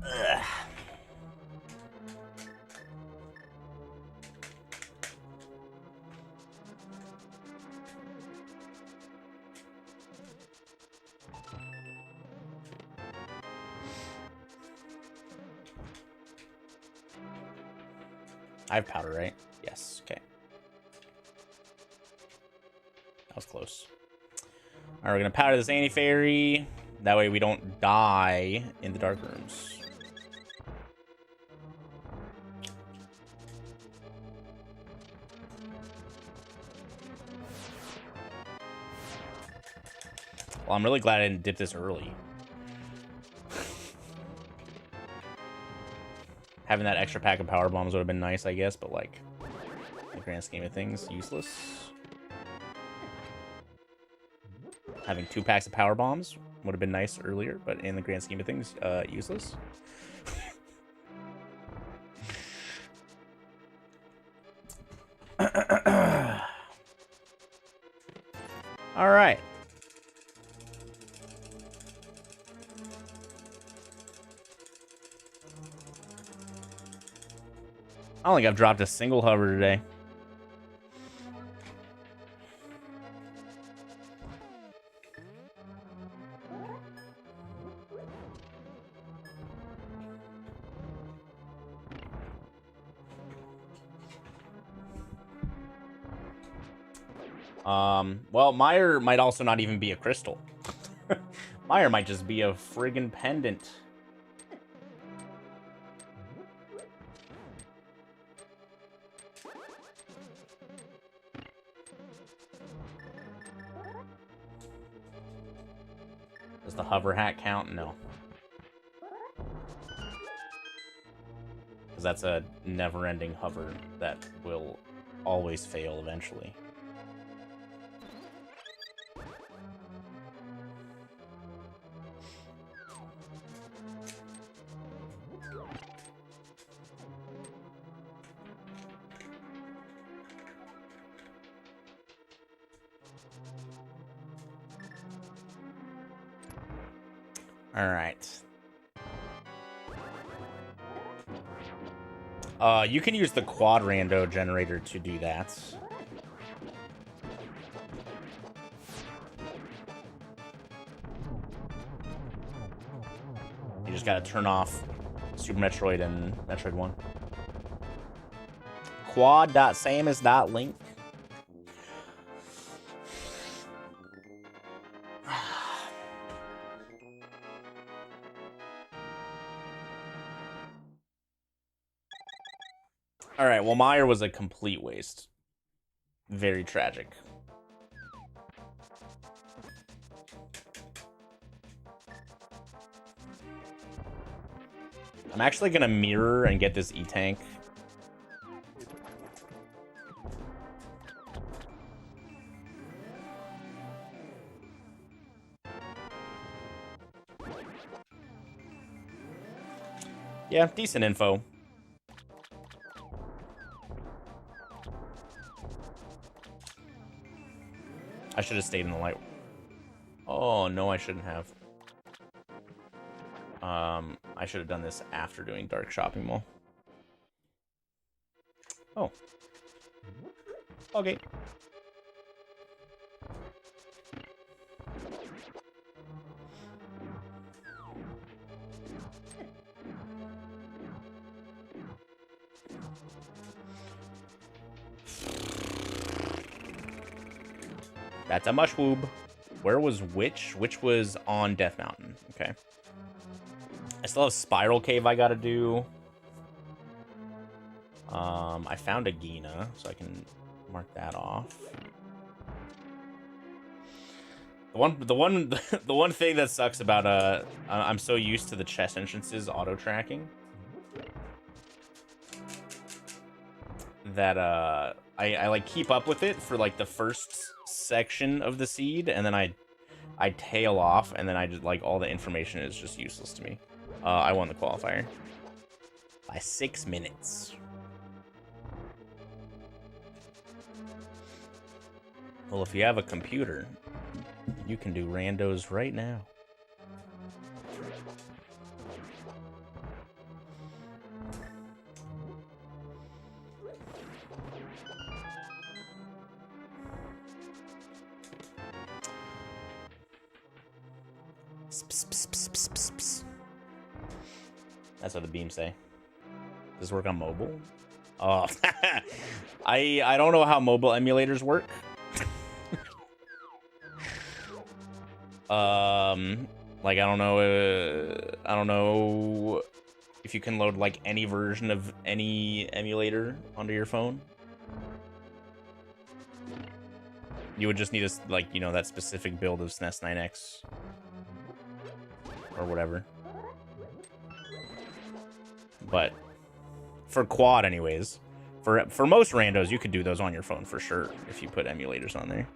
Ugh. I have powder, right? Yes, okay. That was close. All right, we're gonna powder this anti-fairy. That way we don't die in the dark rooms. Well, I'm really glad I didn't dip this early. Having that extra pack of power bombs would have been nice, I guess, but like, in the grand scheme of things, useless. Having 2 packs of power bombs would have been nice earlier, but in the grand scheme of things, useless. All right. I don't think I've dropped a single hover today. Well, Meyer might also not even be a crystal. Meyer might just be a friggin' pendant. Does the hover hat count? No. Because that's a never-ending hover that will always fail eventually. All right. You can use the quad rando generator to do that. You just gotta turn off Super Metroid and Metroid 1. Quad.samus.link. All right, well, Meyer was a complete waste. Very tragic. I'm actually gonna mirror and get this E-Tank. Yeah, decent info. I should have stayed in the light. Oh, no, I shouldn't have. I should have done this after doing Dark Shopping Mall. Oh. Okay. That's a mushwoob. Where was Witch? Witch was on Death Mountain. Okay. I still have Spiral Cave I gotta do. I found a Gina, so I can mark that off. The one thing that sucks about I'm so used to the chest entrances auto tracking that I like keep up with it for like the first section of the seed, and then I tail off, and then I just like all the information is just useless to me. I won the qualifier by 6 minutes. Well, if you have a computer, you can do randos right now. That's what the beams say. Does this work on mobile? Oh, I don't know how mobile emulators work. Like I don't know if you can load like any version of any emulator onto your phone. You would just need like, you know, that specific build of SNES 9X or whatever. But for quad anyways, for most randos, you could do those on your phone for sure if you put emulators on there.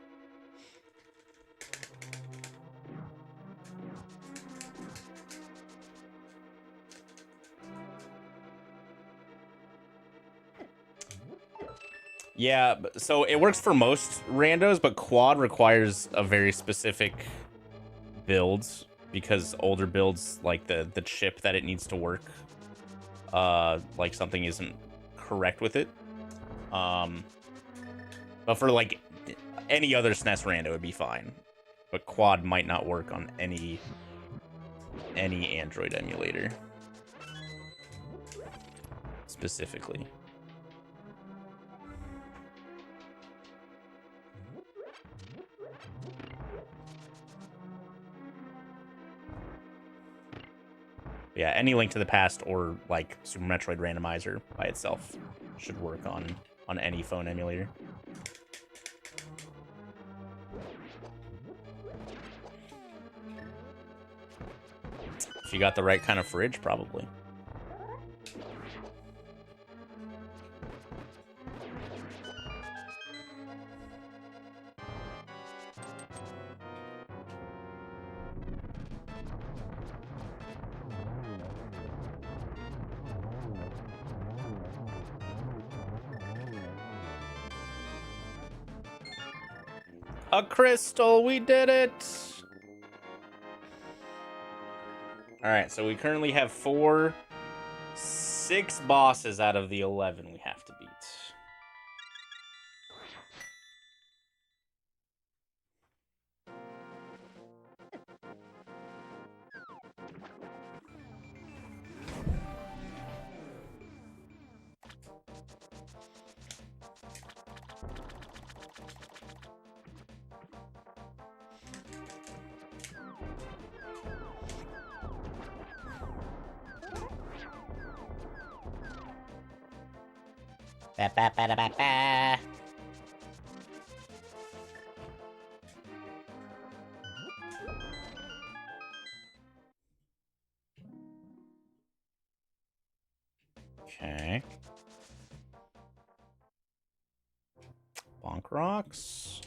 Yeah, so it works for most randos, but quad requires a very specific build because older builds, like the chip that it needs to work, like something isn't correct with it. But for like any other SNES rando, it'd be fine. But quad might not work on any Android emulator specifically. Yeah, any Link to the Past or like Super Metroid Randomizer by itself should work on any phone emulator. If you got the right kind of fridge, probably. A crystal, we did it! Alright, so we currently have 6 bosses out of the 11 we have to beat. Ba, ba, ba, da, ba, ba. Okay. Bonk rocks.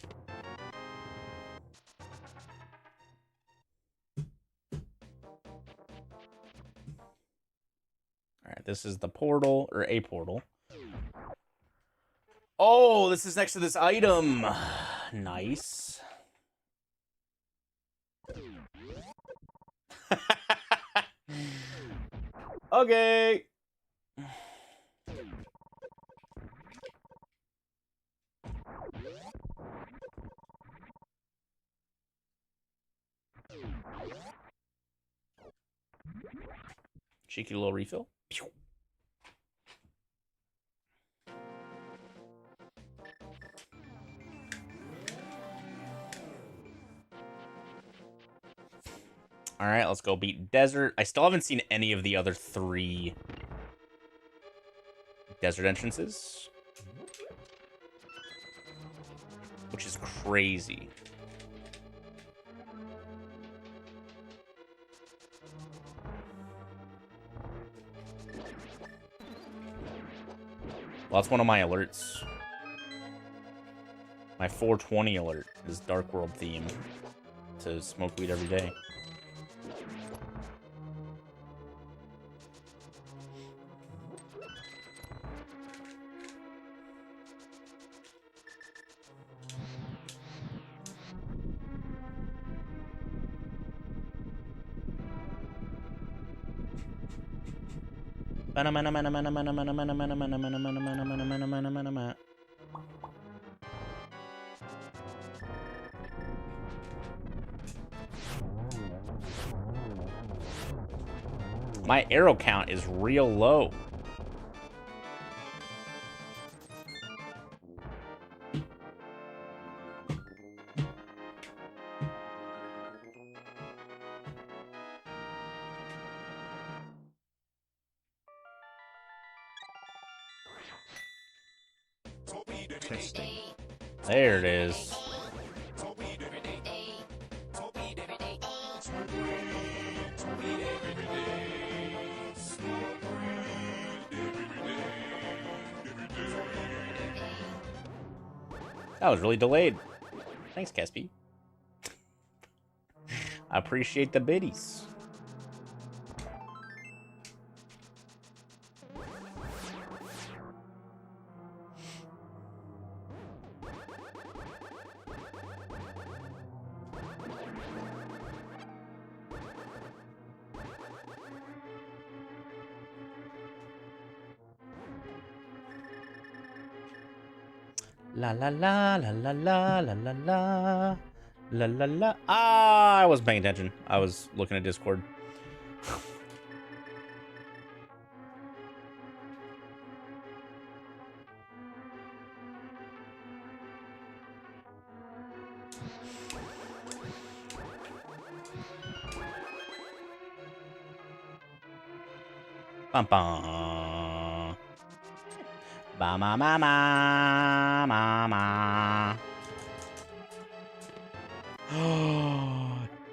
Alright, this is the portal, or a portal. Oh, this is next to this item. Nice. Okay. Cheeky little refill. All right, let's go beat Desert. I still haven't seen any of the other 3 Desert entrances, which is crazy. Well, that's one of my alerts. My 420 alert is Dark World theme to smoke weed every day. My arrow count is real low. Testing. There it is. That was really delayed. Thanks, Kespi. I appreciate the biddies. La la la la la la la la la la la la. Ah, I wasn't paying attention. I was looking at Discord. Bum bum. Ba ma ma ma ma ma.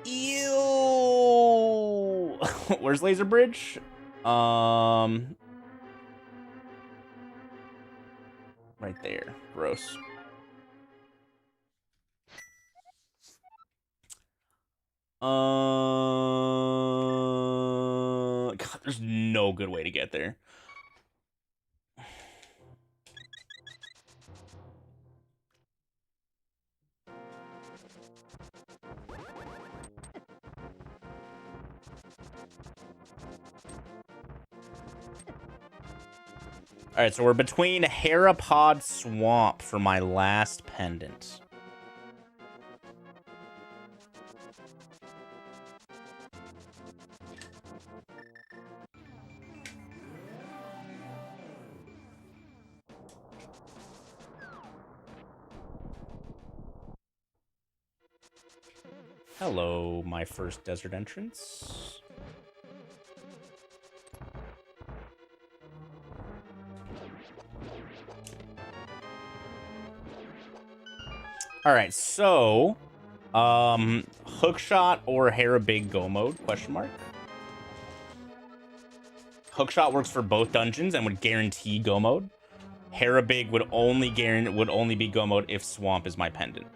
Ew. Where's Laser Bridge? Right there. Gross. God, there's no good way to get there. All right, so we're between Herapod Swamp for my last pendant. Hello, my first desert entrance. All right, so hookshot or Harabig go mode? Question mark. Hookshot works for both dungeons and would guarantee go mode. Harabig would only be go mode if Swamp is my pendant.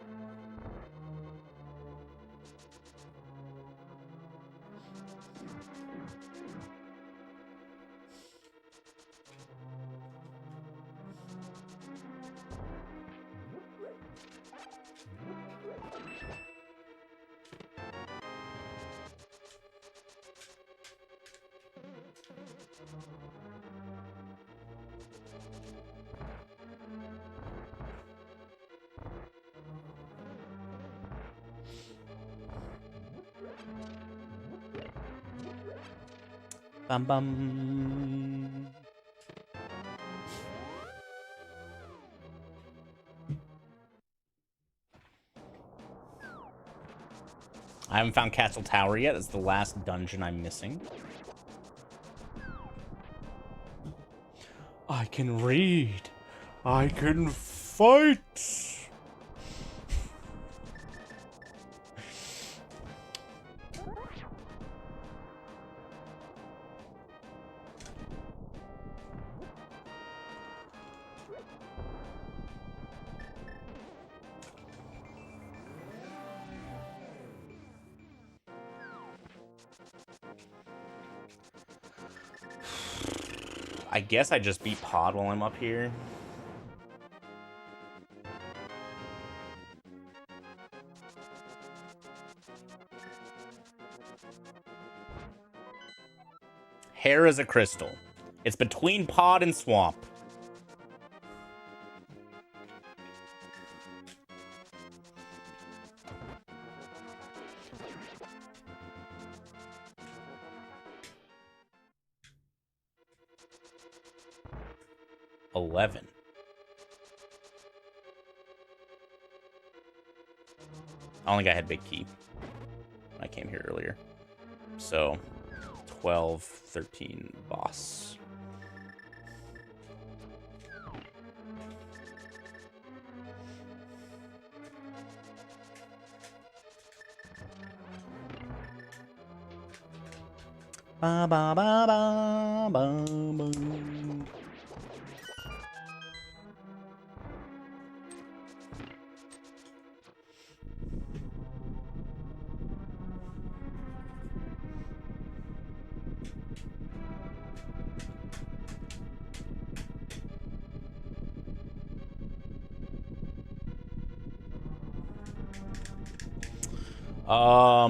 Bum bum. I haven't found Castle Tower yet. That's the last dungeon I'm missing. I can read. I can fight. I guess I just beat Pod while I'm up here. Hair is a crystal. It's between Pod and Swamp. I don't think I had Big Key when I came here earlier. So, 12, 13, boss. Ba ba ba ba ba ba.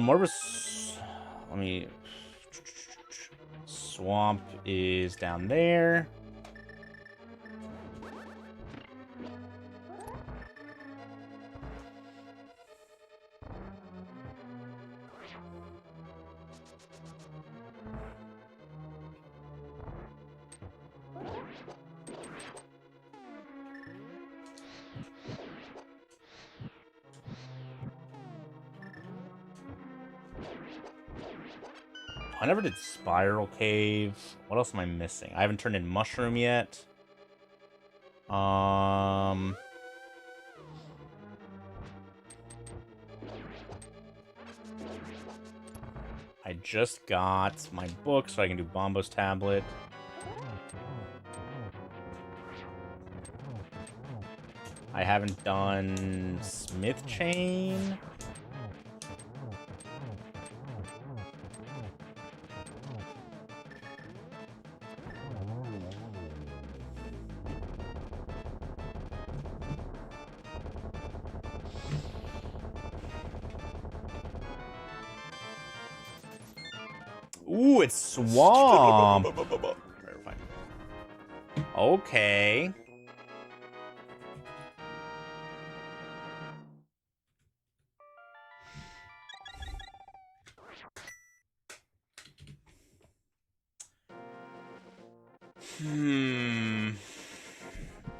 More of a let me. Swamp is down there. I never did Spiral Cave. What else am I missing? I haven't turned in Mushroom yet. I just got my book so I can do Bombo's tablet. I haven't done Smith Chain. Ooh, it's Swamp. Okay.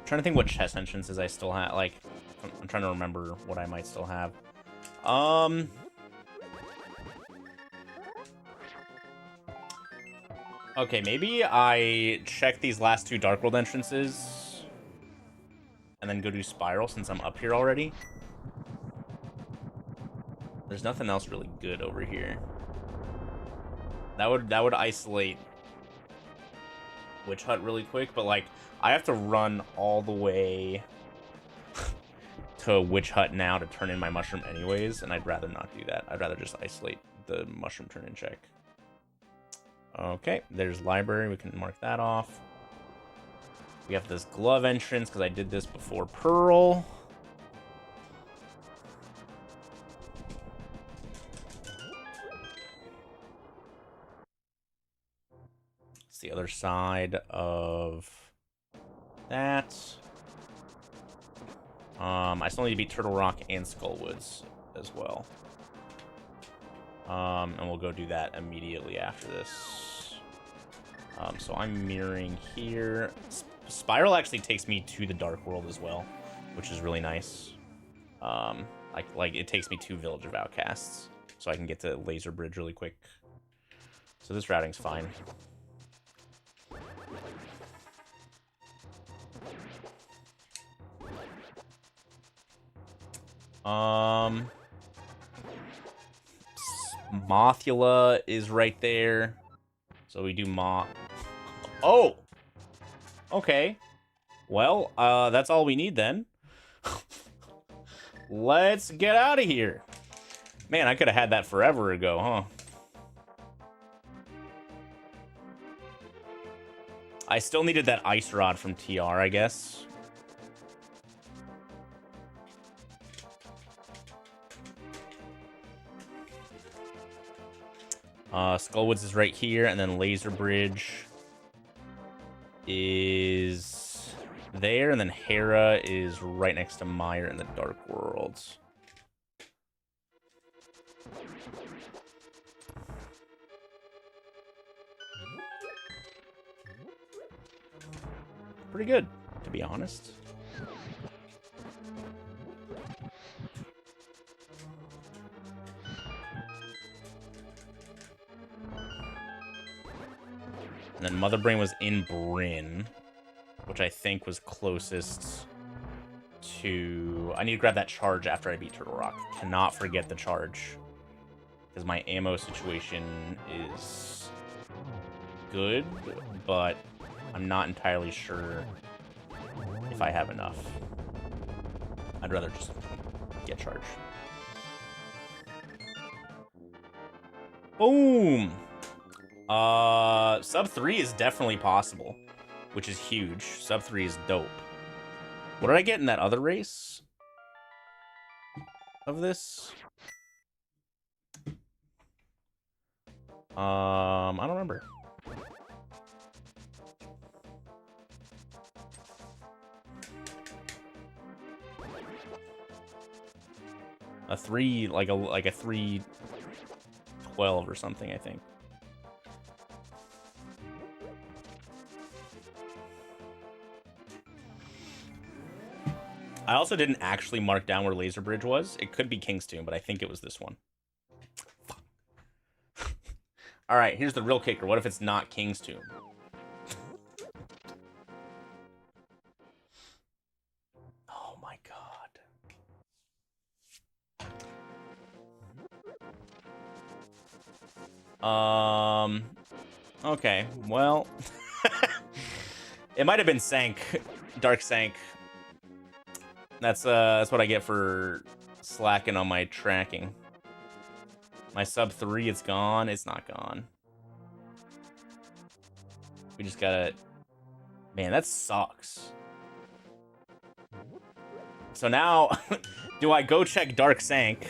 Trying to think what chest entrances I still have. Like, I'm trying to remember what I might still have. Okay, maybe I check these last 2 Dark World entrances and then go do Spiral since I'm up here already. There's nothing else really good over here. That would isolate Witch Hut really quick, but like I have to run all the way to Witch Hut now to turn in my mushroom anyways, and I'd rather not do that. I'd rather just isolate the mushroom turn in check. Okay, there's library. We can mark that off. We have this glove entrance because I did this before Pearl. It's the other side of that. I still need to beat Turtle Rock and Skullwoods as well. And we'll go do that immediately after this. So I'm mirroring here. Spiral actually takes me to the Dark World as well, which is really nice. Like it takes me to Village of Outcasts, so I can get to Laser Bridge really quick. So this routing's fine. Mothula is right there. So we do Oh! Okay. Well, that's all we need then. Let's get out of here. Man, I could have had that forever ago, huh? I still needed that Ice Rod from TR, I guess. Skullwoods is right here, and then Laser Bridge is there, and then Hera is right next to Meyer in the Dark Worlds. Pretty good, to be honest. And then Mother Brain was in Bryn, which I think was closest to... I need to grab that charge after I beat Turtle Rock. Cannot forget the charge, because my ammo situation is good, but I'm not entirely sure if I have enough. I'd rather just get charge. Boom! Sub 3 is definitely possible, which is huge. Sub 3 is dope. What did I get in that other race of this? I don't remember. A 3, like a 312 or something, I think. I also didn't actually mark down where Laser Bridge was. It could be King's Tomb, but I think it was this one. All right, here's the real kicker. What if it's not King's Tomb? Oh my god. Okay, well... It might have been Sank. Dark Sank. That's what I get for slacking on my tracking. My sub 3, it's gone. It's not gone. We just gotta... Man, that sucks. So now, do I go check Dark Sank?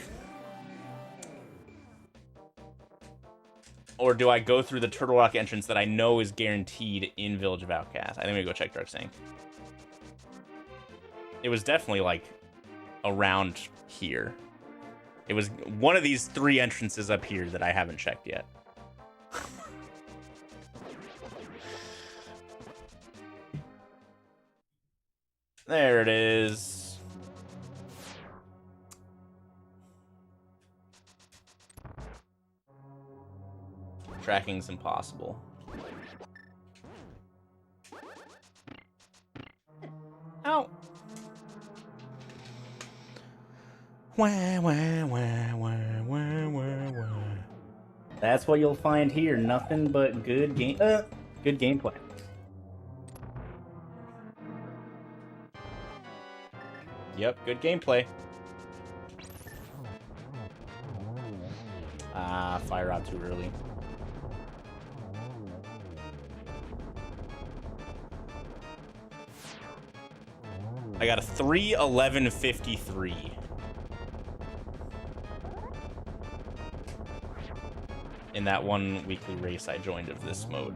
Or do I go through the Turtle Rock entrance that I know is guaranteed in Village of Outcasts? I think we go check Dark Sank. It was definitely, like, around here. It was one of these 3 entrances up here that I haven't checked yet. There it is. Tracking's impossible. Ow. Wah, wah, wah, wah, wah, wah, wah. That's what you'll find here. Nothing but good good gameplay. Yep, good gameplay. Ah, fire out too early. I got a 3:11:53. In that one weekly race I joined of this mode.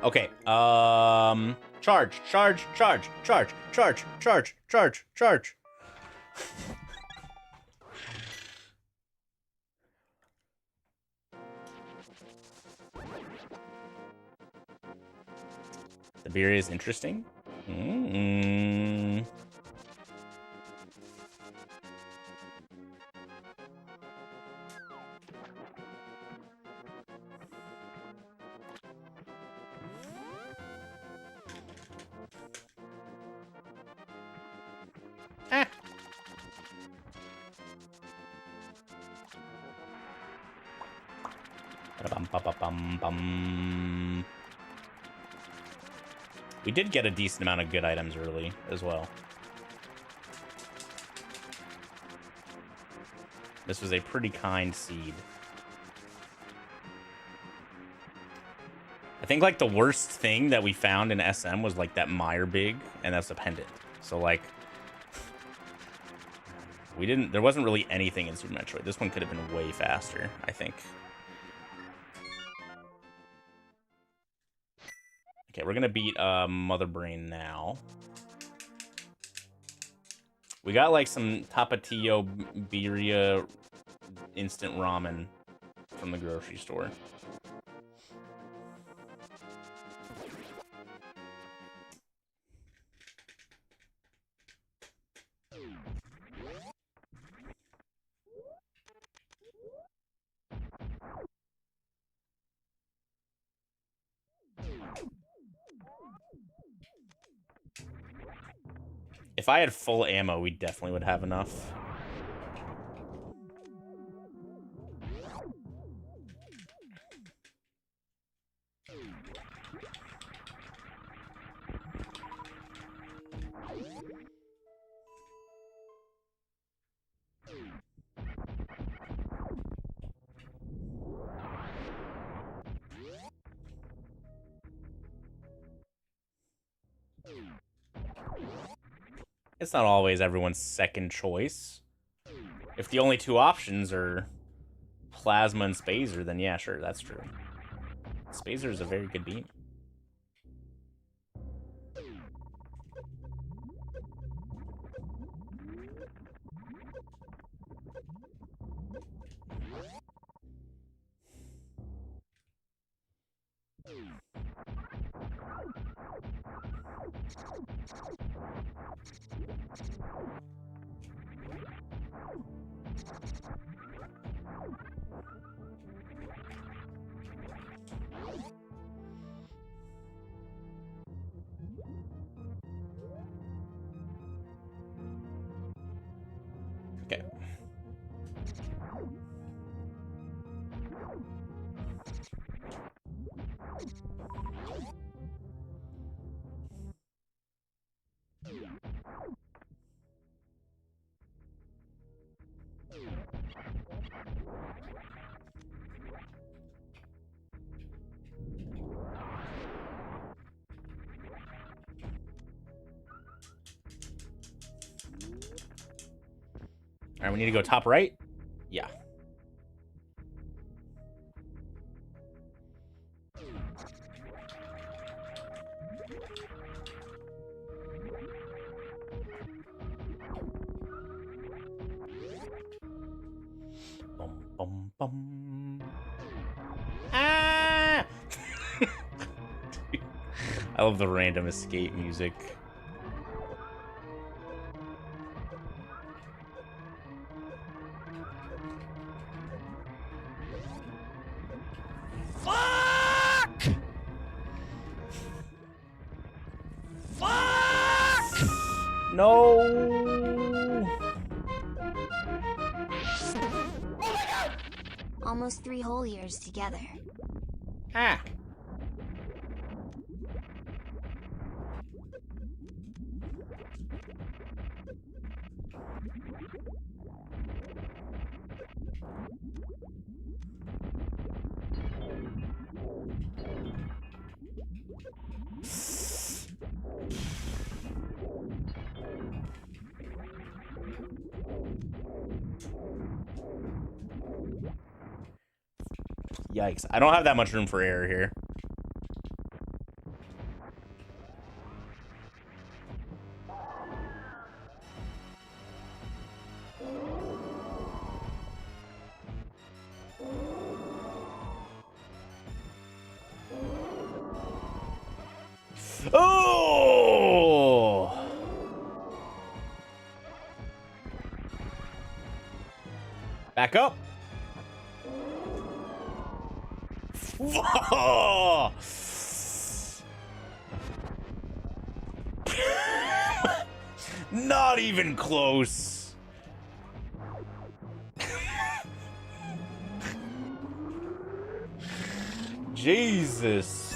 Okay, charge. The beer is interesting. We did get a decent amount of good items early as well. This was a pretty kind seed. I think, like, the worst thing that we found in SM was, like, that Meyer Big, and that's a pendant. So, like, there wasn't really anything in Super Metroid. This one could have been way faster, I think. Okay, we're gonna beat Mother Brain now. We got like some Tapatio Birria instant ramen from the grocery store. If I had full ammo, we definitely would have enough. It's not always everyone's second choice. If the only 2 options are Plasma and Spazer, then yeah, sure, that's true. Spazer is a very good beam. Okay. All right, we need to go top right. Yeah. Bum, bum, bum. Ah! I love the random escape music. Fuck! Fuck! No. Almost 3 whole years together. Ah. Yikes. I don't have that much room for error here. Oh! Back up. Not even close. Jesus.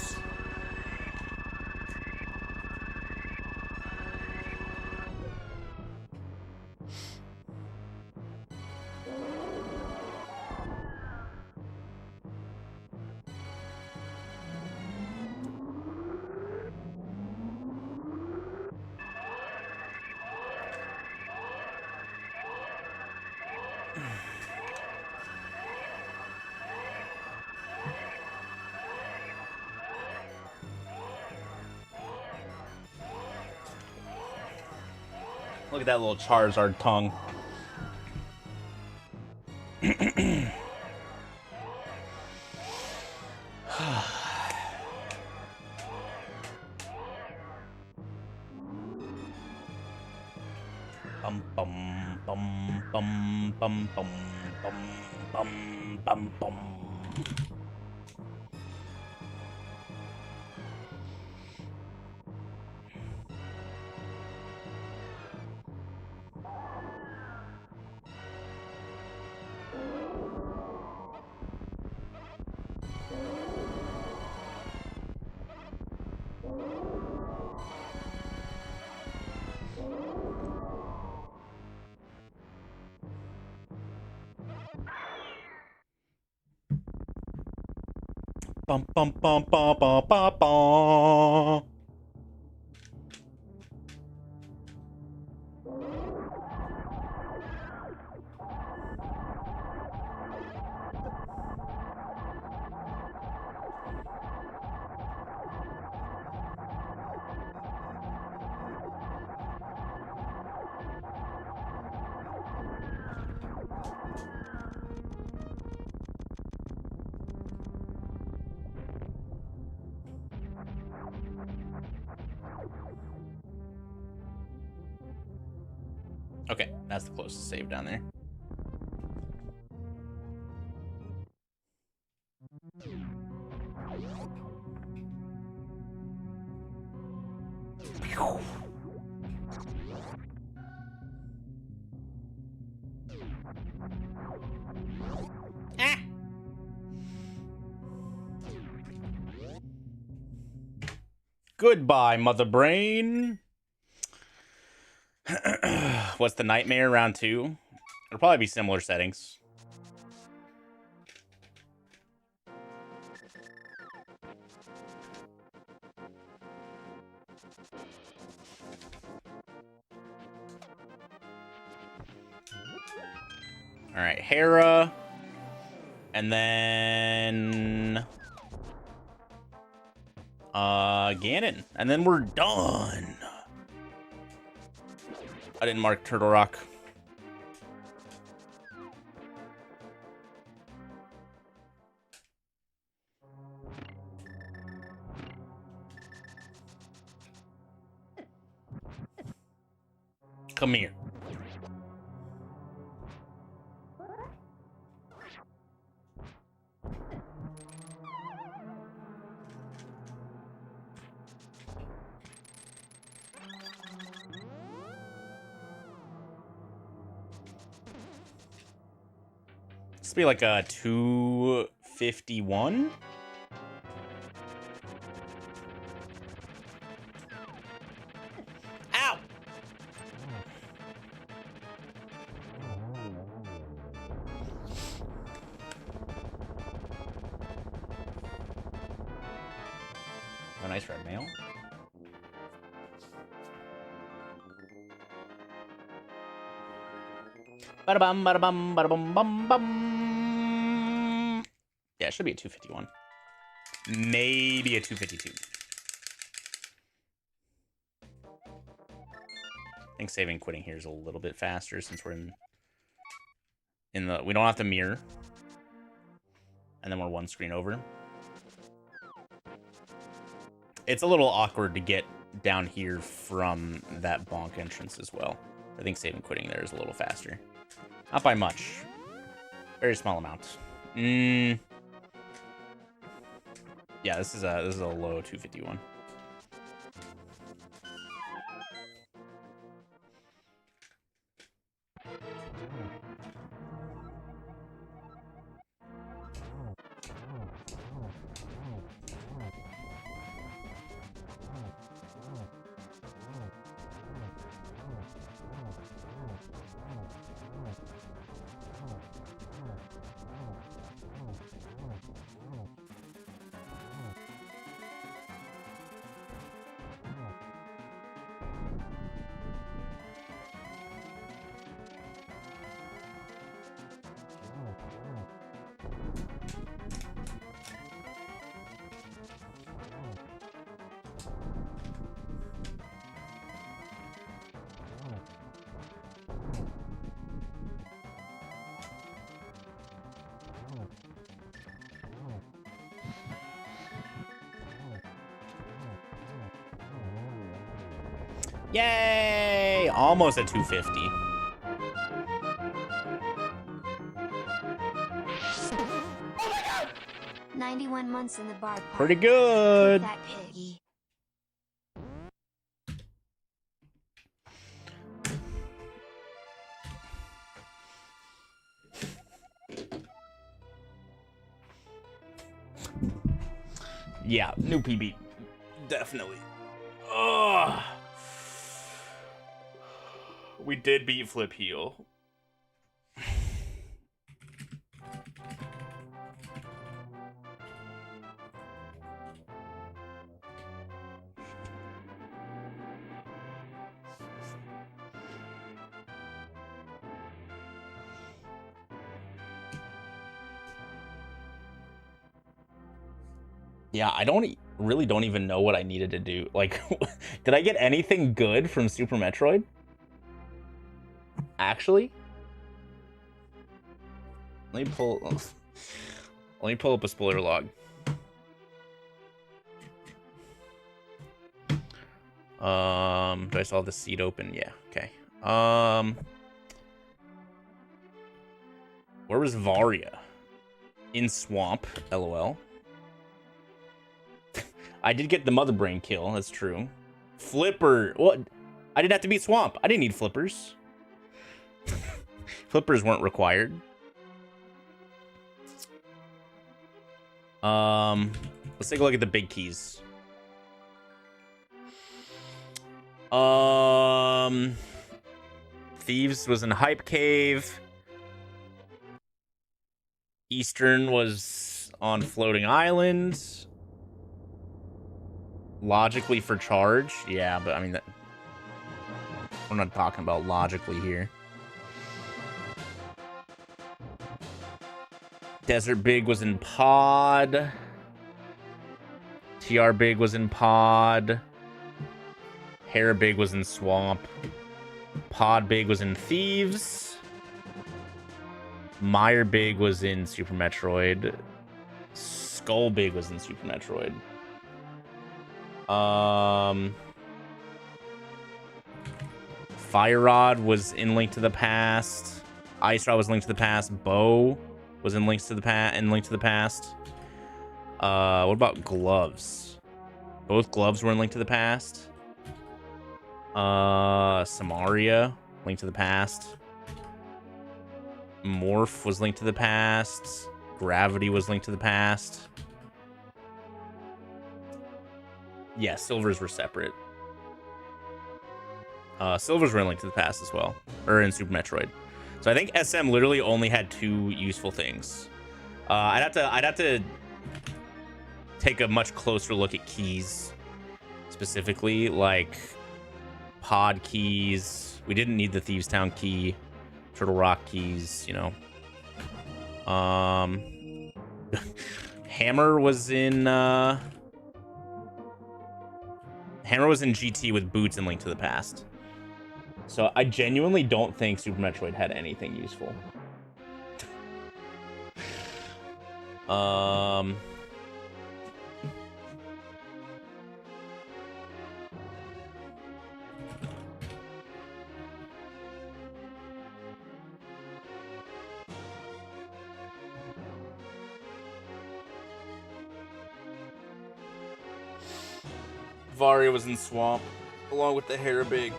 Look at that little Charizard tongue. Bum bum bum bum bum bum bum bum bum. Bum bum bum bum bum bum bum. Okay, that's the closest save down there. Goodbye, Mother Brain. What's the nightmare round 2? It'll probably be similar settings. All right, Hera, and then Ganon, and then we're done. I didn't mark Turtle Rock. Come here. This will be like a 251. Ow! A nice red mail. Bada bum, bada bum, bada bum, bum, bum. Yeah, it should be a 251. Maybe a 252. I think saving quitting here is a little bit faster since we're in the we don't have to mirror. And then we're one screen over. It's a little awkward to get down here from that bonk entrance as well. I think saving quitting there is a little faster. Not by much. Very small amount. Yeah, this is a low 251. Yay! Almost at 250. 91 months in the bar. Pretty good. That piggy. Yeah, new PB. Definitely. Ugh. We did beat Flip Heel. Yeah, I really don't even know what I needed to do. Like, did I get anything good from Super Metroid? Actually? Let me pull up a spoiler log. Do I still have the seat open? Yeah, okay. Where was Varia? In Swamp, LOL. I did get the Mother Brain kill, that's true. Flipper, what? I didn't have to beat Swamp. I didn't need flippers. Flippers weren't required. Let's take a look at the big keys. Thieves was in Hype Cave. Eastern was on Floating Island. Logically for charge, yeah, but I mean, we're not talking about logically here. Desert Big was in Pod. TR Big was in Pod. Hair Big was in Swamp. Pod Big was in Thieves. Meyer Big was in Super Metroid. Skull Big was in Super Metroid. Fire Rod was in Link to the Past. Ice Rod was Link to the Past. Bow was in Link to the Past. What about gloves? Both gloves were in Link to the Past. Samaria, Link to the Past. Morph was Link to the Past. Gravity was Link to the Past. Yeah, silvers were separate. Silvers were in Link to the Past as well, or in Super Metroid. So I think SM literally only had 2 useful things. I'd have to take a much closer look at keys, specifically like pod keys. We didn't need the Thieves Town key, Turtle Rock keys, you know. Hammer was in GT with boots and Link to the Past. So I genuinely don't think Super Metroid had anything useful. Varia was in Swamp, along with the Harabig.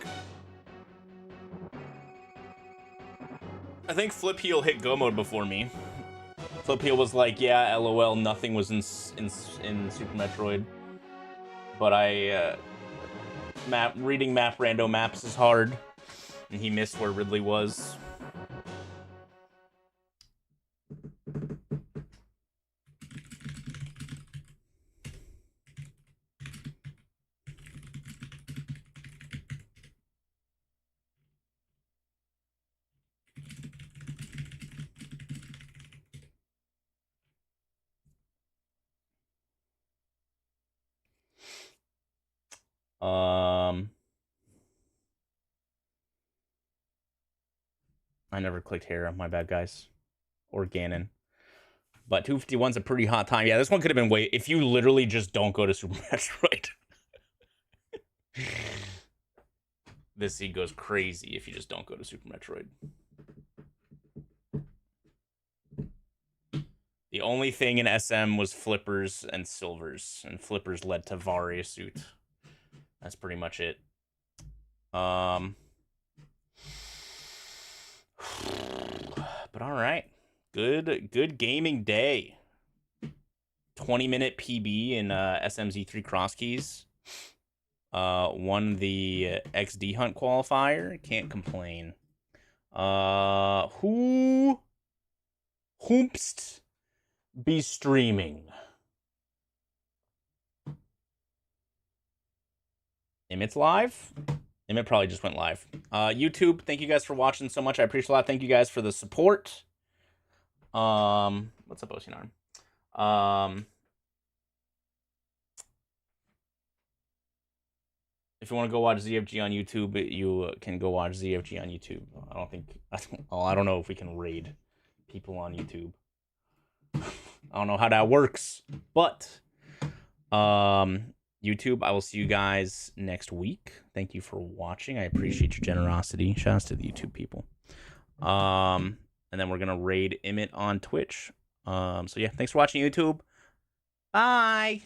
I think Flip Heel hit Go mode before me. Flip Heel was like, yeah, LOL, nothing was in Super Metroid. But reading rando maps is hard, and he missed where Ridley was. I never clicked Hera, my bad, guys. Or Ganon. But 251's a pretty hot time. Yeah, this one could have been way... If you literally just don't go to Super Metroid. This seed goes crazy if you just don't go to Super Metroid. The only thing in SM was flippers and silvers. And flippers led to Varia suit. That's pretty much it. But all right, good gaming day. 20-minute PB in SMZ3 cross keys. Won the XDHunt qualifier. Can't complain. Who hoopst be streaming? Emmett's live. Emmett probably just went live. YouTube, thank you guys for watching so much. I appreciate a lot. Thank you guys for the support. What's up, Ocean Arm? If you want to go watch ZFG on YouTube, you can go watch ZFG on YouTube. I don't know if we can raid people on YouTube. I don't know how that works, but YouTube, I will see you guys next week. Thank you for watching. I appreciate your generosity. Shout outs to the YouTube people. And then we're gonna raid Emmett on Twitch. So yeah, thanks for watching, YouTube. Bye.